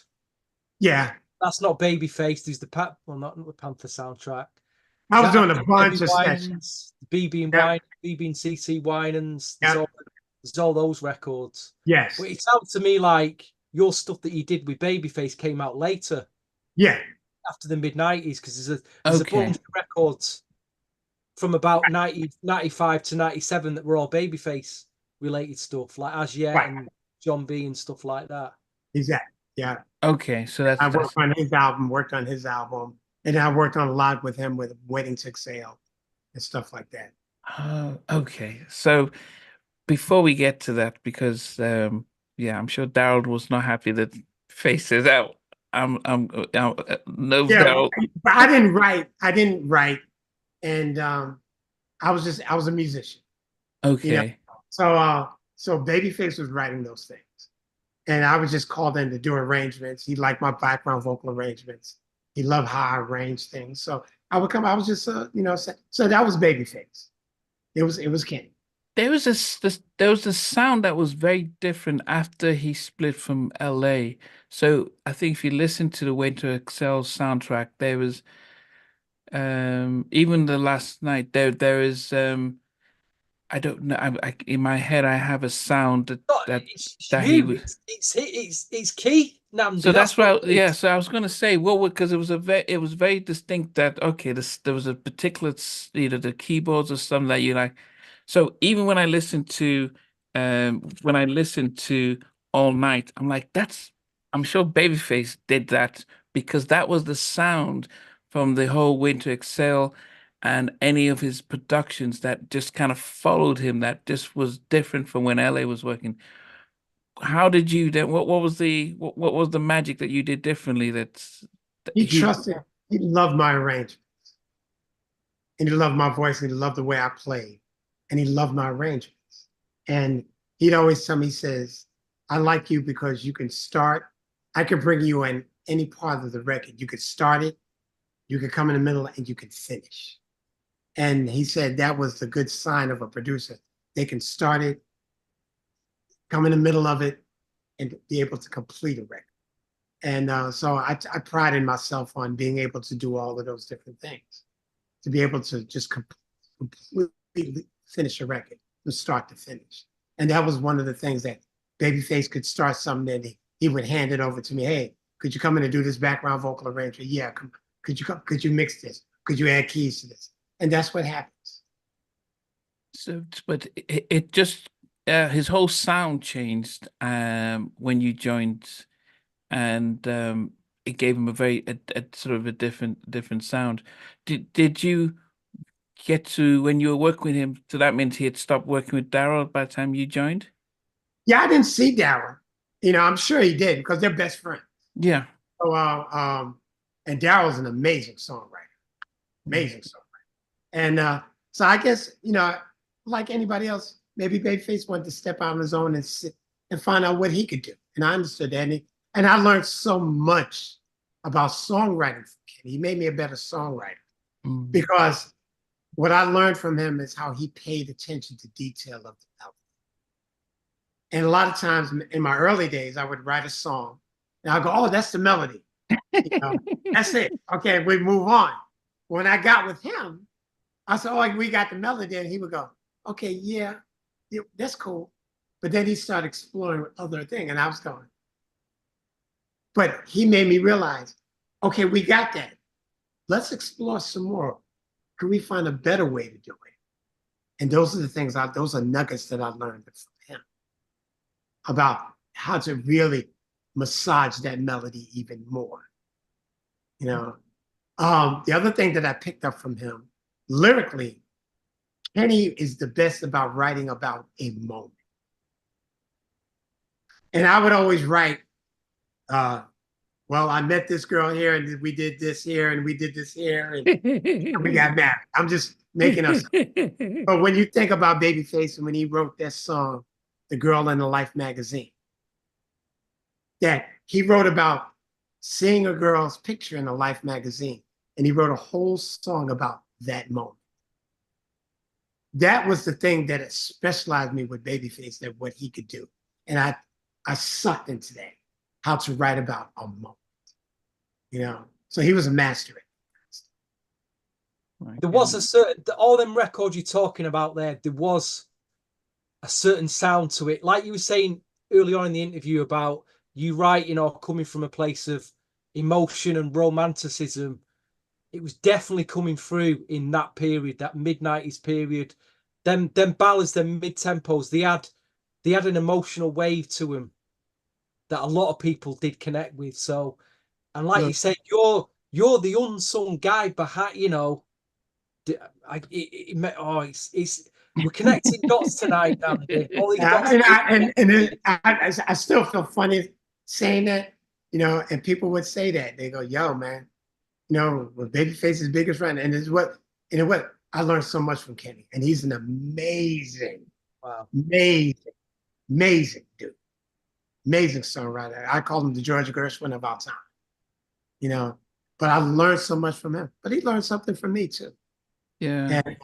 Yeah. That's not Babyface. There's not the Panther soundtrack. I was doing a bunch of sessions. BB and Wine, BB and CC Winans. There's all those records. Yes. But it sounds to me like your stuff that you did with Babyface came out later. Yeah. After the mid-90s, because there's a bunch of records from about 95 to 97 that were all Babyface related stuff, like As Yet and John B and stuff like that. Exactly. Yeah. Okay, so I worked on his album, and I worked on a lot with him with Waiting to Exhale and stuff like that. Okay. So before we get to that, because I'm sure Daryl was not happy that Faces out. No, Daryl. But I didn't write, and I was a musician. Okay. So Babyface was writing those things. And I was just called in to do arrangements. He liked my background vocal arrangements. He loved how I arranged things. So I would come, I was just, so that was Babyface. It was Kenny. There was there was a sound that was very different after he split from LA. So I think if you listen to the Way to Excel soundtrack, there was even the last night there is I don't know. In my head, I have a sound that he was. It's Keith Namdi. So that's what. Yeah. So I was going to say, well, because it was very distinct that okay, there was a particular either the keyboards or something that you like. So even when I listen to All Night, I'm like, I'm sure Babyface did that because that was the sound from the whole Winter Excel and any of his productions that just kind of followed him, that just was different from when LA was working. How did you then what was the magic that you did differently that he trusted, he loved my arrangements. And he loved my voice and he loved the way I played. And he loved my arrangements. And he'd always tell me, he says, I like you because you can start, I could bring you in any part of the record. You could start it, you could come in the middle, and you could finish. And he said that was the good sign of a producer. They can start it, come in the middle of it, and be able to complete a record. And so I prided myself on being able to do all of those different things, to be able to just completely finish a record from start to finish. And that was one of the things that Babyface could start something and he would hand it over to me. Hey, could you come in and do this background vocal arrangement? Yeah, could you mix this? Could you add keys to this? And that's what happens. So, but it just his whole sound changed when you joined, and it gave him a sort of a different sound. Did you get to when you were working with him? So that means he had stopped working with Daryl by the time you joined? Yeah, I didn't see Daryl. I'm sure he did because they're best friends. Yeah. So, and Daryl's an amazing songwriter, amazing songwriter. And so I guess, like anybody else, maybe Babyface wanted to step out on his own and sit and find out what he could do. And I understood that. And I learned so much about songwriting from Kenny. He made me a better songwriter because what I learned from him is how he paid attention to detail of the album. And a lot of times in my early days, I would write a song and I'll go, oh, that's the melody. That's it. Okay, we move on. When I got with him, I said, oh, we got the melody. And he would go, okay, yeah, that's cool. But then he started exploring other things. And I was going, but he made me realize, okay, we got that. Let's explore some more. Can we find a better way to do it? And those are the things, those are nuggets that I learned from him about how to really massage that melody even more. The other thing that I picked up from him, lyrically, Kenny is the best about writing about a moment. And I would always write, well, I met this girl here and we did this here and we did this here and we got married. I'm just making up stuff. But when you think about Babyface and when he wrote that song, The Girl in the Life magazine, that he wrote about seeing a girl's picture in the Life magazine, and he wrote a whole song about that moment. That was the thing that specialized me with Babyface, that what he could do. And I sucked into that, how to write about a moment. So he was a master at it. There was a certain, all them records you're talking about there was a certain sound to it. Like you were saying earlier on in the interview about you writing or coming from a place of emotion and romanticism, it was definitely coming through in that period, that mid-90s period. Them ballads, them mid-tempos, they had an emotional wave to them that a lot of people did connect with. So, and like you said, you're the unsung guy behind, we're connecting dots tonight, Andy. I still feel funny saying that, and people would say that. They go, yo, man, Babyface's biggest friend. And I learned so much from Kenny. And he's an amazing Wow. Amazing dude. Amazing songwriter. I call him the George Gershwin of our time. You know, but I learned so much from him. But he learned something from me too. Yeah. And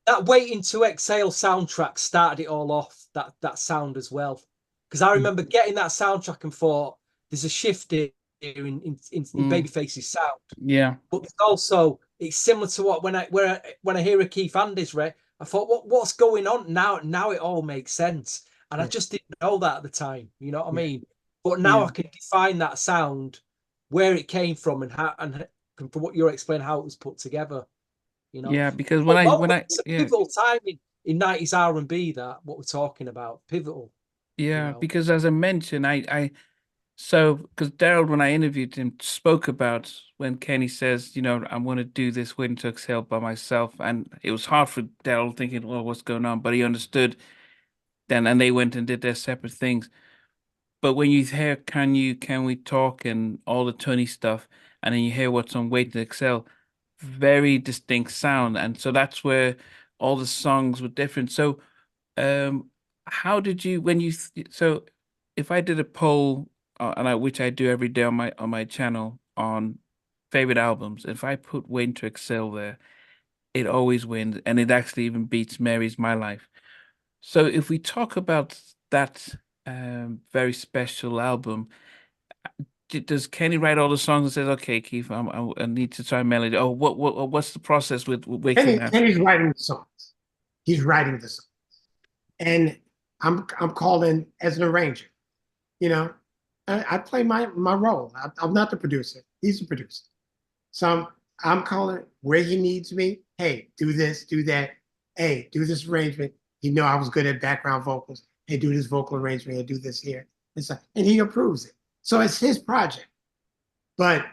that Waiting to Exhale soundtrack started it all off, that sound as well. Because I remember getting that soundtrack and thought, there's a shift here in Babyface's sound. Yeah. But also, it's similar to what when I hear a Keith Andes, right? I thought, what's going on now? Now it all makes sense. And I just didn't know that at the time. You know what I mean? But now I can define that sound, where it came from, and how, and from what you're explaining, how it was put together. You know? Yeah, because when it's a pivotal time in 90s R&B, that what we're talking about, pivotal. Yeah, you know? because as I mentioned, because Daryl, when I interviewed him, spoke about when Kenny says, you know, I want to do this Waiting to Exhale by myself, and it was hard for Daryl thinking, well, what's going on? But he understood then, and they went and did their separate things. But when you hear Can We Talk and all the Tony stuff, and then you hear what's on Waiting to Exhale, very distinct sound, and so that's where all the songs were different. So, how did you so if I did a poll, which I do every day on my channel on favorite albums, if I put Waiting to Exhale there, it always wins, and it actually even beats Mary's My Life. So if we talk about that very special album, does Kenny write all the songs and says, "Okay, Keith, I need to try melody"? Oh, what's the process with Waking Up? Kenny's writing the songs. He's writing the songs, and I'm called in as an arranger. You know, I play my role. I'm not the producer. He's the producer. So I'm calling where he needs me. Hey, do this, do that. Hey, do this arrangement. You know I was good at background vocals. Hey, do this vocal arrangement. Hey, do this here. And he approves it. So it's his project. But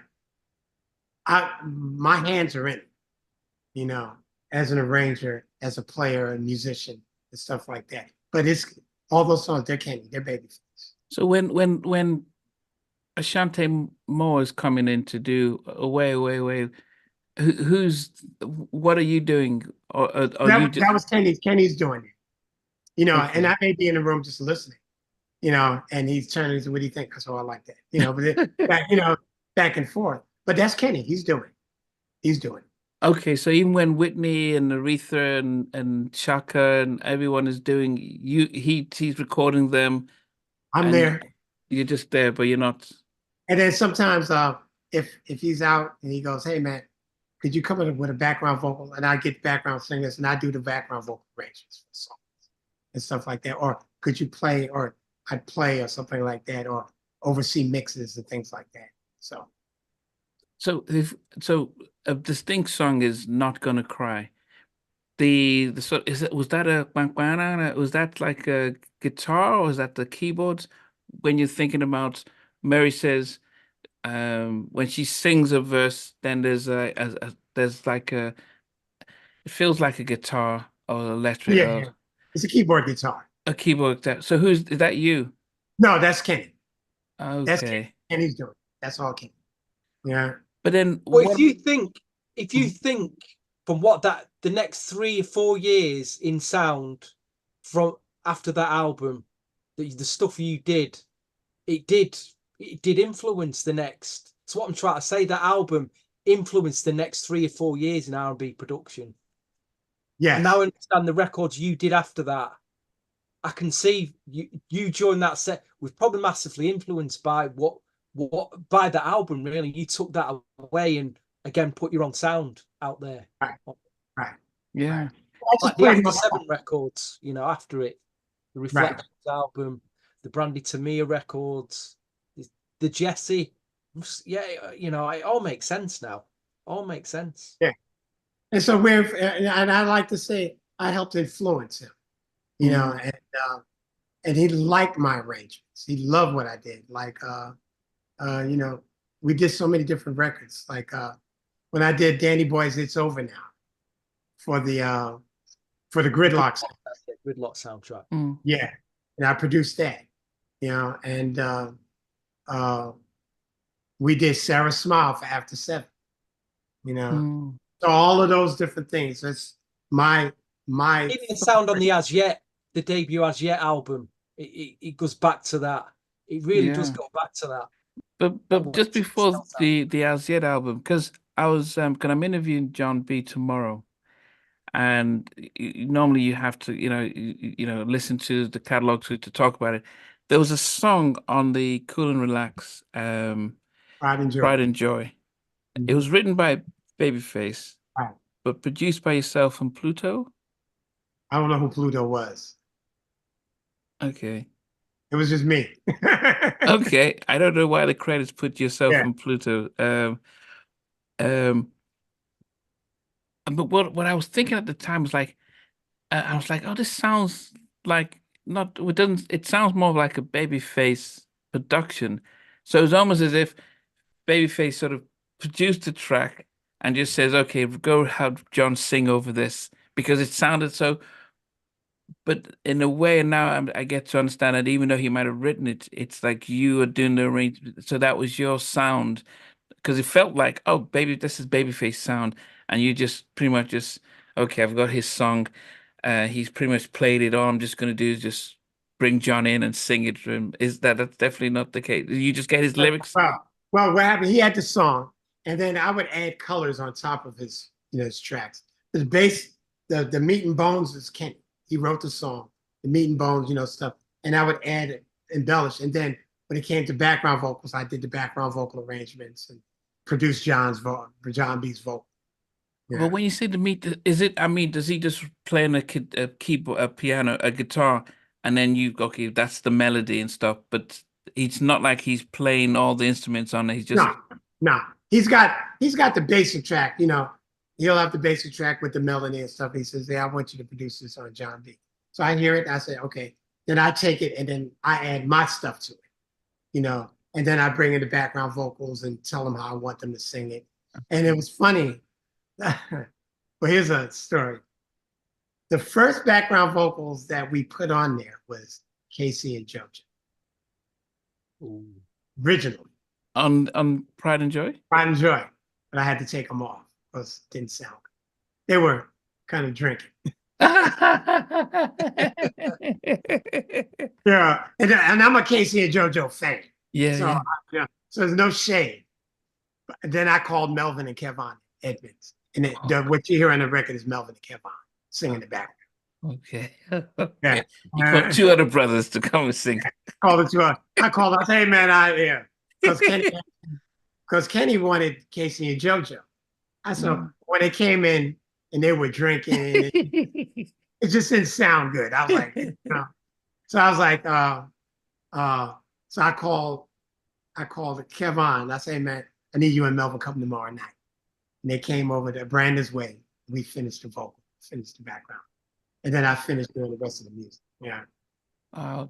my hands are in it, you know, as an arranger, as a player, a musician, and stuff like that. But it's all those songs, they're Kenny, they're Babyface. So when Ashante Moore is coming in to do Away, what are you doing? Or that was Kenny's doing it. You know, okay. And I may be in the room just listening, you know, and he's turning to what do you think? So I like that, you know, but back and forth. But that's Kenny. He's doing it. Okay, so even when Whitney and Aretha and Chaka and everyone is doing, he's recording them. I'm there. You're just there, but you're not. And then sometimes, if he's out and he goes, "Hey man, could you come in with a background vocal?" and I get background singers and I do the background vocal arrangements for songs and stuff like that. Or could you play, or I'd play or something like that, or oversee mixes and things like that. So a distinct song is Not Gonna Cry. Was that like a guitar or is that the keyboards? When you're thinking about Mary says, when she sings a verse, then there's like it feels like a guitar or electric. Yeah, it's a keyboard guitar. A keyboard guitar. So is that you? No, that's Kenny. Okay. That's Kenny's doing it. That's all Kenny. Yeah. But then, if you think from what the next 3 or 4 years in sound from after that album, the stuff you did, it did influence the next. That's what I'm trying to say. That album influenced the next 3 or 4 years in R&B production. Yeah. And now I understand the records you did after that. I can see you during that set was probably massively influenced by by the album. Really, you took that away and again put your own sound out there. Right. Yeah. Right. Like the After 7 records, you know, after it, the Reflections album, the Brandy Tamia records, the Jesse. Yeah, you know, it all makes sense now. All makes sense. Yeah. And so and I like to say I helped influence him, you know, and he liked my arrangements. He loved what I did. Like, you know, we did so many different records. Like when I did Danny Boy's "It's Over Now" for the Gridlock soundtrack. Yeah, and I produced that, you know, and we did Sarah Smile for After 7, you know. So all of those different things. That's my even the sound on the As Yet, the debut As Yet album. It goes back to that. It really does go back to that. But just before the As Yet album, because I'm interviewing John B tomorrow, and normally you have to listen to the catalog to talk about it. There was a song on the Cool and Relax, Pride and Joy. Pride and Joy. It was written by Babyface, right, but produced by yourself and Pluto. I don't know who Pluto was. Okay. It was just me. Okay. I don't know why the credits put yourself and Pluto. But what I was thinking at the time was like, I was like, oh, this sounds like not. It doesn't. It sounds more like a Babyface production. So it's almost as if Babyface sort of produced the track and just says, okay, go have John sing over this because it sounded so. But in a way, now I get to understand that even though he might have written it, it's like you are doing the arrangement. So that was your sound because it felt like, oh, baby, this is Babyface sound, and you just pretty much just, okay, I've got his song. He's pretty much played it. All I'm just going to do is just bring John in and sing it for him. That's definitely not the case. You just get his lyrics. Well, what happened? He had the song, and then I would add colors on top of his tracks. The bass, the meat and bones is Kenny. He wrote the song, the meat and bones, stuff, and I would add embellish. And then when it came to background vocals, I did the background vocal arrangements and produced John B's vocal. Yeah. Well, when you say the meat, is it? I mean, does he just play on a keyboard, a piano, a guitar, and then okay, that's the melody and stuff? But it's not like he's playing all the instruments on it. He's just no. He's got the basic track. He'll have the basic track with the melody and stuff. He says, "Yeah, I want you to produce this on John B." So I hear it. And I say, "Okay." Then I take it and then I add my stuff to it, and then I bring in the background vocals and tell them how I want them to sing it. And it was funny. Well, here's a story. The first background vocals that we put on there was Casey and JoJo. Ooh. Originally. On Pride and Joy? Pride and Joy. But I had to take them off because it didn't sound good. They were kind of drinking. Yeah. And I'm a Casey and JoJo fan. Yeah. So there's no shade. But then I called Melvin and Kevon Edmonds. And what you hear on the record is Melvin and Kevon singing the background. Okay. Yeah. You called two other brothers to come and sing. I called up, hey man, because Kenny wanted Casey and JoJo. I said, when they came in and they were drinking, it just didn't sound good. I was like, So I was like, so I called Kevon. I said, hey man, I need you and Melvin come tomorrow night. And they came over to Brandon's Way. We finished the vocal, finished the background. And then I finished doing the rest of the music. Yeah.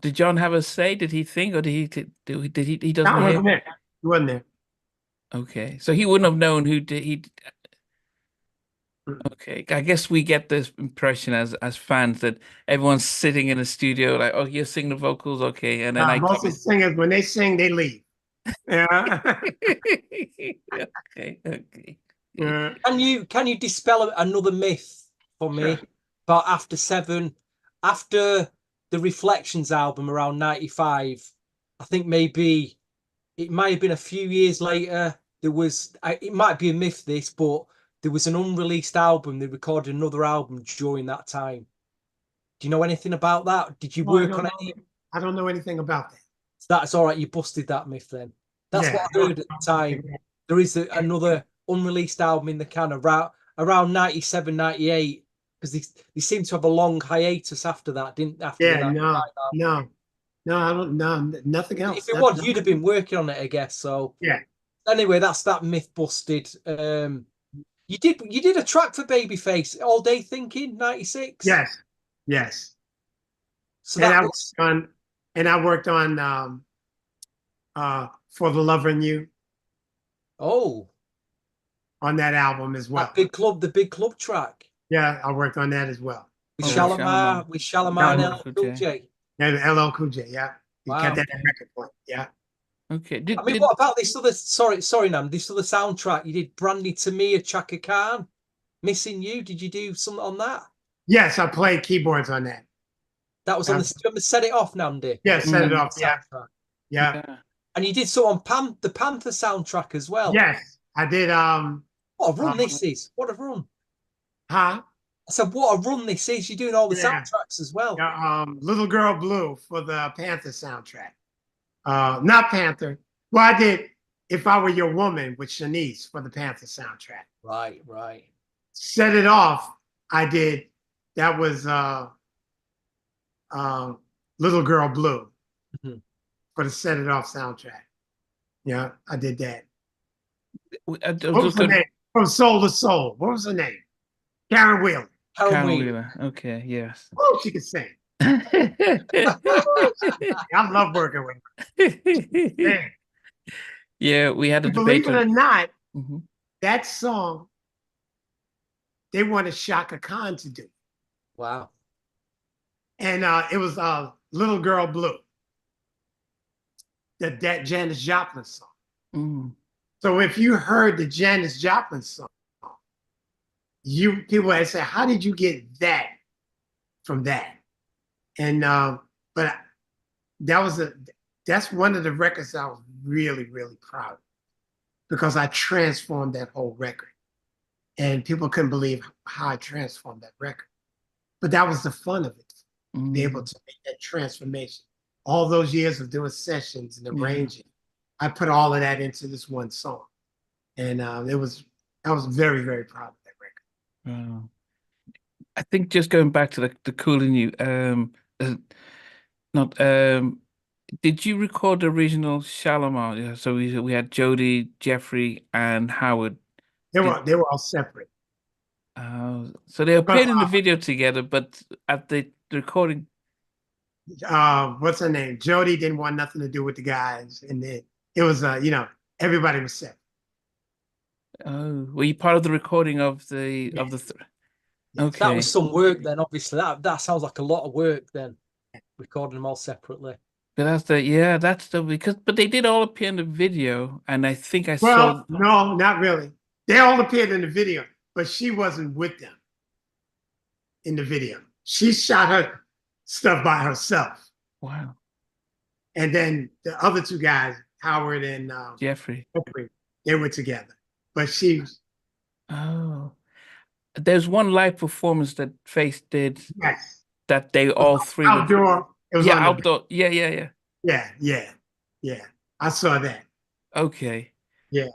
Did John have a say? Did he think, or did he he doesn't I wasn't there. He wasn't there. Okay. So he wouldn't have known who did Okay. I guess we get this impression as fans that everyone's sitting in a studio like, oh, you're singing the vocals, okay. And then most of the singers, when they sing, they leave. Yeah. Okay. Yeah. Can you dispel another myth for me about After 7? After the Reflections album around 95, I think maybe it might have been a few years later. There was, it might be a myth this, but there was an unreleased album. They recorded another album during that time. Do you know anything about that? Did you work on any? I don't know anything about that. That's all right. You busted that myth then. That's what I heard at the time. There is another unreleased album in the can around 97, 98, because they seem to have a long hiatus after that, didn't after no, I don't know, nothing else. If it was, you'd have been working on it, I guess. So yeah. Anyway, that's that myth busted. You did a track for Babyface, All Day Thinking, 96. Yes. So I worked on For the Lover in You. Oh. On that album as well. The big club track. Yeah, I worked on that as well. With Shalimar and LL Cool J. Yeah, the LL Cool J, yeah. You Wow. got that at record point, yeah. Okay. What about this other sorry, Nam, this other soundtrack you did, Brandy to Me, a Chaka Khan, Missing You? Did you do something on that? Yes, I played keyboards on that. That was on the Set It Off, Nandy. Yeah, Set It Off. Yeah. Yeah. And you did so on the Panther soundtrack as well. Yes, I did. What a run this is! What a run! Huh? I said, what a run this is! You're doing all the soundtracks as well. Yeah, Little Girl Blue for the Panther soundtrack. Not Panther. Well, I did If I Were Your Woman with Shanice for the Panther soundtrack. Right, right. Set It Off, I did. That was Little Girl Blue for the Set It Off soundtrack. Yeah, I did that. What was the name? From Soul to Soul. What was her name? Karen Wheeler. Karen Wheeler. Okay, yes. Oh, she could sing. I love working with her. Man. Yeah, we had a debate. Believe it or not, mm-hmm. that song they wanted Shaka Khan to do. Wow. And it was Little Girl Blue. That Janis Joplin song. Mm. So if you heard the Janis Joplin song, people would say, how did you get that from that? And but that's one of the records I was really, really proud of, because I transformed that whole record. And people couldn't believe how I transformed that record. But that was the fun of it, be able to make that transformation. All those years of doing sessions and arranging, I put all of that into this one song. And I was very, very proud of that record. Wow. I think just going back to the Cooling You, did you record the original Shalimar? Yeah, so we had Jody, Jeffrey, and Howard. They were all separate. So they appeared in the video together, but at the recording. What's her name? Jody didn't want nothing to do with the guys, and then it was everybody was separate. Oh, were you part of the recording of the Okay, that was some work then. Obviously, that sounds like a lot of work then, recording them all separately. But but they did all appear in the video, and I think I saw. Well, no, not really. They all appeared in the video, but she wasn't with them in the video. She shot her stuff by herself. Wow. And then the other two guys, Howard and Jeffrey, they were together. But she. Oh. There's one live performance that Face did. Yes. That they all three outdoor. It was outdoor. Yeah. Yeah. I saw that. Okay. Yeah.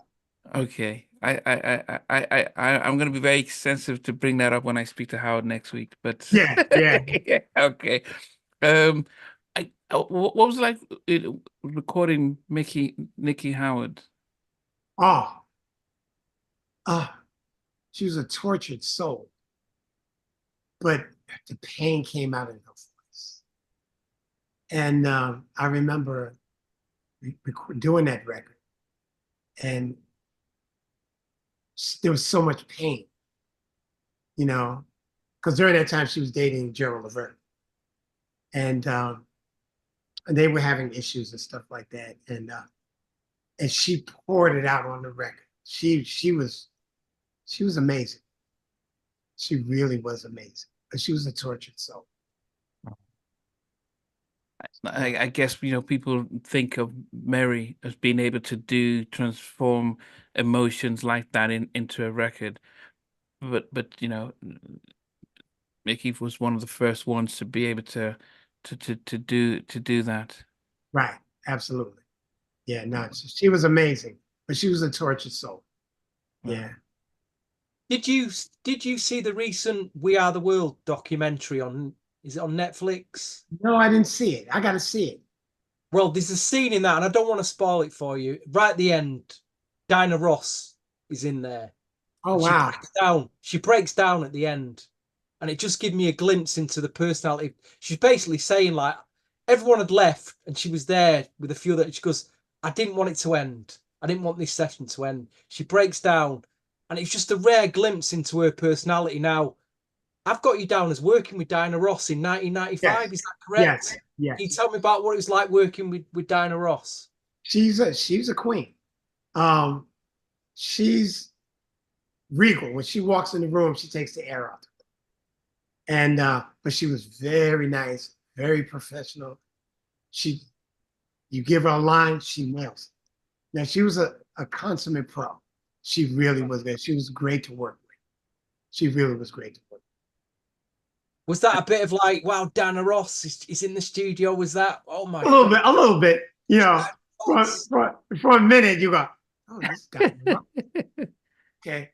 Okay. I'm gonna be very sensitive to bring that up when I speak to Howard next week. But yeah. Okay. What was it like recording Nikki Howard? She was a tortured soul, but the pain came out in her voice. And I remember doing that record, and there was so much pain, because during that time she was dating Gerald Levert, and they were having issues and stuff like that, and she poured it out on the record. She was amazing. She really was amazing, but she was a tortured soul. I guess people think of Mary as being able to transform emotions like that into a record, but Mickey was one of the first ones to be able to do that. Right, absolutely. Yeah, no, she was amazing, but she was a tortured soul. Yeah. Did you see the recent We Are the World documentary is it on Netflix? No, I didn't see it. I got to see it. Well, there's a scene in that, and I don't want to spoil it for you. Right at the end, Diana Ross is in there. Oh, wow. She breaks down at the end, and it just gives me a glimpse into the personality. She's basically saying, like, everyone had left, and she was there with a few that she goes, I didn't want it to end. I didn't want this session to end. She breaks down, and it's just a rare glimpse into her personality. Now, I've got you down as working with Diana Ross in 1995. Yes. Is that correct? Yes. Can you tell me about what it was like working with Diana Ross? She's a queen. She's regal. When she walks in the room, she takes the air out. And but she was very nice, very professional. You give her a line, she nails it. Now, she was a consummate pro. She really was there. She was great to work with. She really was great to work with. Was that a bit of like, wow, Diana Ross is in the studio? Was that, oh my A little God. bit, a little bit. You know, for a minute, you go, oh, this guy. Okay.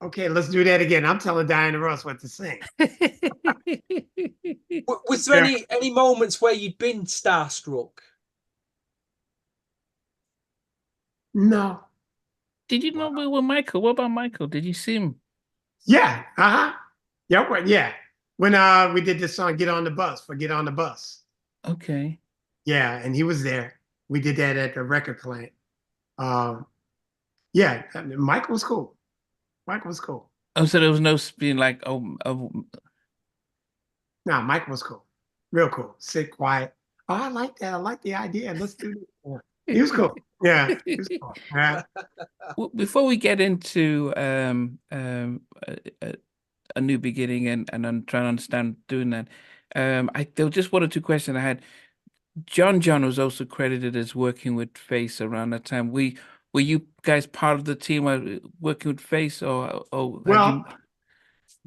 Okay, let's do that again. I'm telling Diana Ross what to sing. Was there any moments where you'd been starstruck? No. Did you know we were Michael? What about Michael? Did you see him? Yeah. Yeah. When we did this song, Get on the Bus, for Get on the Bus. Okay. Yeah, and he was there. We did that at the record plant. Yeah, Michael was cool. Michael was cool. Oh, so there was no being like, No, Michael was cool. Real cool. Sit quiet. Oh, I like that. I like the idea. Let's do this. Yeah. He was cool. Yeah, he was cool. Yeah. Before we get into a new beginning and I'm trying to understand doing that, there were just one or two questions I had. John was also credited as working with Face around that time. Were you guys part of the team working with Face, or Well,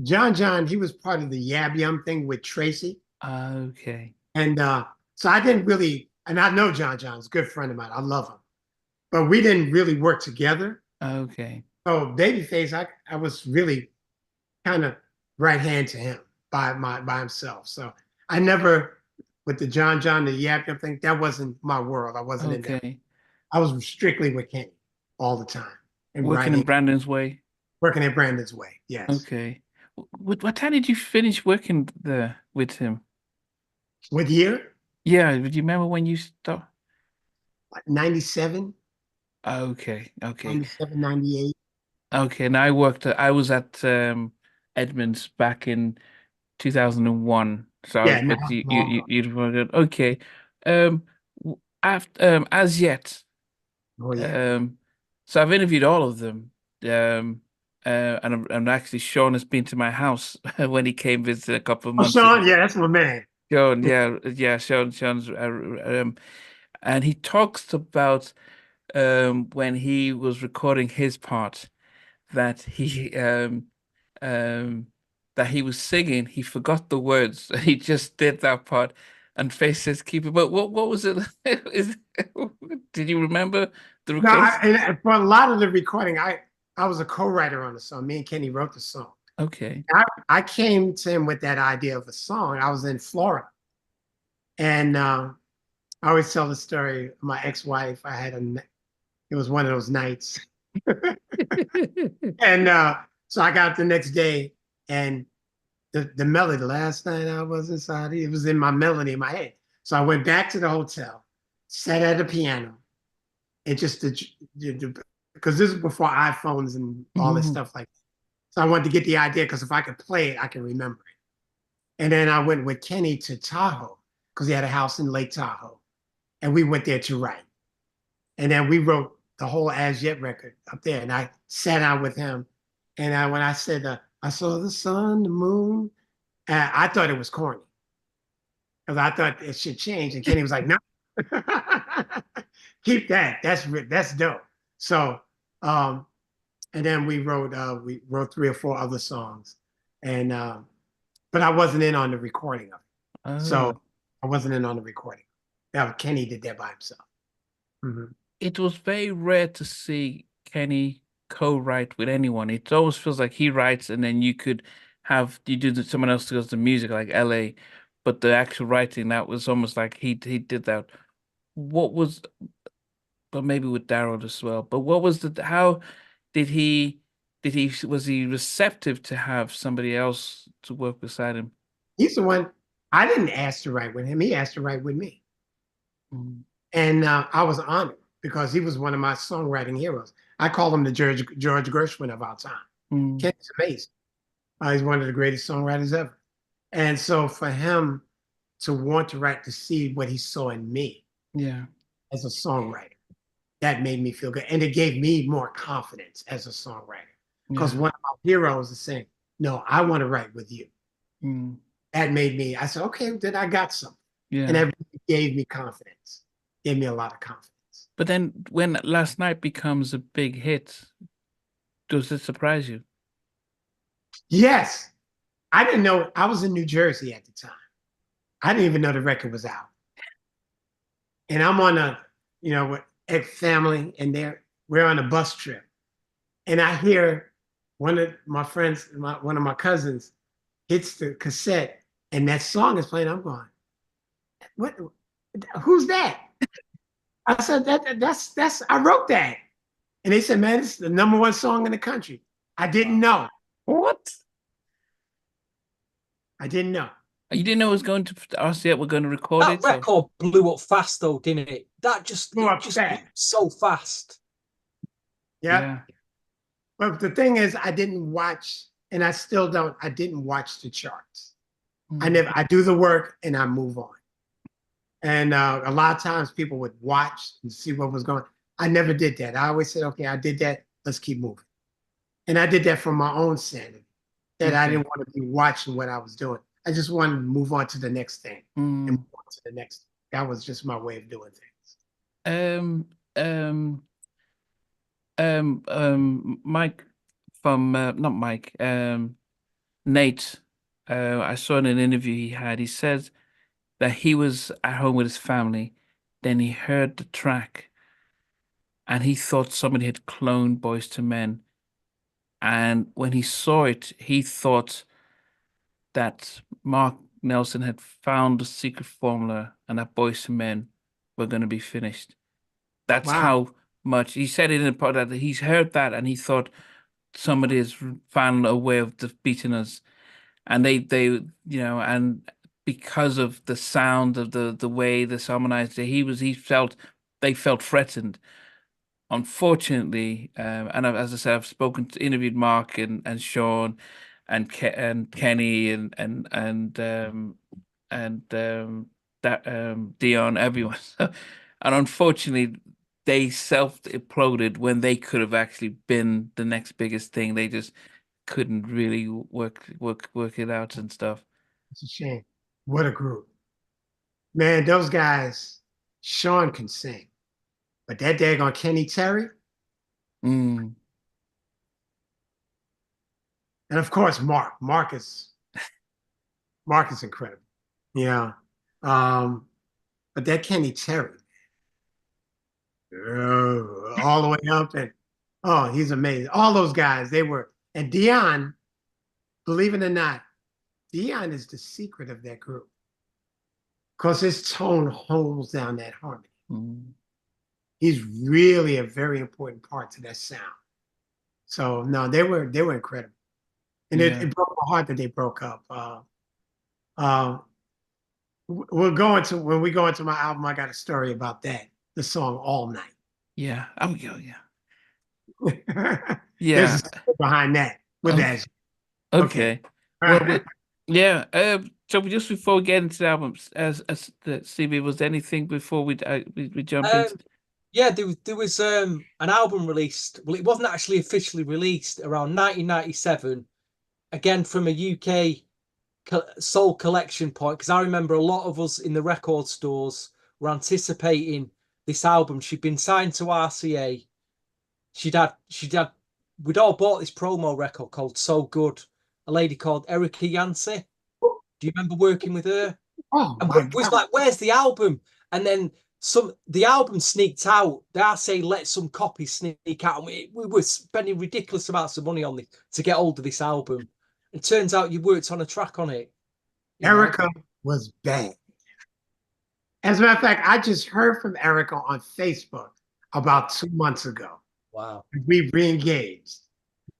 John, he was part of the Yab Yum thing with Tracy. Okay. And so I didn't really, and I know John's a good friend of mine. I love him. But we didn't really work together. Okay. So Babyface, I was really kind of right hand to him by himself. So I never, with the John, the Yap Yap thing, that wasn't my world. I wasn't in that. I was strictly with Kenny all the time. And working in Brandon's way? Working in Brandon's way, yes. Okay. What time did you finish working there with him? What year? Yeah, do you remember when you stopped? Like 97. Okay. 97, 98. Okay, and I was at Edmonds back in 2001. So yeah, but you'd okay. After as yet. Oh yeah. So I've interviewed all of them. And I'm actually Sean has been to my house when he came visit a couple of months Sean, ago. yeah, that's my man. Sean, yeah, Sean's and he talks about when he was recording his part that he was singing, he forgot the words, he just did that part, and Face says keep it. But what was it? Did you remember the recording? No, and for a lot of the recording, I was a co-writer on the song. Me and Kenny wrote the song. Okay. I came to him with that idea of a song. I was in Florida, and I always tell the story. My ex-wife, it was one of those nights, and so I got up the next day, and the melody. Last night I was inside. It was in my melody in my head. So I went back to the hotel, sat at the piano, and just because this is before iPhones and all this stuff like that. So I wanted to get the idea because if I could play it, I can remember it. And then I went with Kenny to Tahoe because he had a house in Lake Tahoe. And we went there to write. And then we wrote the whole As Yet record up there. And I sat down with him. And when I said, I saw the sun, the moon, I thought it was corny. Because I thought it should change. And Kenny was like, no, keep that. That's dope. So, and then we wrote 3 or 4 other songs. And, but I wasn't in on the recording of it. Oh. So I wasn't in on the recording. Kenny did that by himself. Mm-hmm. It was very rare to see Kenny co-write with anyone. It always feels like he writes and then you do someone else does the music, like LA, but the actual writing, that was almost like he did that. But maybe with Daryl as well. But how was he receptive to have somebody else to work beside him? He's the one. I didn't ask to write with him. He asked to write with me. Mm. And I was honored because he was one of my songwriting heroes. I call him the George Gershwin of our time. Mm. Kenny's amazing. He's one of the greatest songwriters ever. And so for him to want to write, to see what he saw in me as a songwriter, that made me feel good. And it gave me more confidence as a songwriter. Because one of my heroes is saying, no, I want to write with you. Mm. that made me, I said, okay, then I got something. Yeah. And that really gave me confidence, gave me a lot of confidence. But then when Last Night becomes a big hit, does it surprise you? Yes. I didn't know, I was in New Jersey at the time. I didn't even know the record was out. And I'm on a, with ex-family, and we're on a bus trip. And I hear one of my friends, one of my cousins, hits the cassette, and that song is playing. I'm going, what? Who's that? I said, that's I wrote that. And they said, man, it's the #1 song in the country. I didn't know. What? I didn't know. You didn't know it was going to RCA were going to record That it? record blew up fast though, didn't it? That just Blew up blew fast. so fast. Yeah. But the thing is, I didn't watch, and I still don't, I didn't watch the charts. I do the work and I move on. And a lot of times people would watch and see what was going on. I never did that. I always said, okay, I did that. Let's keep moving. And I did that for my own sanity, that I didn't want to be watching what I was doing. I just wanted to move on to the next thing and move on to the next. That was just my way of doing things. Mike from not Mike, Nate. I saw in an interview he said that he was at home with his family, then he heard the track, and he thought somebody had cloned Boys to Men. And when he saw it, he thought that Mark Nelson had found the secret formula and that Boys to Men were going to be finished. That's how much he said it in a part that he's heard that and he thought somebody has found a way of defeating us. And they and because of the sound of the way this harmonized, they felt threatened. Unfortunately, and as I said, I've interviewed Mark and Sean and Kenny and Dion, everyone. And unfortunately, they self-imploded when they could have actually been the next biggest thing. They just couldn't really work it out and stuff. It's a shame. What a group. Man, those guys, Sean can sing. But that daggone Kenny Terry. And of course, Mark. Mark is incredible. Yeah. But that Kenny Terry, all the way up, and he's amazing. All those guys, and Dion, believe it or not, Dion is the secret of that group. Because his tone holds down that harmony. He's really a very important part to that sound. So no, they were incredible. And it broke my heart that they broke up. When we go into my album, I got a story about that. The song All Night. Yeah. Oh yeah. There's a story behind that with that. Okay. Well, so just before we get into the albums, as the CV, was there anything before we jump into? Yeah, there was an album released. Well, it wasn't actually officially released around 1997. Again, from a UK soul collection point, because I remember a lot of us in the record stores were anticipating this album. She'd been signed to RCA. We'd all bought this promo record called So Good. A lady called Erica Yancey. Do you remember working with her? Oh, and we was like, where's the album? And then the album sneaked out. The RCA let some copies sneak out. And we were spending ridiculous amounts of money on this to get hold of this album. It turns out you worked on a track on it. Erica was bad. As a matter of fact, I just heard from Erica on Facebook about 2 months ago. Wow. We re-engaged.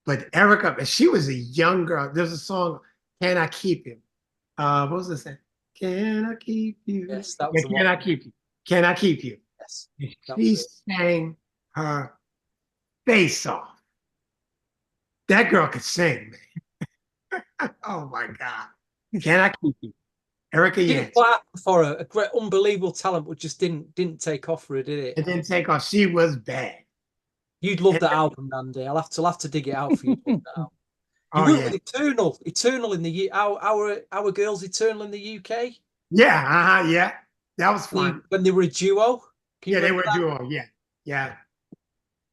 But Erica, she was a young girl. There's a song, Can I Keep You? What was this? Can I keep you? Yes, that was Can I keep you? Can I keep you? Yes. She sang her face off. That girl could sing, man. Oh my God. Can I keep you? Erica Yancey. For her, a great, unbelievable talent, but just didn't take off for her, did it? It didn't take off. She was bad. You'd love that album, Andy. I'll have to dig it out for you. You Oh worked yeah. with Eternal in the our girls Eternal in the UK. Yeah, yeah. That was fun. When they were a duo. Can you Yeah, they remember were a that? duo. Yeah, yeah.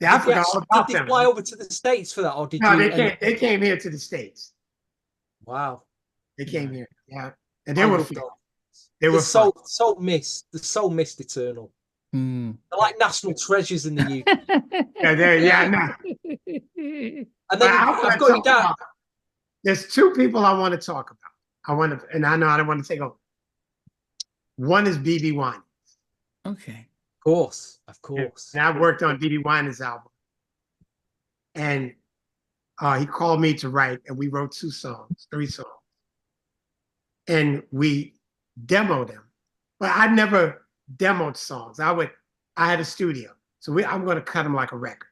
Yeah, I forgot all Did about they them. fly over to the States for that, or did No, you? they came here to the States. Wow. They came here. Yeah, and I they were love fun. them. They were fun. They're so missed Eternal. Hmm. They're like national treasures in the UK. Yeah, no. And But then I want I've to got you talk down. about. There's two people I want to talk about. And I know I don't want to take over. One is BB Wine. Okay. Of course. And I worked on BB Wining's album. And he called me to write, and we wrote 3 songs. And we demoed them. But I never demoed songs. I had a studio. So I'm going to cut them like a record.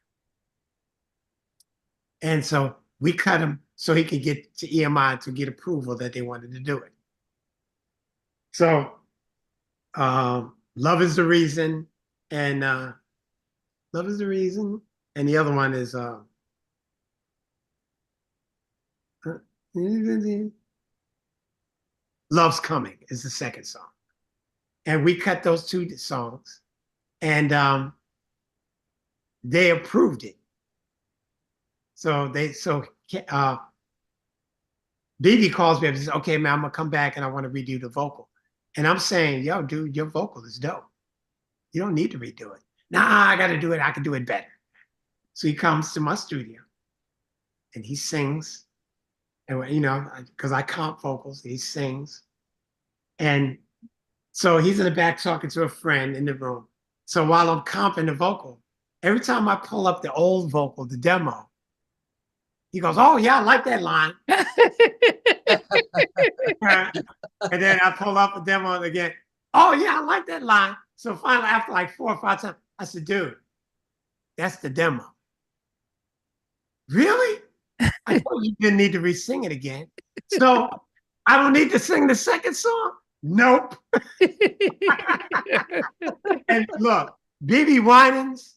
And so we cut him so he could get to EMI to get approval that they wanted to do it. So Love is the Reason, and Love is the Reason, and the other one is Love's Coming is the second song. And we cut those 2 songs, and they approved it. So BB calls me up and says, okay, man, I'm gonna come back and I want to redo the vocal. And I'm saying, yo, dude, your vocal is dope. You don't need to redo it. Nah, I gotta do it. I can do it better. So he comes to my studio and he sings. And because I comp vocals, he sings. And so he's in the back talking to a friend in the room. So while I'm comping the vocal, every time I pull up the old vocal, the demo, he goes, oh, yeah, I like that line. And then I pull up a demo again. Oh, yeah, I like that line. So finally, after like 4 or 5 times, I said, dude, that's the demo. Really? I told you didn't need to re-sing it again. So I don't need to sing the second song? Nope. And look, BB Winans,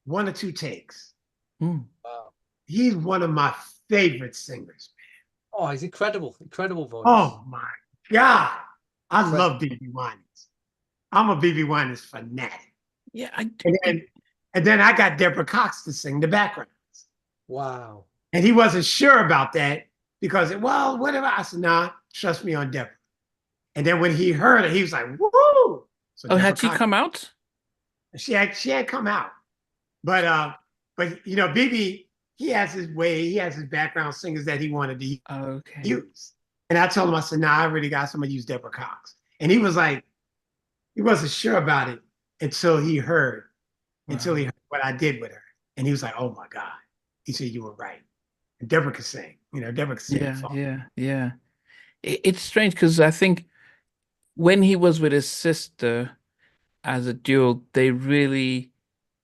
1 or 2 takes. Mm. Wow. He's one of my favorite singers, man. Oh, he's incredible. Incredible voice. Oh my God. I love BB Winans. I'm a BB Winans fanatic. Yeah, I do. And then I got Deborah Cox to sing the backgrounds. Wow. And he wasn't sure about that because, well, whatever. I said, nah, trust me on Deborah. And then when he heard it, he was like, woo! So Had she come out? She had come out. But BB, he has his way, he has his background singers that he wanted to use. And I told him, I said, nah, I already got somebody to use Deborah Cox. And he was like, he wasn't sure about it until he heard what I did with her. And he was like, oh my God. He said, you were right. And Deborah could sing. Deborah could sing. Yeah. It's strange because I think when he was with his sister as a duo, they really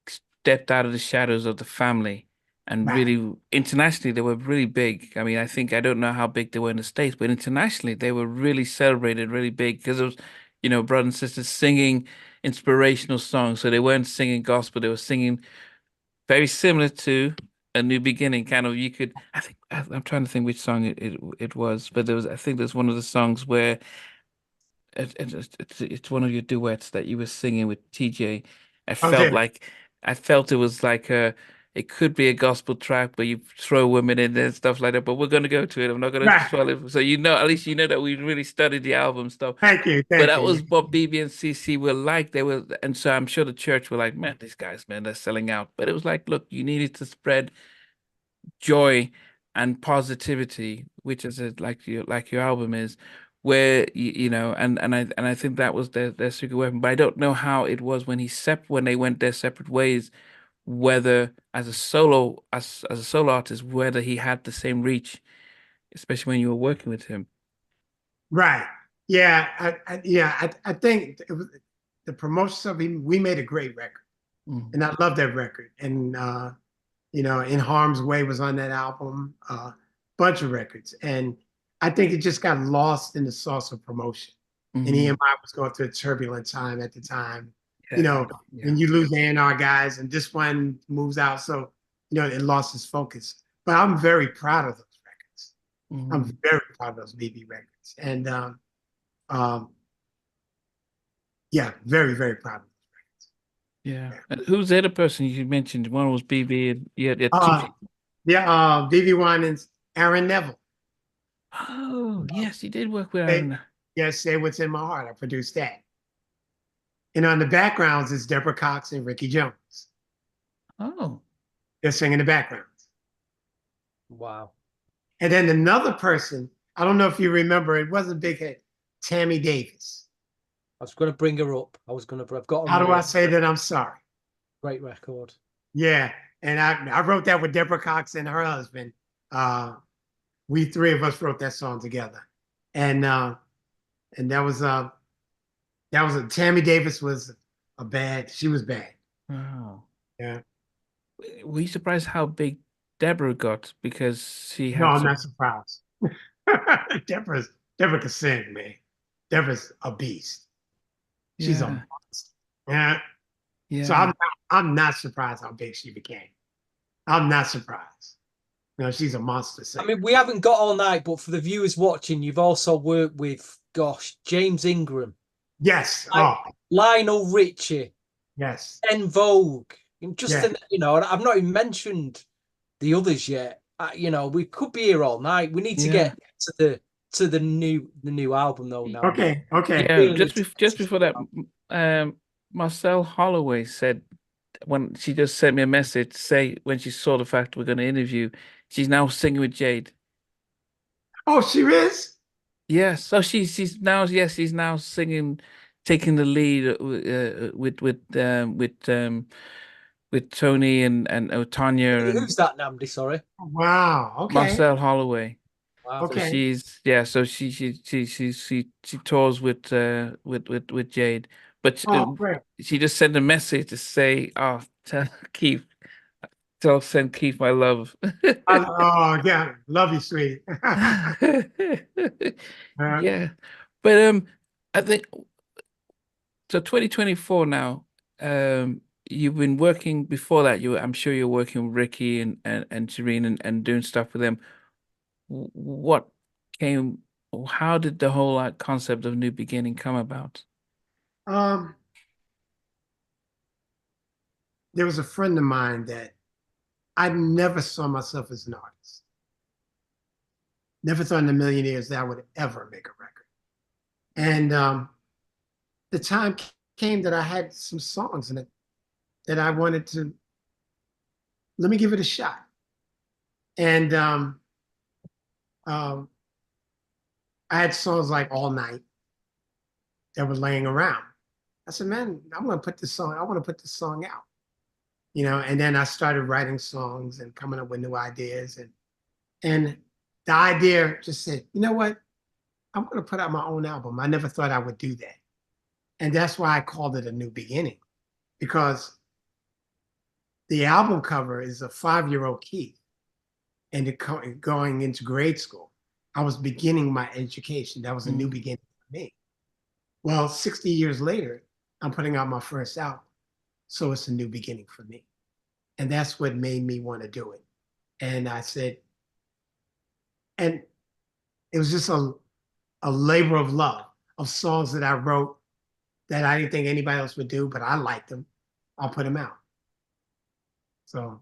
stepped out of the shadows of the family and really internationally they were really big. I mean, I don't know how big they were in the States, but internationally they were really celebrated really big because it was, brothers and sisters singing inspirational songs. So they weren't singing gospel, they were singing very similar to A New Beginning, kind of. I'm trying to think which song it was, but I think there's one of the songs where it's one of your duets that you were singing with TJ. I felt it was like it could be a gospel track, but you throw women in there and stuff like that. But we're going to go to it. I'm not going to spoil it. So at least that we really studied the album stuff. Thank you. But that was what BB and CC were like. And so I'm sure the church were like, man, these guys, man, they're selling out. But it was like, look, you needed to spread joy and positivity, which is like your album is, where and I think that was their secret weapon. But I don't know how it was when they went their separate ways, whether as a solo artist, whether he had the same reach, especially when you were working with him. Right. Yeah. I think it was the promotion of him. We made a great record, and I love that record. And In Harm's Way was on that album. Bunch of records, and I think it just got lost in the sauce of promotion. And EMI was going through a turbulent time at the time. And you lose A&R guys, and this one moves out, so it lost its focus. but I'm very proud of those records. Mm. I'm very proud of those BB records. And yeah, very, very proud of those records. Yeah. And who's the other person you mentioned? One was BB and yeah, BB Winans, Aaron Neville. Oh, yes, he did work with Aaron. Yes, Say What's in My Heart. I produced that. And on the backgrounds is Deborah Cox and Ricky Jones. Oh. They're singing the backgrounds. Wow. And then another person, I don't know if you remember, it was a big hit, Tammy Davis. I was going to bring her up. I've got her. How do I say that I'm sorry? Great record. Yeah. And I wrote that with Deborah Cox and her husband. We three of us wrote that song together. And that was Tammy Davis was she was bad. Wow. Yeah. Were you surprised how big Deborah got? Because she had No, I'm not surprised. Deborah can sing, man. Deborah's a beast. She's a monster. Yeah. Yeah. So I'm not surprised how big she became. I'm not surprised. No, she's a monster singer. I mean, we haven't got all night, but for the viewers watching, you've also worked with, James Ingram. Yes. Lionel Richie. Yes. En Vogue. I've not even mentioned the others yet. We could be here all night. We need to get to the new album though now. Okay. Yeah, just before that, Marcel Holloway said when she just sent me a message when she saw the fact we're going to interview, she's now singing with Jade. Oh, she is? Yes. So she's now singing, taking the lead with Toni and Tanya. Who's that, Namdi? Sorry. Wow. Okay. Marcel Holloway. Wow. Okay. So she tours with Jade, but she just sent a message to say, tell Keith, send Keith my love. Yeah, love you, sweetie. Yeah, but I think so. 2024 now. You've been working before that. I'm sure you're working with Ricky and Shireen and doing stuff with them. How did the whole concept of New Beginning come about? There was a friend of mine that I never saw myself as an artist. Never thought in a million years that I would ever make a record. And the time came that I had some songs in it that I wanted to, let me give it a shot. And I had songs like All Night that were laying around. I said, man, I want to put this song out. And then I started writing songs and coming up with new ideas. And the idea just said, you know what? I'm going to put out my own album. I never thought I would do that. And that's why I called it A New Beginning, because the album cover is a 5-year-old Keith and going into grade school. I was beginning my education. That was a new beginning for me. Well, 60 years later, I'm putting out my first album. So it's a new beginning for me. And that's what made me want to do it. And I said, and it was just a labor of love of songs that I wrote that I didn't think anybody else would do, but I liked them. I'll put them out. So.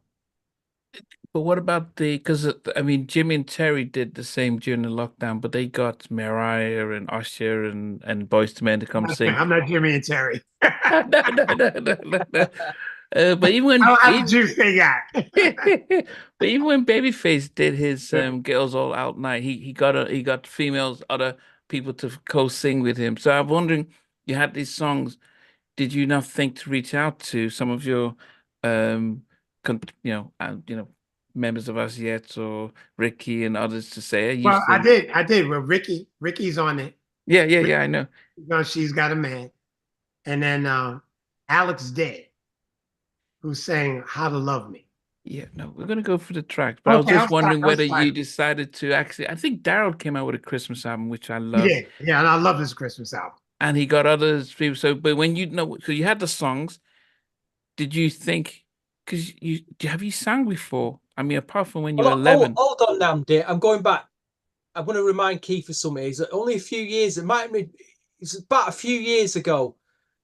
But what about because I mean, Jimmy and Terry did the same during the lockdown, but they got Mariah and Usher and Boyz II Men to come sing. I'm not Jimmy and Terry. No. But even when but even when Babyface did his Girls All Out night, he got females, other people to co-sing with him. So I'm wondering, you had these songs, did you not think to reach out to some of your members of Us Yet or Ricky and others to say, hey, well, I did. Well, Ricky's on it. Yeah, I know. She's Got a Man. And then Alex Dead, who's saying How to Love Me. Yeah, no, we're gonna go for the track, but I was just wondering whether you decided to actually. I think Daryl came out with a Christmas album, which I love. Yeah, and I love his Christmas album. And he got others people. So, but when so you had the songs, did you think? Because have you sang before? I mean, apart from when you were Well, 11. hold on now, dear. I'm going back. I'm going to remind Keith of something. It's only a few years. It's about a few years ago.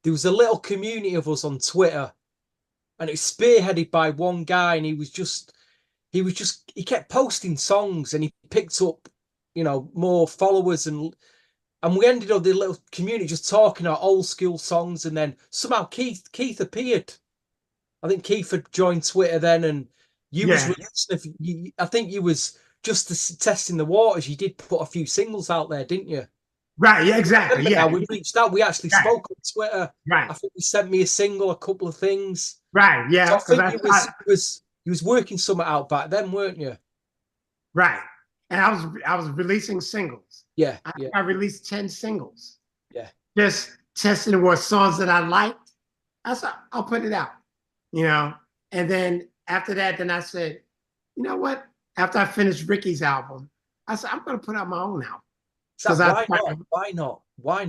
There was a little community of us on Twitter, and it was spearheaded by one guy, and he kept posting songs, and he picked up, more followers, and we ended up the little community just talking about old school songs, and then somehow Keith appeared. I think Keith had joined Twitter then, and you was releasing. I think you was just testing the waters. You did put a few singles out there, didn't you? Right. Yeah. Exactly. Yeah. We reached out. We actually spoke on Twitter. Right. I think you sent me a single, a couple of things. Right. Yeah. So I think you was working something out back then, weren't you? Right. And I was releasing singles. Yeah. I released 10 singles. Yeah. Just testing what songs that I liked. I said, I'll put it out. And then after that, then I said, you know what? After I finished Ricky's album, I said, I'm going to put out my own album. So why not? Why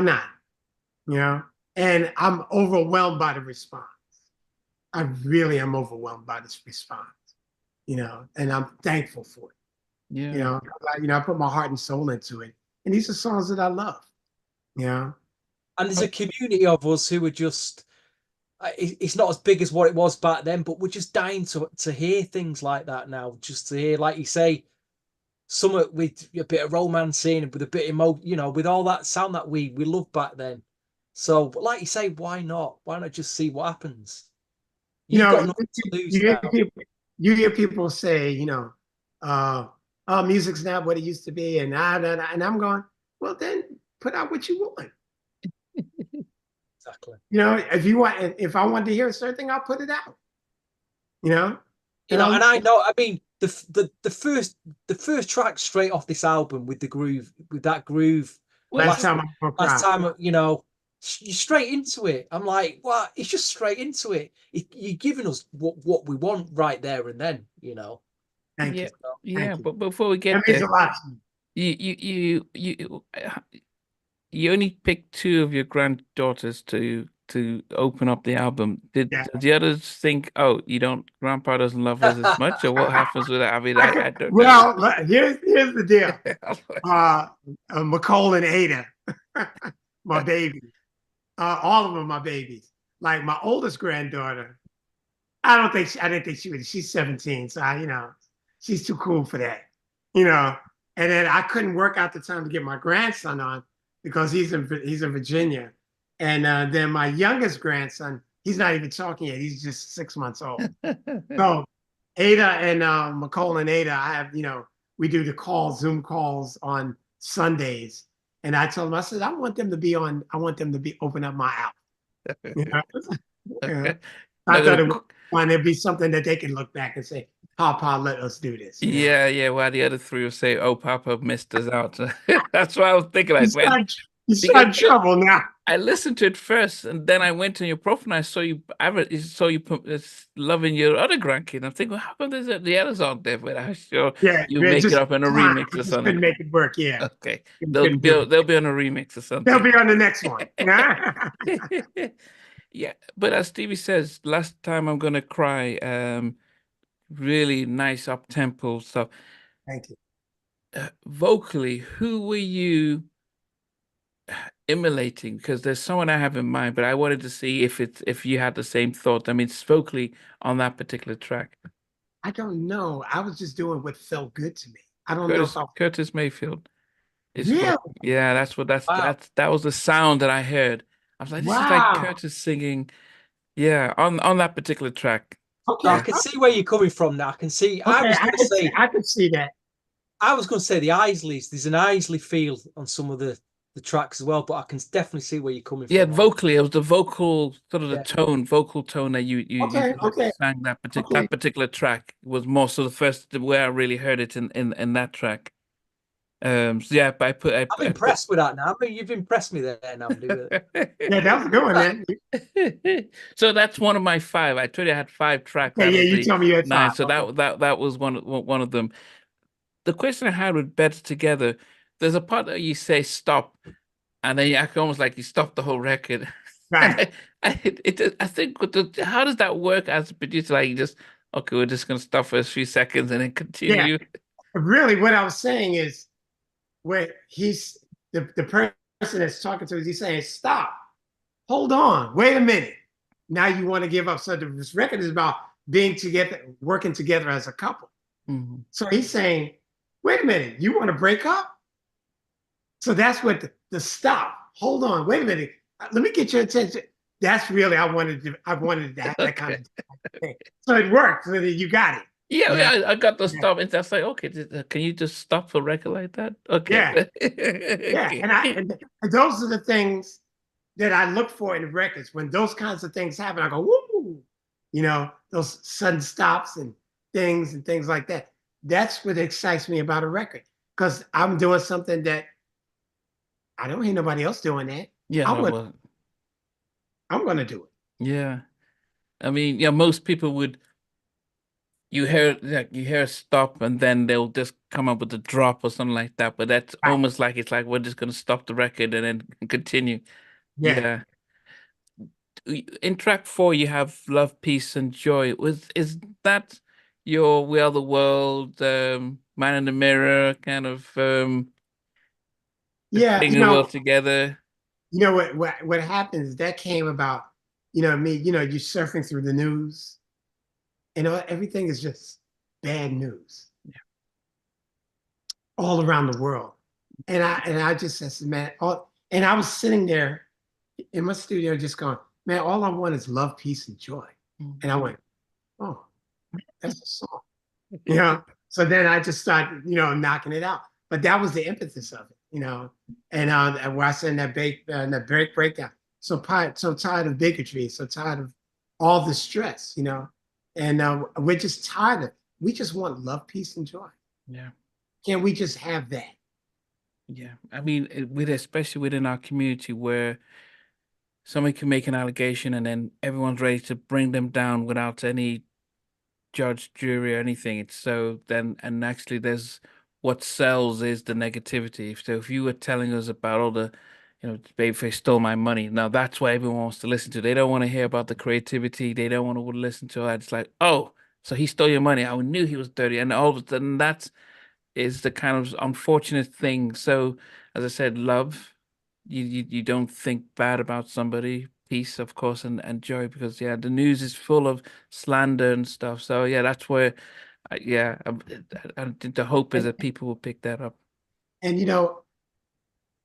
not? And I'm overwhelmed by the response. I really am overwhelmed by this response, and I'm thankful for it. Yeah. I put my heart and soul into it. And these are songs that I love, And there's a community of us who are just, it's not as big as what it was back then, but we're just dying to hear things like that now. Just to hear, like you say, some with a bit of romance in and with a bit of with all that sound that we loved back then. So, but like you say, why not? Why not just see what happens? You've got nothing to lose you hear people say, oh, music's not what it used to be, and I'm going, well, then put out what you want. Exactly. If I wanted to hear a certain thing, I'll put it out. And I know. I mean, the first track straight off this album with that groove. Last time, you're straight into it. I'm like, what? It's just straight into it. You're giving us what we want right there and then. Thank you. Yeah, but before we get that means there, a lot to me. You only picked two of your granddaughters to open up the album. Did the others think, oh, grandpa doesn't love us as much, or what happens with that? I mean, I don't know. Well, here's the deal. McCole and Ada, my baby. All of them are babies. Like my oldest granddaughter, I didn't think she would. She's 17, so she's too cool for that. And then I couldn't work out the time to get my grandson on because he's in Virginia. And then my youngest grandson, he's not even talking yet. He's just 6 months old. So Ada and McCole and Ada, I have, we do the Zoom calls on Sundays. And I told them, I said, I want them to open up my album. I thought it'd be something that they can look back and say, Papa, let us do this. Yeah. While the other three will say, oh, Papa missed us out. That's what I was thinking. He's in trouble now. I listened to it first, and then I went to your profile and I saw you loving your other grandkid. I'm thinking, well, how come the others aren't there? But I'm sure you make it up in a remix or something. Couldn't make it work, yeah. Okay. They'll be on a remix or something. They'll be on the next one. Yeah. But as Stevie says, last time I'm gonna cry. Really nice up-tempo stuff. Thank you. Vocally, who were you emulating? Because there's someone I have in mind, but I wanted to see if you had the same thought. I mean, vocally on that particular track. I don't know. I was just doing what felt good to me. I don't know. Curtis Mayfield. Really? Yeah, that was the sound that I heard. I was like, this is like Curtis singing. Yeah, on that particular track. Okay. I can see where you're coming from now. I can see. Okay, I could see that. I was going to say the Isleys. There's an Isley feel on some of the tracks as well, but I can definitely see where you're coming from. Yeah, vocally, it was the vocal sort of the vocal tone that you sang that particular track was more so the first where I really heard it in that track. I'm impressed with that now. I mean, you've impressed me there now. Yeah, that was a good one, man. So that's one of my 5. I told you I had 5 tracks. Yeah, you told me you had 5. So that was one of them. The question I had with Better Together, there's a part that you say stop, and then you act almost like you stopped the whole record. Right. I think how does that work as a producer? Like you just okay, we're just gonna stop for a few seconds and then Yeah. continue. Really, what I was saying is, where he's the person that's talking to us, he's saying, stop, hold on, wait a minute. Now you want to give up. So this record is about being together, working together as a couple. Mm-hmm. So he's saying, wait a minute, you want to break up? So that's what the stop, hold on, wait a minute, let me get your attention. That's really, I wanted to have that kind of thing. So it worked. So you got it. Yeah, Yeah. I got to stop and that's like, okay, can you just stop a record like that? Okay. Yeah. And those are the things that I look for in records. When those kinds of things happen, I go, woo, those sudden stops and things like that. That's what excites me about a record, because I'm doing something that I don't hear nobody else doing that. Yeah, I'm gonna do it. Yeah. I mean, yeah, most people would, you hear a stop and then they'll just come up with a drop or something like that. But that's Right. almost like it's like we're just gonna stop the record and then continue. Yeah. In track 4 you have Love, Peace and Joy. Is that your We Are the World, Man in the Mirror kind of Yeah. bringing the world together? What happens, that came about, me, you're surfing through the news, and everything is just bad news. Yeah. All around the world. And I just said, man, and I was sitting there in my studio just going, man, all I want is love, peace, and joy. Mm-hmm. And I went, oh, that's a song. So then I just started, knocking it out. But that was the impetus of it, and where I said in that breakdown, so tired of bigotry, so tired of all the stress, and we're just tired of it. We just want love, peace, and joy. Yeah. Can we just have that? Yeah. I mean, especially within our community where somebody can make an allegation and then everyone's ready to bring them down without any judge, jury, or anything. It's so then, and actually there's what sells is the negativity. So if you were telling us about all the, Babyface stole my money, now that's what everyone wants to listen to. They don't want to hear about the creativity. They don't want to listen to that. It's like, oh, so he stole your money. I knew he was dirty. And all of a sudden that is the kind of unfortunate thing. So as I said, love, you don't think bad about somebody. Peace, of course, and joy, because the news is full of slander and stuff. So yeah, that's where, the hope is that people will pick that up. And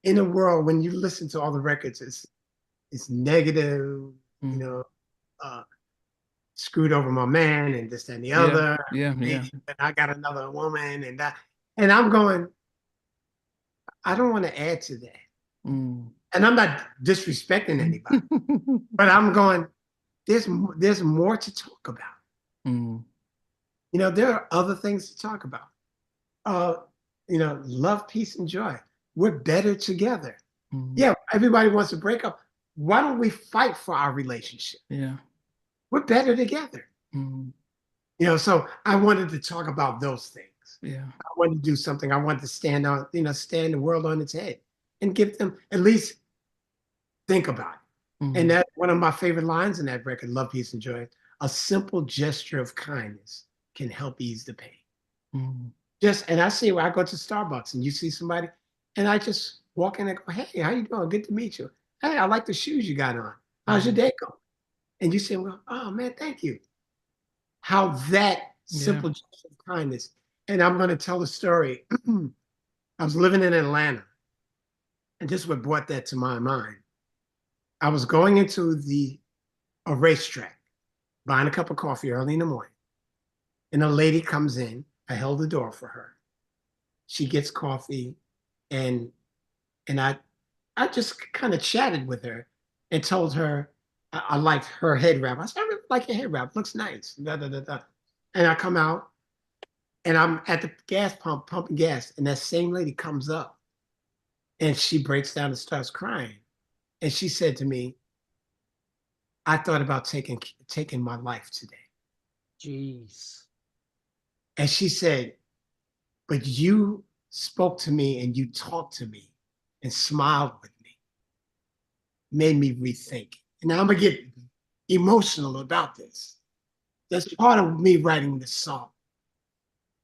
in a world when you listen to all the records, it's negative, screwed over my man and this and the other. Yeah. And I got another woman and that. And I'm going, I don't want to add to that. Mm. And I'm not disrespecting anybody, but I'm going, there's more to talk about. Mm. There are other things to talk about. Love, peace, and joy. We're better together. Mm. Yeah, everybody wants to break up. Why don't we fight for our relationship? Yeah. We're better together. Mm. So I wanted to talk about those things. Yeah. I wanted to do something. I wanted to stand the world on its head and give them at least think about it. Mm. And that's one of my favorite lines in that record, Love, Peace, and Joy. A simple gesture of kindness can help ease the pain. Mm. And I see where I go to Starbucks and you see somebody and I just walk in and go, hey, how you doing? Good to meet you. Hey, I like the shoes you got on. How's your day going? And you say, well, oh man, thank you. How that simple gesture of kindness. And I'm going to tell a story. I was living in Atlanta, and this is what brought that to my mind. I was going into a racetrack, buying a cup of coffee early in the morning, and a lady comes in. I held the door for her. She gets coffee, and I just kind of chatted with her and told her I liked her head wrap. I said, I really like your head wrap. Looks nice. Da, da, da, da. And I come out, and I'm at the gas pump pumping gas, and that same lady comes up, and she breaks down and starts crying. And she said to me, I thought about taking my life today. Jeez. And she said, but you spoke to me and you talked to me and smiled with me, made me rethink. And now I'm going to get emotional about this. that's part of me writing this song.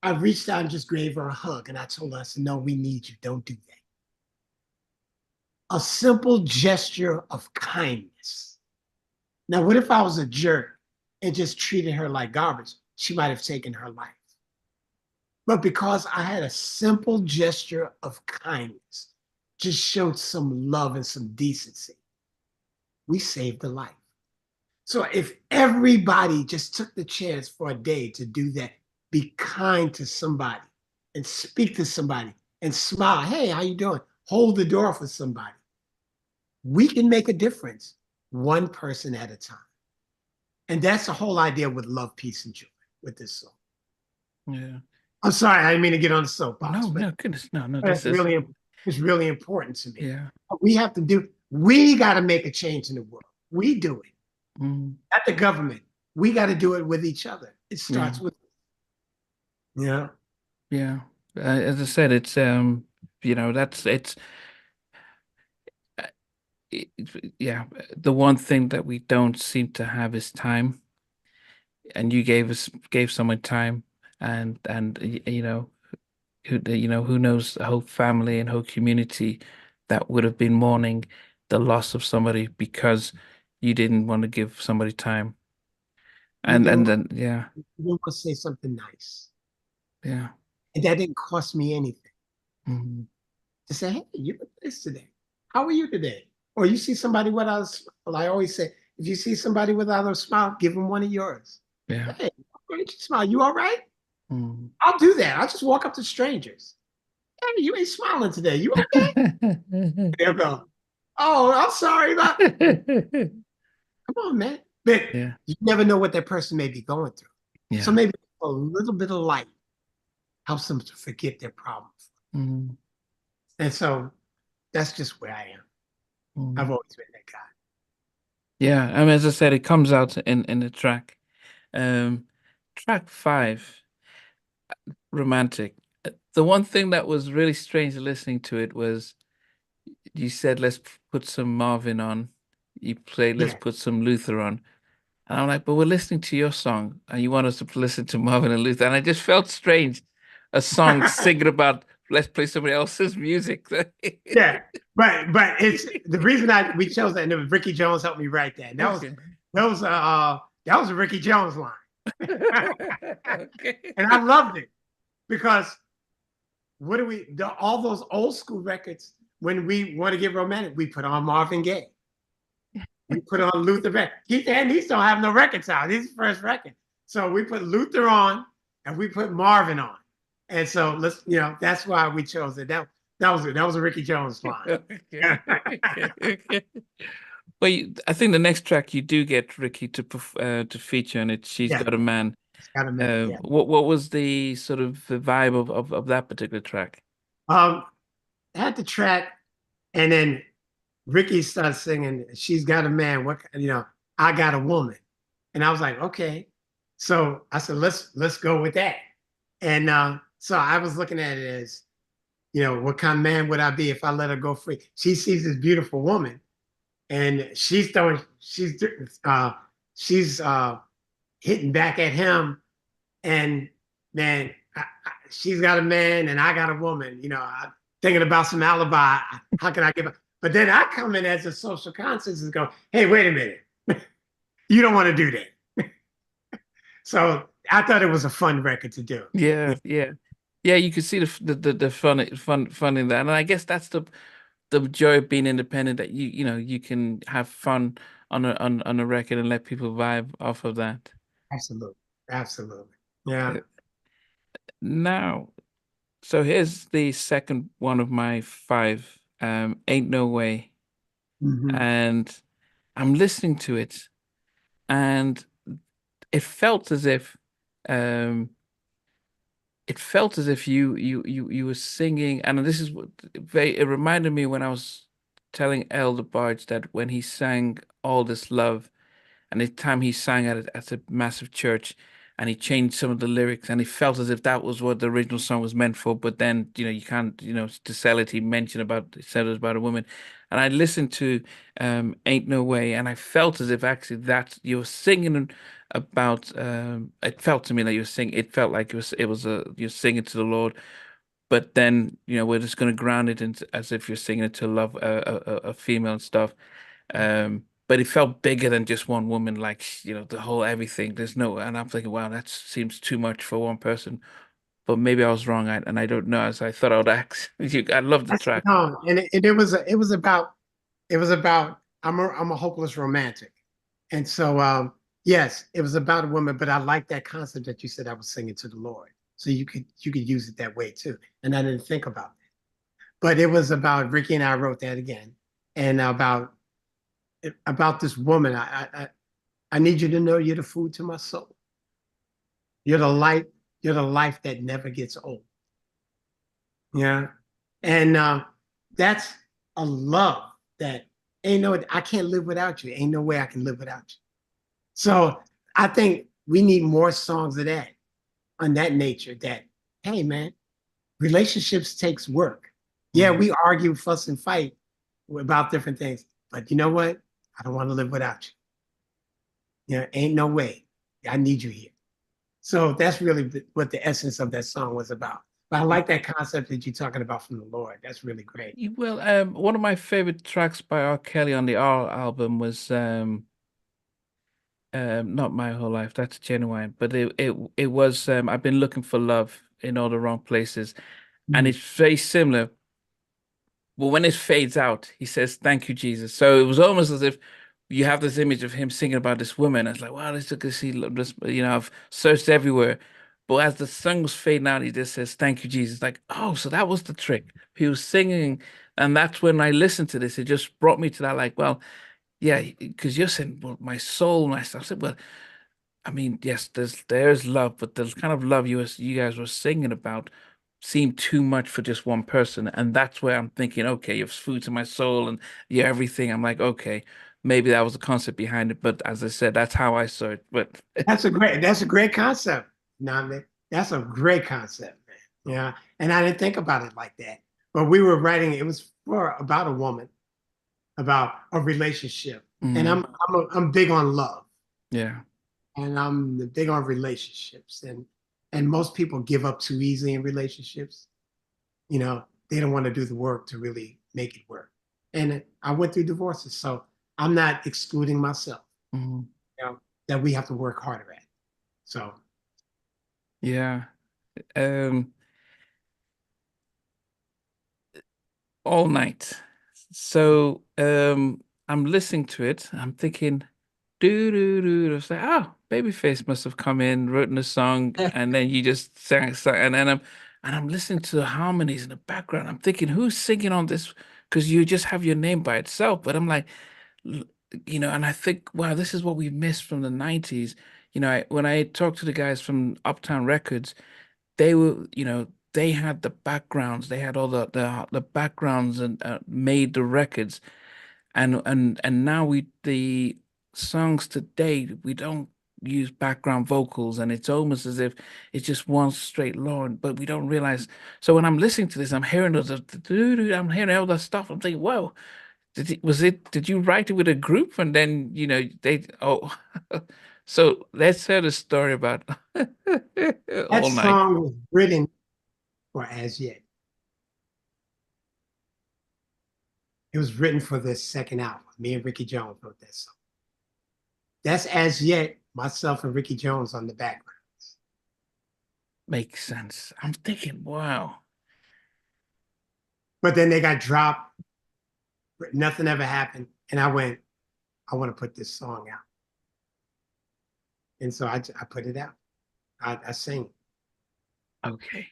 I reached out and just gave her a hug, and I told her, I said, no, we need you. Don't do that. A simple gesture of kindness. Now, what if I was a jerk and just treated her like garbage? She might have taken her life. But because I had a simple gesture of kindness, just showed some love and some decency, we saved a life. So if everybody just took the chance for a day to do that, be kind to somebody and speak to somebody and smile, hey, how you doing? Hold the door for somebody. We can make a difference one person at a time. And that's the whole idea with love, peace, and joy with this song. Yeah. I'm sorry, I didn't mean to get on the soapbox. No, goodness, no. It's really important to me. Yeah. We got to make a change in the world. We do it. Mm. Not the government. We got to do it with each other. It starts with, Yeah. As I said, it's the one thing that we don't seem to have is time. And you gave someone time, and who knows, a whole family and whole community that would have been mourning the loss of somebody because you didn't want to give somebody time. And then you want to say something nice. Yeah. And that didn't cost me anything. Mm-hmm. To say, hey, you did this today. How are you today? Or you see somebody without a smile. I always say, if you see somebody without a smile, give them one of yours. Yeah. Hey, why don't you smile? You all right? Mm-hmm. I'll do that. I'll just walk up to strangers. Hey, you ain't smiling today. You okay? They'll go, oh, I'm sorry. Come on, man. But you never know what that person may be going through. Yeah. So maybe a little bit of light helps them to forget their problems. Mm-hmm. And so that's just where I am. Mm-hmm. I've always been that guy. Yeah, I mean, as I said, it comes out in the track. Track 5, Romantic. The one thing that was really strange listening to it was you said, let's put some Marvin on. You played, let's put some Luther on. And I'm like, but we're listening to your song and you want us to listen to Marvin and Luther. And I just felt strange, a song singing about, let's play somebody else's music. Yeah, but it's the reason we chose that, and it was Ricky Jones helped me write that. And that was a Ricky Jones line. And I loved it because all those old school records, when we want to get romantic, we put on Marvin Gaye. We put on Luther. Keith Andrews don't have no records out. This is his first record. So we put Luther on and we put Marvin on. And so that's why we chose it. That was a Ricky Jones line. Well, I think the next track you do get Ricky to feature on it. She's Got a Man. Got a Man. What was the sort of the vibe of that particular track? I had the track, and then Ricky started singing, she's got a man, I got a woman. And I was like, okay. So I said, let's go with that. And so I was looking at it as, what kind of man would I be if I let her go free? She sees this beautiful woman and she's hitting back at him. And man, she's got a man and I got a woman, I'm thinking about some alibi. How can I give up? But then I come in as a social conscience and go, hey, wait a minute. You don't want to do that. So I thought it was a fun record to do. Yeah. You could see the fun in that, and I guess that's the joy of being independent. That you can have fun on a record and let people vibe off of that. Absolutely. Yeah. Now, so here's the second one of my 5. Ain't No Way. Mm-hmm. And I'm listening to it, and it felt as if you were singing, and this is it reminded me when I was telling Elder Barge that when he sang All This Love, and the time he sang at a massive church, and he changed some of the lyrics, and it felt as if that was what the original song was meant for. But then, you can't, to sell it, he said it was about a woman. And I listened to Ain't No Way, and I felt as if actually that you were singing about it felt to me like you were singing, it felt like you're singing to the Lord, but then we're just going to ground it into as if you're singing it to love a female and stuff. But it felt bigger than just one woman, like the whole everything. There's no, and I'm thinking, wow, that seems too much for one person. But maybe I was wrong, and I don't know. As I thought I would ask you, I love the track. No, and it was about I'm a hopeless romantic, and so yes, it was about a woman, but I like that concept that you said I was singing to the Lord, so you could use it that way too, and I didn't think about that, but it was about Ricky and I wrote that again, and about this woman. I need you to know you're the food to my soul. You're the light. You're the life that never gets old. Yeah, and that's a love that I can't live without you. Ain't no way I can live without you. So I think we need more songs of that on that nature. That hey man, relationships takes work. Yeah, we argue, fuss, and fight about different things, but you know what? I don't want to live without you. Ain't no way. I need you here. So that's really what the essence of that song was about. But I like that concept that you're talking about from the Lord. That's really great. Well, one of my favorite tracks by R. Kelly on the R album was not My Whole Life. That's Genuine, but it was I've been looking for love in all the wrong places, and it's very similar. But when it fades out, he says, "Thank you, Jesus." So it was almost as if you have this image of him singing about this woman. It's like, wow, this took see this, I've searched everywhere. But as the song was fading out, he just says, "Thank you, Jesus." Like, oh, so that was the trick. He was singing, and that's when I listened to this. It just brought me to that, like, well, yeah, because you're saying, well, my soul, my stuff. I said, well, I mean, yes, there's love, but the kind of love you guys were singing about seemed too much for just one person, and that's where I'm thinking, okay, you're food to my soul, and you're everything. I'm like, okay, maybe that was the concept behind it, but as I said, that's how I saw it. But that's a great concept. Now, that's a great concept, man. Yeah, and I didn't think about it like that. But we were writing. It was about a woman, about a relationship, and I'm big on love. Yeah. And I'm big on relationships, and most people give up too easily in relationships. They don't want to do the work to really make it work. And I went through divorces, so I'm not excluding myself. That we have to work harder at. So Yeah. Um, all night. So I'm listening to it. I'm thinking, do. I was like, oh, Babyface must have come in, written a song, and then you just sang, and then I'm listening to the harmonies in the background. I'm thinking, who's singing on this? Because you just have your name by itself. But I'm like, and I think, wow, this is what we missed from the 90s. When I talked to the guys from Uptown Records, they were, they had the backgrounds, they had all the backgrounds and made the records, and now the songs today we don't use background vocals, and it's almost as if it's just one straight line, but we don't realize. So when I'm listening to this, I'm hearing I'm hearing all that stuff. I'm thinking, whoa, did you write it with a group, and then they so let's hear the story about that All Night. song was written for As Yet. It was written for this second album. Me and Ricky Jones wrote that song. That's As Yet, myself and Ricky Jones on the backgrounds. Makes sense. I'm thinking, wow. But then they got dropped. Nothing ever happened. And I went, I want to put this song out. And so I put it out. I sing. Okay.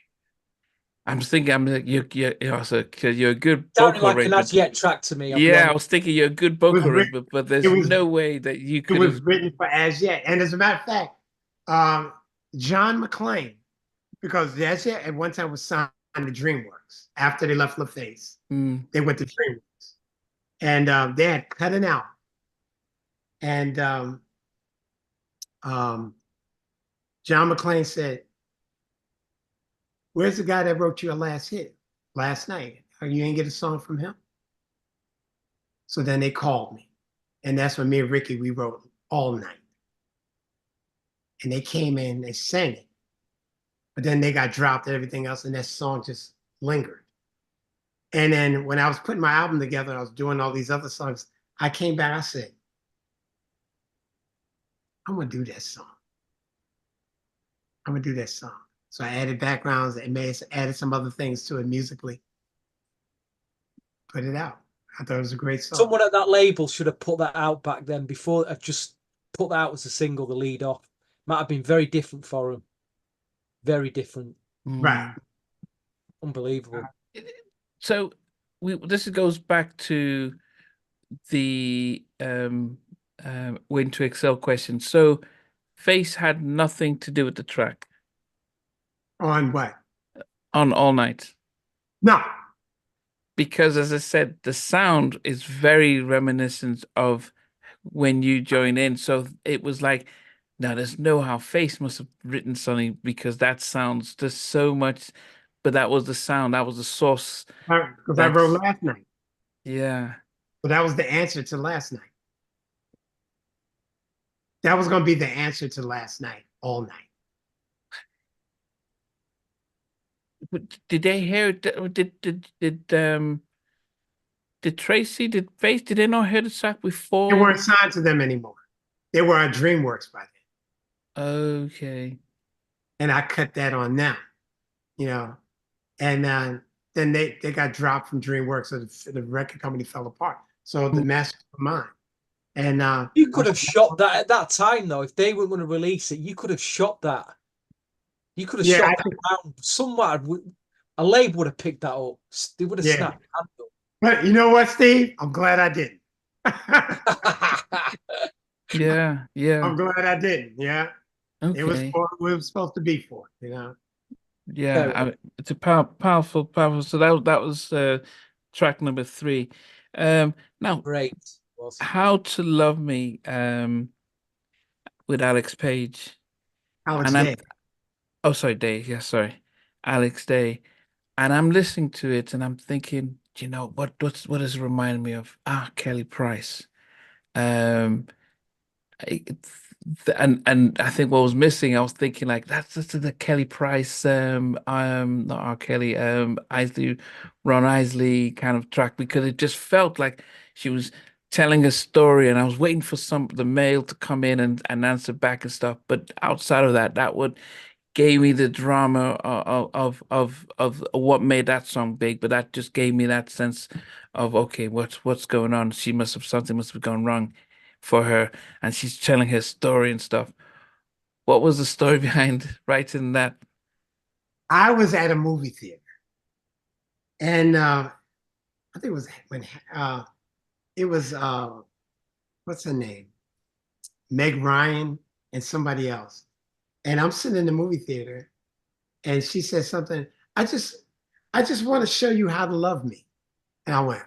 I'm thinking, I'm like, you're also because you're a good Sounded vocal like an As Yet track to me. Yeah, I was thinking you're a good vocal arrangement, but there's was- no way that you It could was have. written for As Yet. And as a matter of fact, John McClain, because As Yet at one time was signed to DreamWorks. After they left LaFace, they went to DreamWorks. And they had cut it out. And John McClain said, "Where's the guy that wrote your last hit last night? You ain't get a song from him?" So then they called me. And that's when me and Ricky, we wrote all night. And they came in, they sang it. But then they got dropped and everything else, and that song just lingered. And then when I was putting my album together, I was doing all these other songs, I came back, I said, I'm gonna do that song. I'm gonna do that song. So I added backgrounds and added some other things to it musically. Put it out. I thought it was a great song. Someone at that label should have put that out back then before just put that out as a single, the lead off. Might have been very different for him. Very different. Right. Unbelievable. So this goes back to the Win to Excel question. So Face had nothing to do with the track. On what? On All Night. No. Because as I said, the sound is very reminiscent of when you join in. So it was like, now there's no how Face must have written something because that sounds just so much, but that was the sound, that was the source. Because I wrote Last Night. Yeah. So that was the answer to Last Night. That was going to be the answer to Last Night, All Night. But did they hear it? Did Tracy, did Face, did they not hear the track before? They weren't signed to them anymore. They were at DreamWorks by then. Okay. And I cut that on them, you know. And then they got dropped from DreamWorks, so the record company fell apart. So the masters were mine. And you could have shot that at that time, though. If they were going to release it, you could have shot that. You could have shot that down. Somewhere, a label would have picked that up. They would have snapped the handle. But you know what, Steve? I'm glad I didn't. Yeah. I'm glad I didn't. Yeah. Okay. It was for what it was supposed to be for, you know. Yeah, it's a powerful. So that was track number 3. Now, great. How to Love Me with Alex Page. Alex Day. Oh, sorry, Day. Yeah, sorry, Alex Day. And I'm listening to it, and I'm thinking, you know, what does it remind me of? Kelly Price. And I think what was missing, I was thinking like that's the Kelly Price, not R. Kelly, Isley, Ron Isley kind of track, because it just felt like she was telling a story, and I was waiting for the mail to come in and answer back and stuff. But outside of that, that would gave me the drama of what made that song big. But that just gave me that sense of, okay, what's going on? Something must have gone wrong for her, and she's telling her story and stuff. What was the story behind writing that? I was at a movie theater, and I think it was when it was what's her name, Meg Ryan and somebody else, and I'm sitting in the movie theater, and she said something. I just want to show you how to love me, and I went.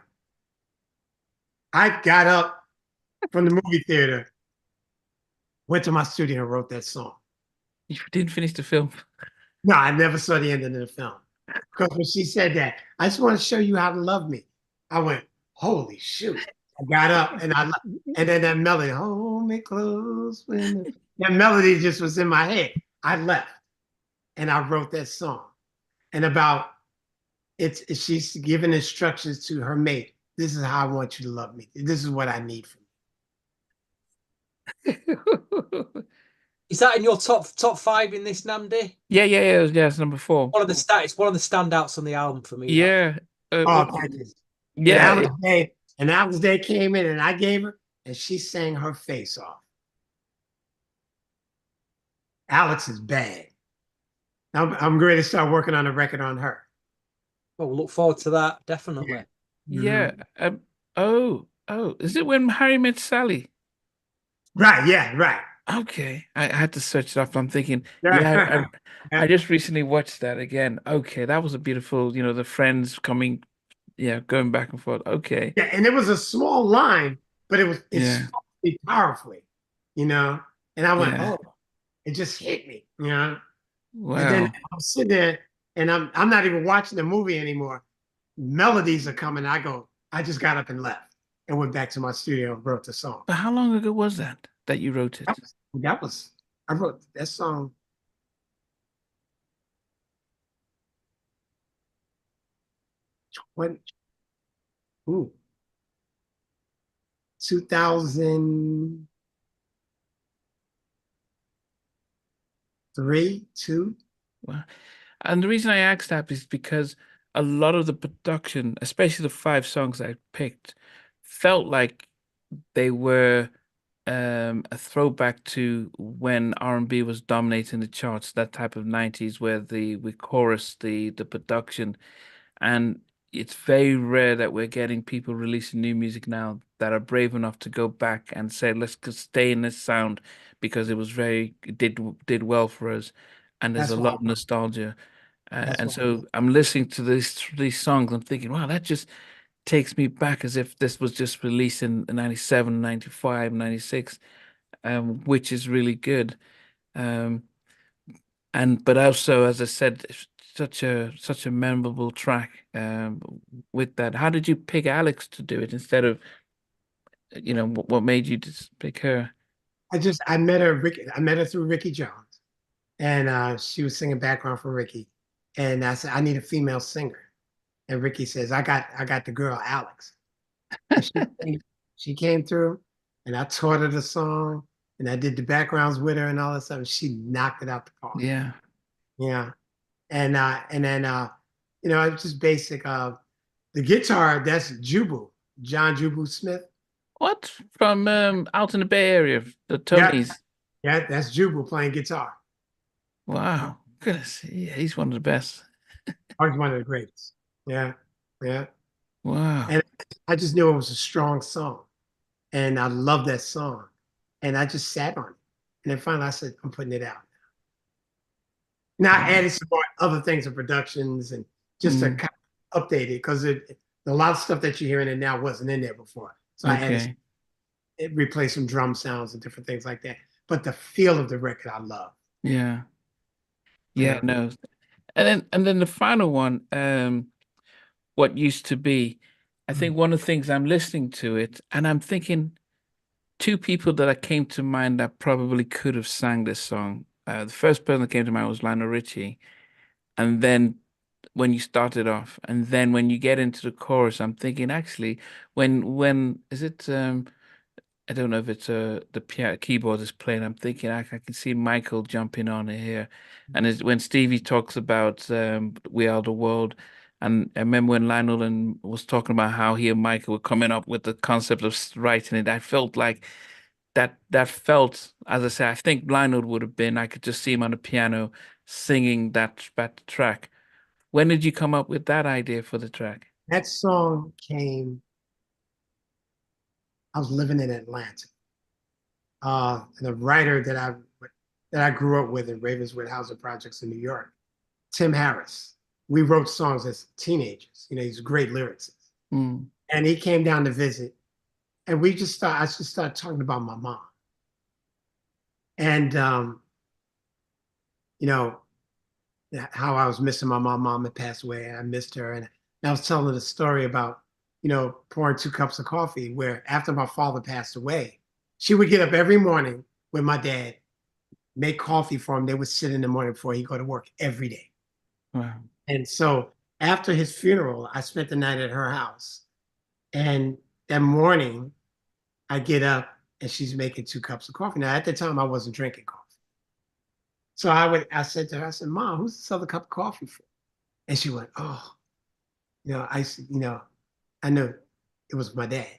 I got up from the movie theater, went to my studio and wrote that song. You didn't finish the film? No, I never saw the end of the film. Because when she said that, I just want to show you how to love me. I went, holy shoot. I got up and then that melody, hold me close. That melody just was in my head. I left and I wrote that song. And she's giving instructions to her mate. This is how I want you to love me. This is what I need from you. Is that in your top 5 in this, Namdi? Yeah. It's number 4. It's one of the standouts on the album for me. Yeah. Thank you. Yeah. And Alex Day came in and I gave her, and she sang her face off. Alex is bad. I'm ready to start working on a record on her. Well, we'll look forward to that, definitely. Yeah. Is it When Harry Met Sally? Right, yeah, right. Okay. I had to search it up. I'm thinking, I just recently watched that again. Okay, that was a beautiful, the friends coming, going back and forth. Okay. Yeah, and it was a small line, but it spoke to me powerfully, And I went, oh, it just hit me, Wow. And then I'm sitting there and I'm not even watching the movie anymore. Melodies are coming. I just got up and left. and went back to my studio and wrote the song. But how long ago was that you wrote it? I wrote that song. When, 2003, 2. Wow. And the reason I asked that is because a lot of the production, especially the 5 songs I picked, felt like they were a throwback to when R&B was dominating the charts, that type of 90s where we chorus the production. And it's very rare that we're getting people releasing new music now that are brave enough to go back and say, let's just stay in this sound because it did well for us. And there's That's a why. lot of nostalgia. That's And why. so I'm listening to these songs. I'm thinking, wow, that just takes me back as if this was just released in 97, 95, 96, which is really good. Um, but also, as I said, such a memorable track with that. How did you pick Alex to do it instead of, what made you just pick her? I met her through Ricky Jones, and she was singing background for Ricky, and I said I need a female singer, and Ricky says I got the girl Alex, and she came through, and I taught her the song, and I did the backgrounds with her and all that stuff. And she knocked it out the park. Yeah. Yeah, and then it's just basic. The guitar, that's Jubu, John Jubu Smith. What? From out in the Bay Area, the Yeah, Tonys. yeah, that's Jubu playing guitar. Wow. Goodness. Yeah, he's one of the best. He's one of the greatest. Yeah, yeah. Wow. And I just knew it was a strong song, and I loved that song, and I just sat on it. And then finally, I said, I'm putting it out. Now I added some more other things of productions and just to kind of update it because a lot of stuff that you're hearing it now wasn't in there before. So I added it, replaced some drum sounds and different things like that. But the feel of the record, I love. Yeah. Yeah, no. And then the final one, What Used to Be. I think one of the things I'm listening to it and I'm thinking 2 people that I came to mind that probably could have sang this song. The first person that came to mind was Lionel Richie. And then when you started off, and then when you get into the chorus, I'm thinking actually, when is it? I don't know if it's the keyboard is playing. I'm thinking I can see Michael jumping on it here, and when Stevie talks about "We Are the World," and I remember when Lionel was talking about how he and Michael were coming up with the concept of writing it. I felt like that felt, as I say, I think Lionel would have been. I could just see him on the piano singing that track. When did you come up with that idea for the track? That song came, I was living in Atlanta. And the writer that I grew up with in Ravenswood Housing Projects in New York, Tim Harris. We wrote songs as teenagers. He's a great lyricist. And he came down to visit, and I just started talking about my mom. And how I was missing my mom. Mom had passed away, and I missed her. And I was telling the story about, pouring 2 cups of coffee, where after my father passed away, she would get up every morning with my dad, make coffee for him. They would sit in the morning before he go to work every day. Wow. And so after his funeral, I spent the night at her house. And that morning, I get up and she's making 2 cups of coffee. Now, at the time, I wasn't drinking coffee. So I said to her, I said, Mom, who's this other cup of coffee for? And she went, oh, I said, I knew it was my dad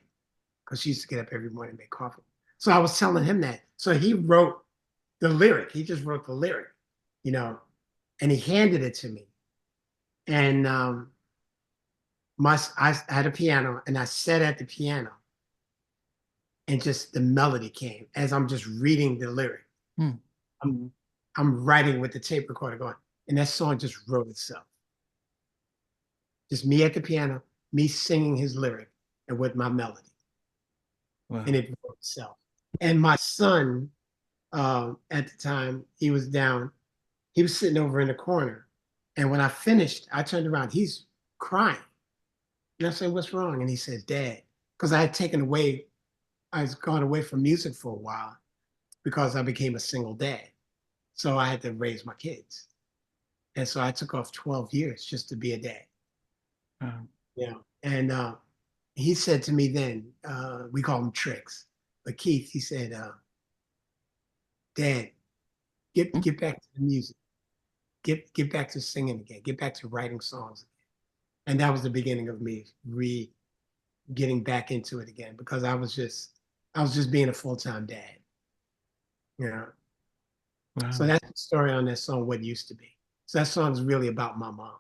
because she used to get up every morning and make coffee. So I was telling him that. So he wrote the lyric. He just wrote the lyric, and he handed it to me. And I had a piano, and I sat at the piano, and just the melody came as I'm just reading the lyric. I'm writing with the tape recorder going, and that song just wrote itself. Just me at the piano, me singing his lyric, and with my melody. Wow. And it wrote itself. And my son, at the time, he was sitting over in the corner. And when I finished, I turned around, he's crying. And I said, what's wrong? And he says, Dad, because I was gone away from music for a while because I became a single dad. So I had to raise my kids. And so I took off 12 years just to be a dad. And he said to me then, we call him Tricks, but Keith, he said, Dad, get back to the music. Get back to singing again. Get back to writing songs again. And that was the beginning of me getting back into it again, because I was just being a full-time dad. Wow. So that's the story on that song, What Used to Be. So that song is really about my mom.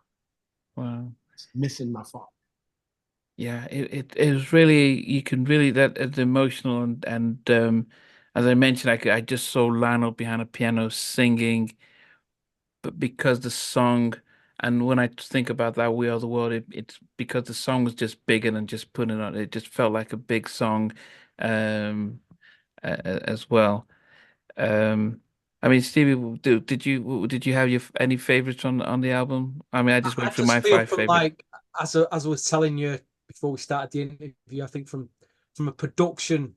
Wow. Missing my father. Yeah, it is really, you can really, that it's emotional, and as I mentioned, I just saw Lionel behind a piano singing, but because the song, and when I think about that We Are the World, it's because the song was just bigger than just putting it on. It just felt like a big song, as well. I mean, Stevie, did you have any favorites on the album? I mean, I just went through my feel 5 from favorites. like, as I was telling you before we started the interview, I think from a production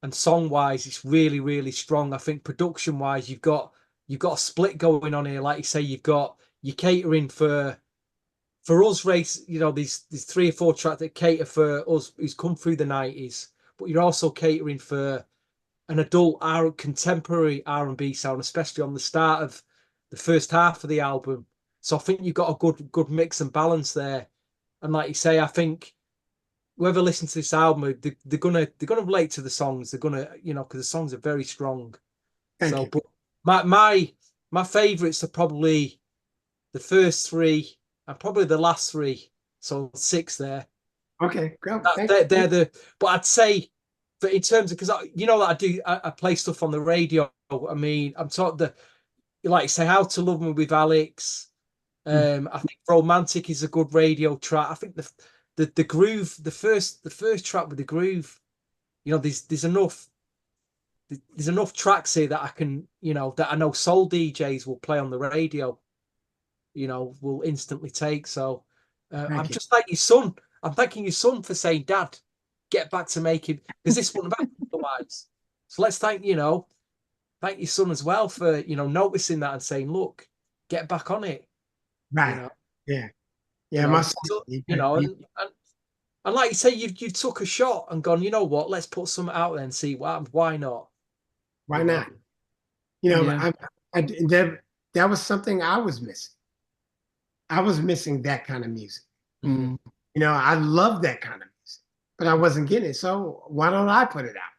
and song wise, it's really, really strong. I think production wise, you've got a split going on here. Like you say, you're catering for us race, these 3 or 4 tracks that cater for us who's come through the 90s, but you're also catering for an adult contemporary R&B sound, especially on the start of the first half of the album. So I think you've got a good mix and balance there. And like you say, I think whoever listens to this album, they're gonna relate to the songs. They're gonna, because the songs are very strong. Thank you. But my favourites are probably the first 3 and probably the last 3. So 6 there. Okay, go. But I'd say, but in terms of, because that I play stuff on the radio. I mean, I'm talking like say How to Love Me with Alex. I think Romantic is a good radio track. I think the groove, the first track with the groove, there's enough tracks here that I can, that I know soul DJs will play on the radio, will instantly take. So I'm just like your son. I'm thanking your son for saying, Dad, get back to making, because this wouldn't have happened otherwise. So let's thank your son as well for, noticing that and saying, look, get back on it. Right. Yeah. My son, and like you say, you took a shot and gone, you know what, let's put something out there and see what happens. Why not? Why not? That was something I was missing. I was missing that kind of music. I love that kind of music, but I wasn't getting it. So why don't I put it out?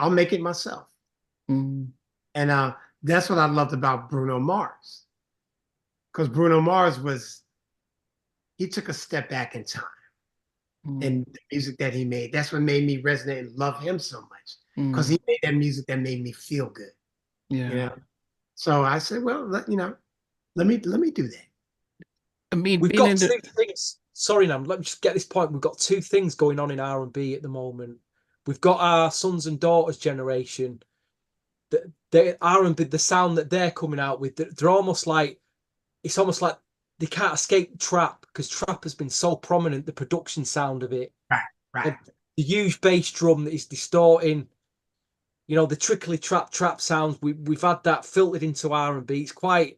I'll make it myself. And that's what I loved about Bruno Mars. Because Bruno Mars he took a step back in time. And the music that he made, that's what made me resonate and love him so much. Because he made that music that made me feel good. So I said, well, let me do that. I mean, we've got 2 things. Sorry, Nam, let me just get this point. We've got 2 things going on in R&B at the moment. We've got our sons and daughters generation. The R&B, the sound that they're coming out with, they're almost like, it's almost like they can't escape trap, because trap has been so prominent, the production sound of it. Right. The huge bass drum that is distorting, the trickly trap sounds. We've had that filtered into R&B. It's quite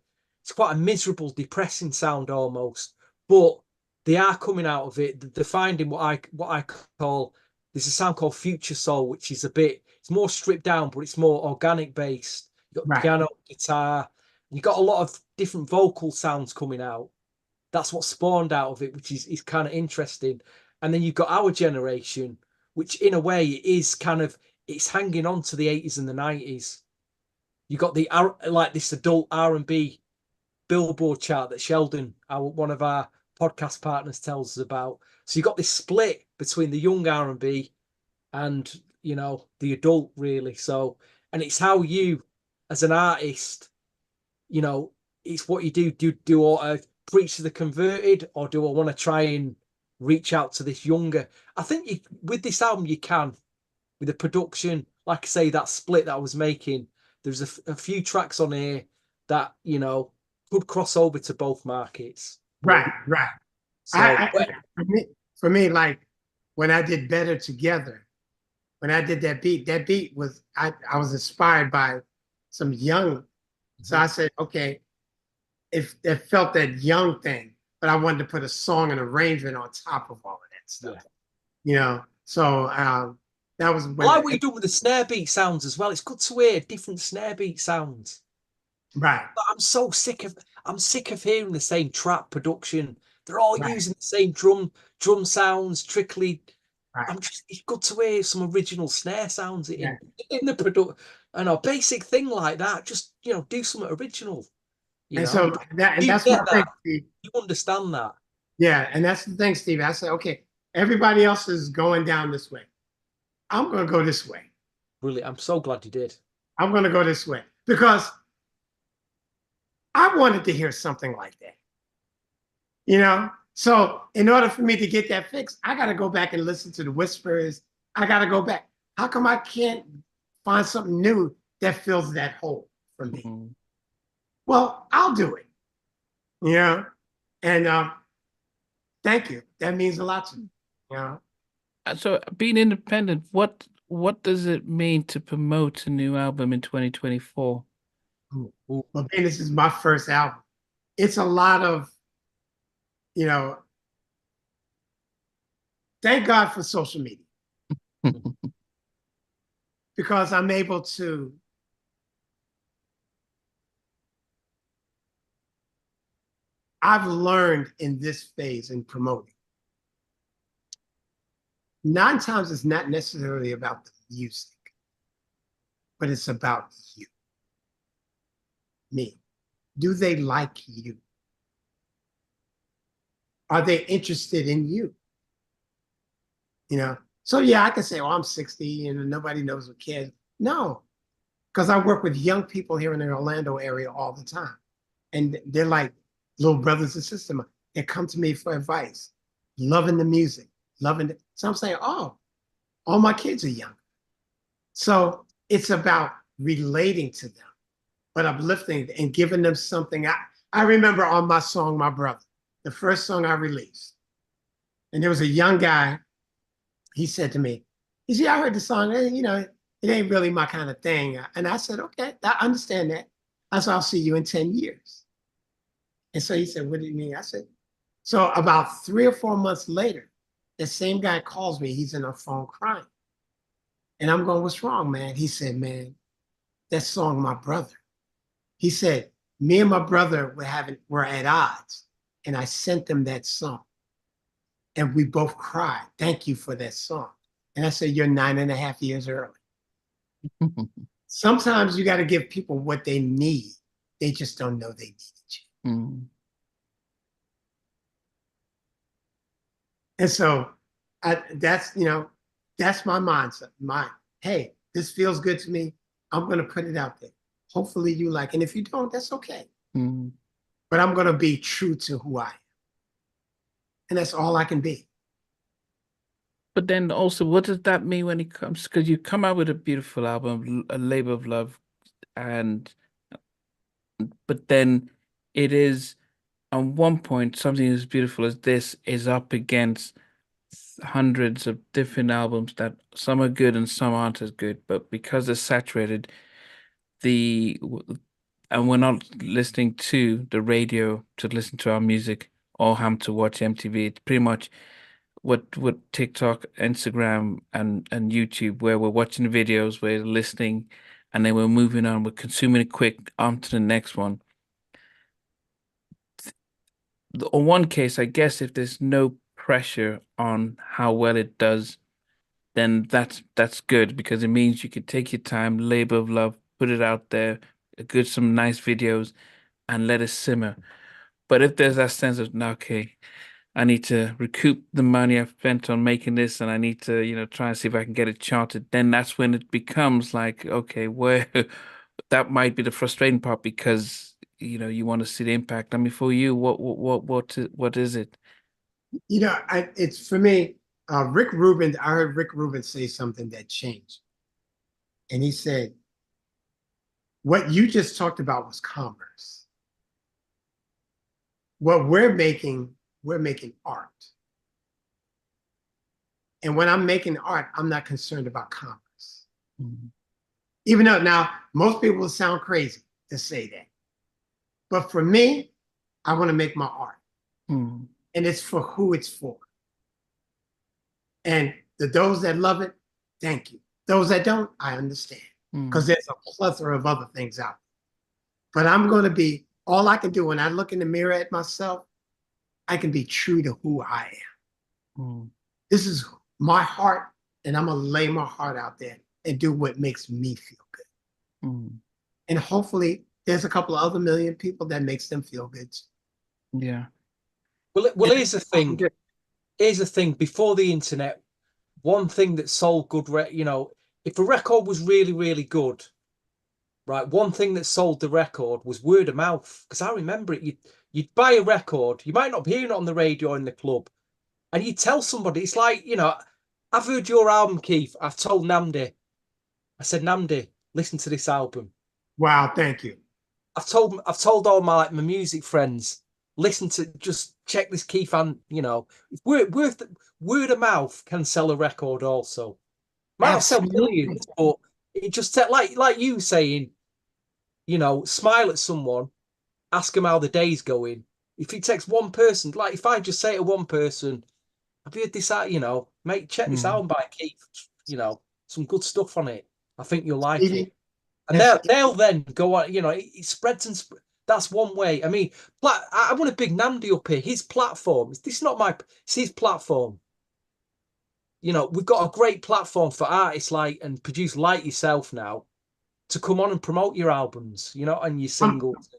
a miserable, depressing sound almost. But they are coming out of it. They're finding what I call, there's a sound called future soul, which is it's more stripped down, but it's more organic based. You've got piano, guitar, you've got a lot of different vocal sounds coming out. That's what spawned out of it, which is kind of interesting. And then you've got our generation, which in a way is kind of, it's hanging on to the 80s and the 90s. You got this adult R&B Billboard chart that Sheldon, one of our podcast partners, tells us about. So you got this split between the young R&B and the adult, really. So, and it's how you, as an artist, it's what you do. Do I preach to the converted, or do I want to try and reach out to this younger? I think with this album you can, with the production, like I say, that split that I was making. There's a few tracks on here that could cross over to both markets. Right. So, for me, like when I did Better Together, when I did that beat was, I was inspired by some young. So I said, okay, if it felt that young thing, but I wanted to put a song and arrangement on top of all of that stuff. So that was when I like what you do with the snare beat sounds as well. It's good to hear different snare beat sounds. Right. But I'm sick of hearing the same trap production. They're all using the same drum sounds, trickly. Right. It's good to hear some original snare sounds in the product. And a basic thing like that, just do something original. So that's my thing, Steve. You understand that. Yeah, and that's the thing, Steve. I said, okay, everybody else is going down this way. I'm going to go this way. Brilliant. I'm so glad you did. I'm going to go this way because I wanted to hear something like that. So in order for me to get that fixed, I got to go back and listen to the whispers. I got to go back. How come I can't find something new that fills that hole for me? Mm-hmm. Well, I'll do it. And thank you. That means a lot to me. So being independent, what does it mean to promote a new album in 2024? Well, this is my first album. It's a lot of, thank God for social media. Because I'm able to I've learned in this phase in promoting. 9 times it's not necessarily about the music, but it's about you. Me. Do they like you? Are they interested in you? So yeah, I can say, oh, I'm 60 and nobody knows what cares. No, because I work with young people here in the Orlando area all the time. And they're like little brothers and sisters. They come to me for advice, loving the music, loving it. So I'm saying, oh, all my kids are young. So it's about relating to them, but uplifting and giving them something. I remember on my song, My Brother, the first song I released, and there was a young guy. He said to me, he said, I heard the song, it ain't really my kind of thing. And I said, okay, I understand that. I said, I'll see you in 10 years. And so he said, what do you mean? I said, so about 3 or 4 months later, the same guy calls me. He's in a phone crying. And I'm going, what's wrong, man? He said, man, that song, My Brother. He said, me and my brother were at odds. And I sent them that song. And we both cried. Thank you for that song. And I said, you're 9.5 years early. Sometimes you got to give people what they need. They just don't know they needed you. Mm. And so that's my mindset. Hey, this feels good to me. I'm going to put it out there. Hopefully you like it. And if you don't, that's okay. Mm. But I'm going to be true to who I am. And that's all I can be. But then also, what does that mean when it comes? Because you come out with a beautiful album, A Labor of Love, but then it is, on one point, something as beautiful as this is up against hundreds of different albums that some are good and some aren't as good. But because they're saturated, and we're not listening to the radio to listen to our music or having to watch MTV. It's pretty much what TikTok, Instagram, and YouTube, where we're watching videos, we're listening, and then we're moving on, we're consuming it quick on to the next one. On one case, I guess if there's no pressure on how well it does, then that's good, because it means you could take your time, labor of love, put it out there, some nice videos, and let it simmer. But if there's that sense of, okay, I need to recoup the money I've spent on making this, and I need to, try and see if I can get it charted, then that's when it becomes like, okay, where that might be the frustrating part, because you want to see the impact. I mean, for you, what is it? It's for me, Rick Rubin. I heard Rick Rubin say something that changed. And he said, what you just talked about was commerce. What we're making art. And when I'm making art, I'm not concerned about commerce. Mm. Even though now most people will sound crazy to say that. But for me, I want to make my art. Mm. And it's for who it's for. And those that love it, thank you. Those that don't, I understand. Because there's a plethora of other things out there. But I'm going to be, all I can do when I look in the mirror at myself, I can be true to who I am. Mm. This is my heart, and I'm going to lay my heart out there and do what makes me feel good. Mm. And hopefully there's a couple of other million people that makes them feel good. Yeah. Well, here's the thing. Here's the thing. Before the internet, one thing that sold good, if a record was really, really good, right, one thing that sold the record was word of mouth. Because I remember it. You'd buy a record. You might not be hearing it on the radio or in the club. And you tell somebody, it's like, I've heard your album, Keith. I've told Namdi. I said, Namdi, listen to this album. Wow, thank you. I've told all my music friends, listen to, just check this Keith, and word of mouth can sell a record also. Might not sell millions, but it just like you saying, smile at someone, ask them how the day's going. If it takes one person, like if I just say to one person, have you heard this out, mate, check this album by Keith, some good stuff on it. I think you'll like it. And they'll then go on, it spreads and that's one way. I mean, I want a big Namdi up here. His platform, this is not it's his platform. We've got a great platform for artists and producers like yourself now to come on and promote your albums, and your singles.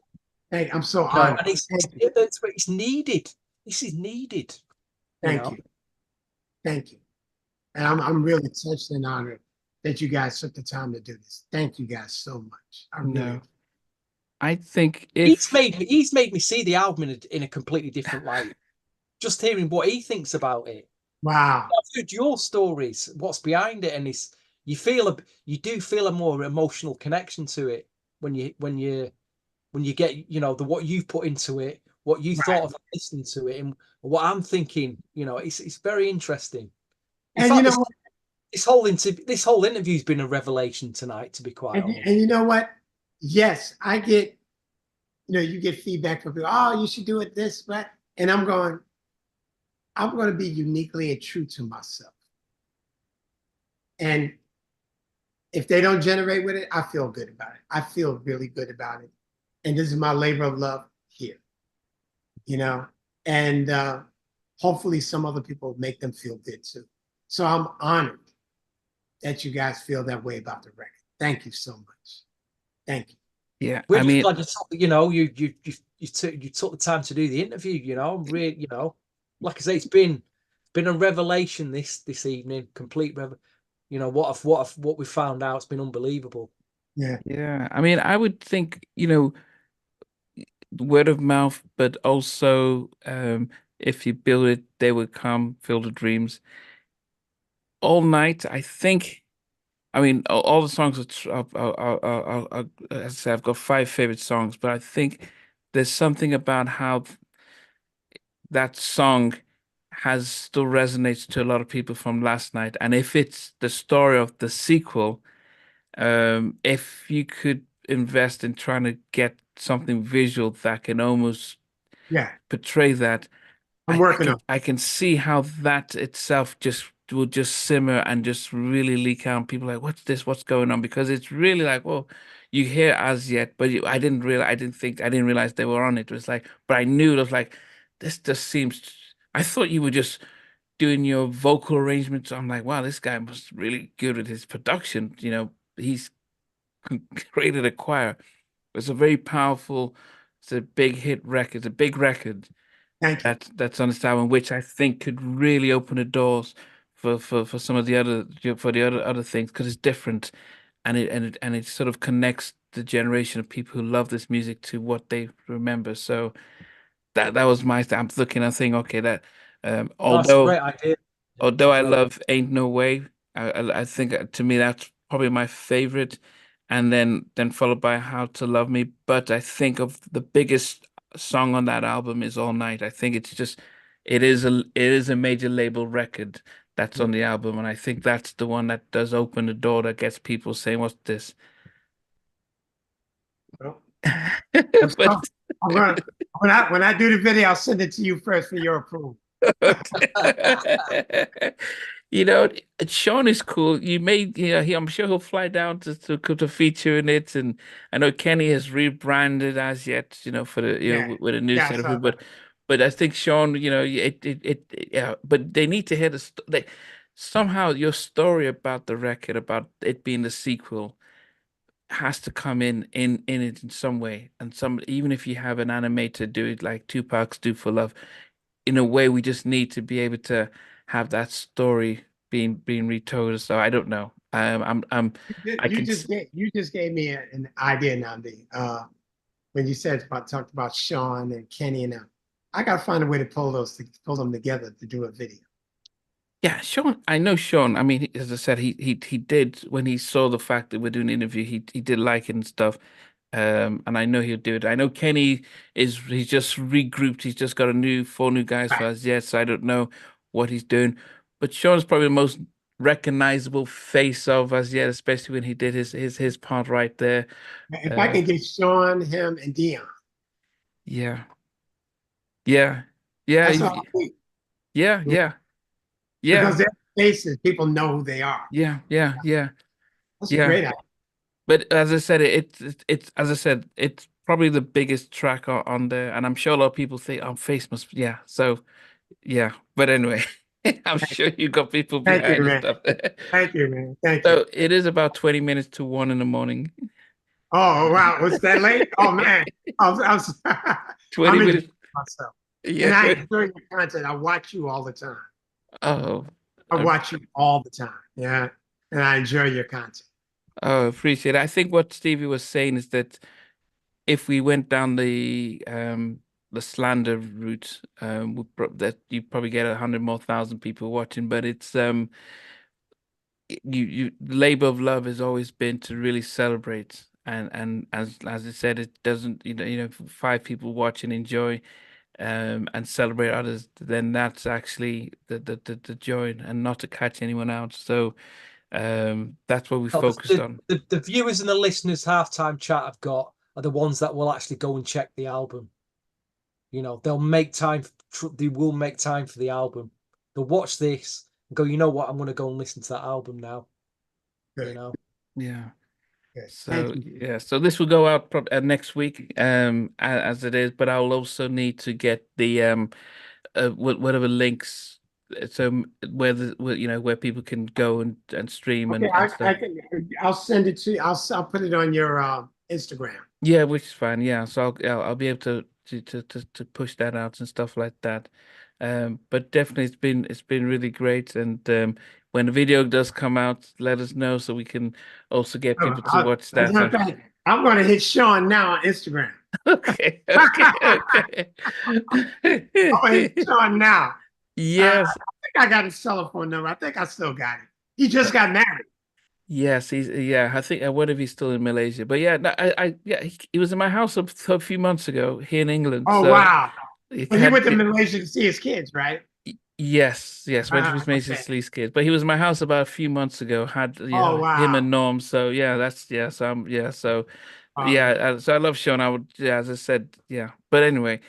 Hey, I'm so honored. And it's needed. This is needed. Thank you. Thank you. And I'm really touched and honored that you guys took the time to do this. Thank you guys so much. I think he's made me see the album in a completely different light. Just hearing what he thinks about it. Wow. I've heard your stories, what's behind it, and you do feel a more emotional connection to it when you get what you've put into it, what you thought of listening to it, and what I'm thinking. It's very interesting. In fact, this whole interview's been a revelation tonight, to be quite honest. And you know what? Yes, I get, you get feedback from people. Oh, you should do it this way, and I'm going to be uniquely and true to myself. And if they don't generate with it, I feel good about it. I feel really good about it. And this is my labor of love here, and hopefully some other people make them feel good too. So I'm honored that you guys feel that way about the record. Thank you so much. Thank you. Yeah, we're just glad you took the time to do the interview. I'm really, like I say, it's been a revelation this evening. Complete what we found out. It's been unbelievable. Yeah. I mean, I would think word of mouth, but also if you build it, they will come. Fill the dreams. All Night, I think. I mean, all the songs are, as I say, I've got 5 favorite songs, but I think there's something about how that song still resonates to a lot of people from last night. And if it's the story of the sequel, if you could invest in trying to get something visual that can almost portray that, I'm working on. I can see how that itself will just simmer and just really leak out. People are like, what's this? What's going on? Because it's really like, well, you hear As Yet, but I didn't realize they were on it. It was like, but I knew it was like, this just seems. I thought you were just doing your vocal arrangements. I'm like, wow, this guy was really good at his production. He's created a choir. It's a very powerful. It's a big hit record. It's a big record. That's on this album, which I think could really open the doors for some of the other things, because it's different, and it sort of connects the generation of people who love this music to what they remember. So that was I'm looking and thinking, okay, that that's a great idea. Although I love Ain't No Way, I think to me that's probably my favorite, and then followed by How to Love Me. But I think of the biggest song on that album is All Night. I think it is a major label record that's on the album, and I think that's the one that does open the door that gets people saying, "What's this?" Well, But I'm gonna when I do the video, I'll send it to you first for your approval. you know, Sean is cool. I'm sure he'll fly down to feature in it, and I know Kenny has rebranded as yet, for the with a new Yeah, I set of saw people, that. but I think Sean, yeah, but they need to hear somehow your story about the record, about it being the sequel, has to come in it in some way, and even if you have an animator do it like Tupac's Do for Love, in a way, we just need to be able to have that story being retold. So I don't know. I can. You just gave me an idea now, when you talked about Sean and Kenny and them. I gotta find a way to pull them together to do a video. Yeah, Sean. I know Sean. I mean, as I said, he did when he saw the fact that we're doing an interview. He did like it and stuff. And I know he'll do it. I know Kenny he's just regrouped. He's just got four new guys for Right. us yet, so I don't know what he's doing. But Sean's probably the most recognizable face of us yet, especially when he did his part right there. If I can get Sean, him, and Dion. Yeah. Yeah. Yeah. That's all I need. Yeah. Yeah. Because Yeah. their faces, people know who they are. Yeah. Yeah. Yeah. That's a Yeah. great idea. But as I said, it's as I said, it's probably the biggest track on there, and I'm sure a lot of people think, "Oh, Face must," yeah. So, yeah. But anyway, I'm sure you got people Thank you, behind the man. stuff there. Thank you, man. Thank you. So it is about 20 minutes to 1 in the morning. Oh, wow. Was that late? Oh, man. I'm 20 enjoying minutes. myself. Yeah. And I enjoy your content. I watch you all the time. Oh, I watch you all the time. Yeah. And I enjoy your content. appreciate it. I think what Stevie was saying is that if we went down the slander route, that you probably get 100 more thousand people watching, but it's the labor of love has always been to really celebrate, and as I said, it doesn't, five people watch and enjoy, and celebrate others, then that's actually the joy, and not to catch anyone out. So that's what we focused on. The viewers and the listeners halftime chat I've got are the ones that will actually go and check the album. They'll make time. They will make time for the album. They'll watch this and go, you know what? I'm going to go and listen to that album now. Good. Yeah. Good. So yeah, so this will go out next week, as it is. But I'll also need to get the whatever links, so where people can go and stream Okay, and stuff. I'll send it to you. I'll put it on your Instagram. Yeah, which is fine. Yeah, so I'll be able to push that out and stuff like that. But definitely it's been really great, and when the video does come out, let us know so we can also get people to watch that. I'm going to hit Sean now on Instagram. Okay. I'm going to hit Sean now. Yes. I think I got his telephone number. I think I still got it. He just got married. Yes, I think I wonder if he's still in Malaysia. But yeah, no, he was in my house a few months ago here in England. Oh, so wow. Well, he went to Malaysia to see his kids, right? Yes, went to his Malaysia to see his kids. But he was in my house about a few months ago. Had him and Norm. So yeah, so so I love Sean. I would, as I said, yeah. But anyway,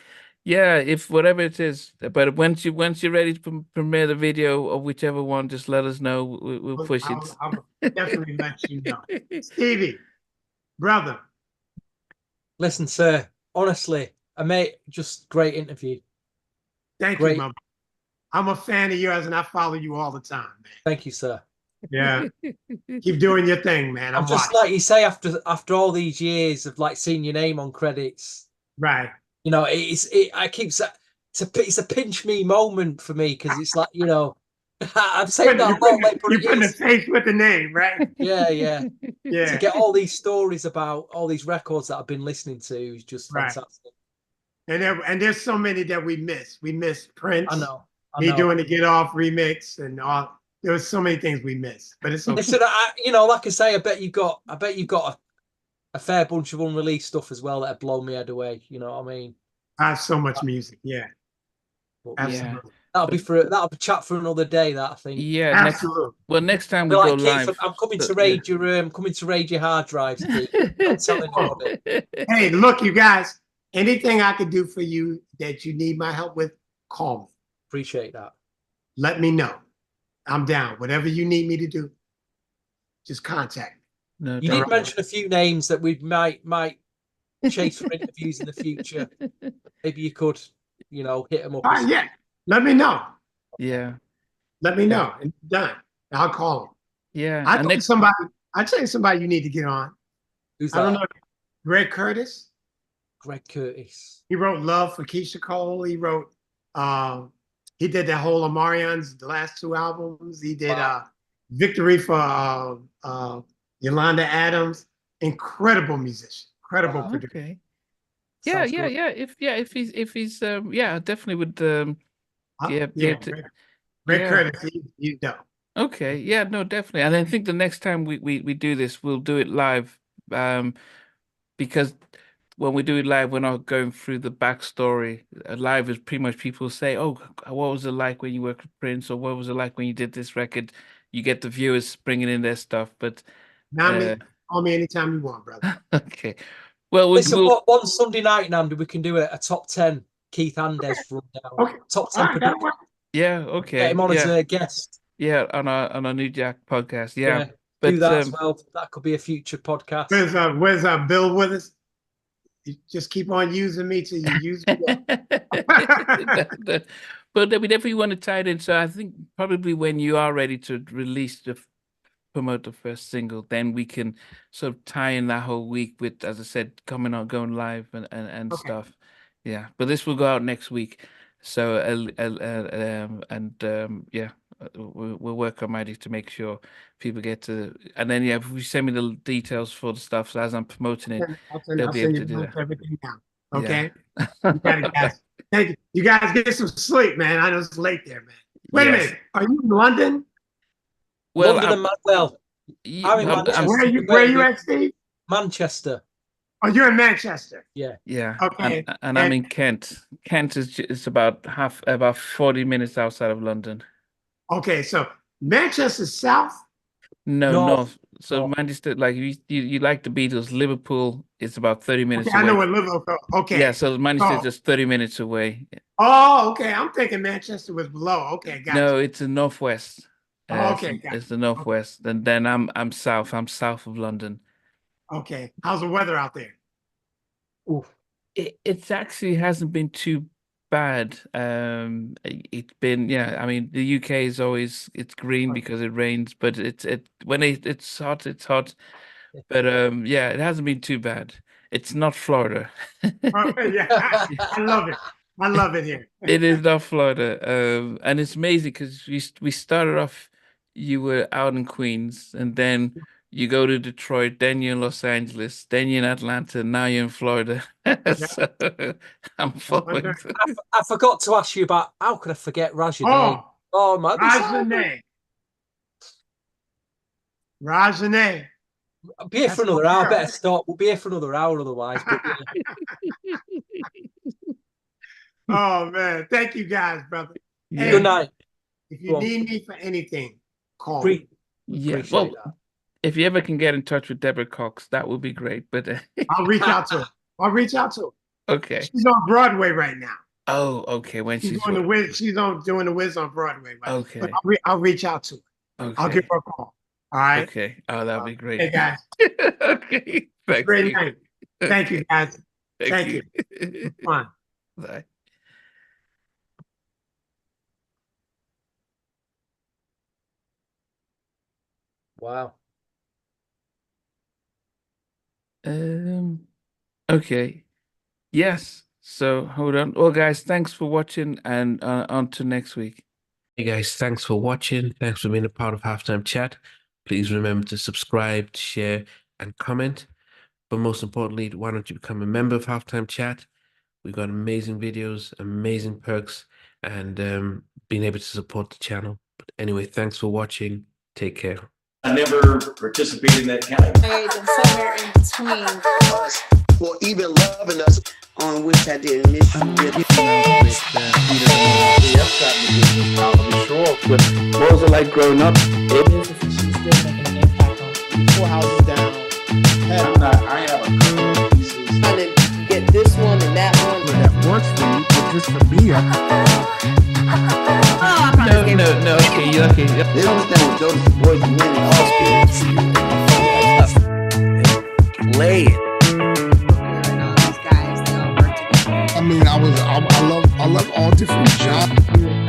yeah, if whatever it is, but once you're ready to premiere the video of whichever one, just let us know. We'll push it. I'll definitely let you know. Stevie, brother. Listen, sir, honestly, just great interview. Thank you, Mom. I'm a fan of yours and I follow you all the time, man. Thank you, sir. Yeah. Keep doing your thing, man. I'm just like you say, after all these years of like seeing your name on credits. Right. It's a pinch me moment for me, because it's like, I'm saying that a lot, like, but you put the face with the name, right? Yeah. To get all these stories about all these records that I've been listening to is just fantastic. And there's so many that we miss. We miss Prince. I know. Me doing the Get Off remix and all. There was so many things we missed, but it's okay. Listen, like I say, I bet you've got a fair bunch of unreleased stuff as well that'd blow me head away. You know what I mean? I have so much music. Yeah. Absolutely. that'll be chat for another day. That I think. Yeah, absolutely. Next time we Like, go live, I'm coming to raid your hard drives, Keith. Don't tell anybody. Hey, look, you guys. Anything I could do for you that you need my help with, call me. Appreciate that. Let me know. I'm down. Whatever you need me to do, just contact me. No, you did mention a few names that we might chase for interviews in the future. Maybe you could, hit them up. Yeah, let me know. Yeah, let me know. And done. I'll call them. Yeah, I tell you somebody you need to get on. Who's that? I don't know. Greg Curtis. Greg Curtis. He wrote "Love" for Keisha Cole. He wrote. He did that whole Omarion's the last 2 albums. He did "Victory" for Yolanda Adams. Incredible musician. Incredible producer. Okay. Yeah. If he's definitely would Greg Curtis, he's dope. Okay, yeah, no, definitely. And I think the next time we do this, we'll do it live. Because when we do it live, we're not going through the backstory. Live is pretty much people say, "Oh, what was it like when you worked with Prince?" or "What was it like when you did this record?" You get the viewers bringing in their stuff, but call me anytime you want, brother. Okay. Well, listen, one Sunday night, Nandi, we can do a top 10 Keith Andes rundown. Okay. Top 10. Yeah. Okay. Get him on as a guest. Yeah, on our New Jack podcast. Yeah. But, do that as well. That could be a future podcast. Where's Bill with us? You just keep on using me till you use me. But we definitely want to tie it in. So I think probably when you are ready to promote the first single, then we can sort of tie in that whole week with, as I said, going live and stuff. Yeah, but this will go out next week. So we'll work on Maddie to make sure people get to, and then if you send me the details for the stuff, so as I'm promoting it, they'll be able to do that. Everything down. Okay. Yeah. You guys get some sleep, man. I know it's late there, man. Wait a minute. Are you in London? Well, I'm in Manchester. Where are you at, Steve? Manchester. Oh, you're in Manchester. Yeah. Okay. And I'm in Kent. Kent is about 40 minutes outside of London. Okay, so Manchester's south? No, north. So Manchester, like you like the Beatles, Liverpool is about 30 minutes away. I know what Liverpool. Okay. Yeah, so Manchester is just 30 minutes away. Oh, okay. I'm thinking Manchester was below. Okay, gotcha. No, it's the northwest. Okay, it's the northwest. Okay. And then I'm south. I'm south of London. Okay. How's the weather out there? Oof. It actually hasn't been too bad. It's been, I mean, the UK is always, it's green because it rains, but when it's hot, it's hot. But it hasn't been too bad. It's not Florida. I love it. I love it here. It is not Florida. And it's amazing because we started off, you were out in Queens, and then you go to Detroit, then you're in Los Angeles, then you're in Atlanta, now you're in Florida. So I'm following. I forgot to ask you about, how could I forget Rajanay? Oh my God. Rajanay. I'll be here for another hour. Better stop. We'll be here for another hour otherwise. But, Oh man, thank you guys, brother. Hey, good night. If you need me for anything, call me. Well, if you ever can get in touch with Deborah Cox, that would be great. But I'll reach out to her. Okay. She's on Broadway right now. Oh, okay. When she's doing the Wiz, doing the Wiz on Broadway. Right? Okay. But I'll reach out to her. Okay. I'll give her a call. All right. Okay. Oh, that'd be great. Hey guys. Okay. Thank Great you. night. Thank you, guys. Thank you. Fun. Bye. Wow. Okay. Yes. So hold on. Well, guys, thanks for watching, and on to next week. Hey guys, thanks for watching. Thanks for being a part of Halftime Chat. Please remember to subscribe, share, and comment. But most importantly, why don't you become a member of Halftime Chat? We've got amazing videos, amazing perks, and being able to support the channel. But anyway, thanks for watching. Take care. I never participated in that kind of. And somewhere in between. Or even loving us. on which I didn't miss you with. I'm sure. But what was it like growing up? She's still making an impact on 4 houses down. I have a couple pieces. Trying to get this one and that one. That works for you, but just for me, No. Okay. They don't understand what Jonas boys and men and all spirits. Play it. These guys, they all work together. I mean, I love all different genres.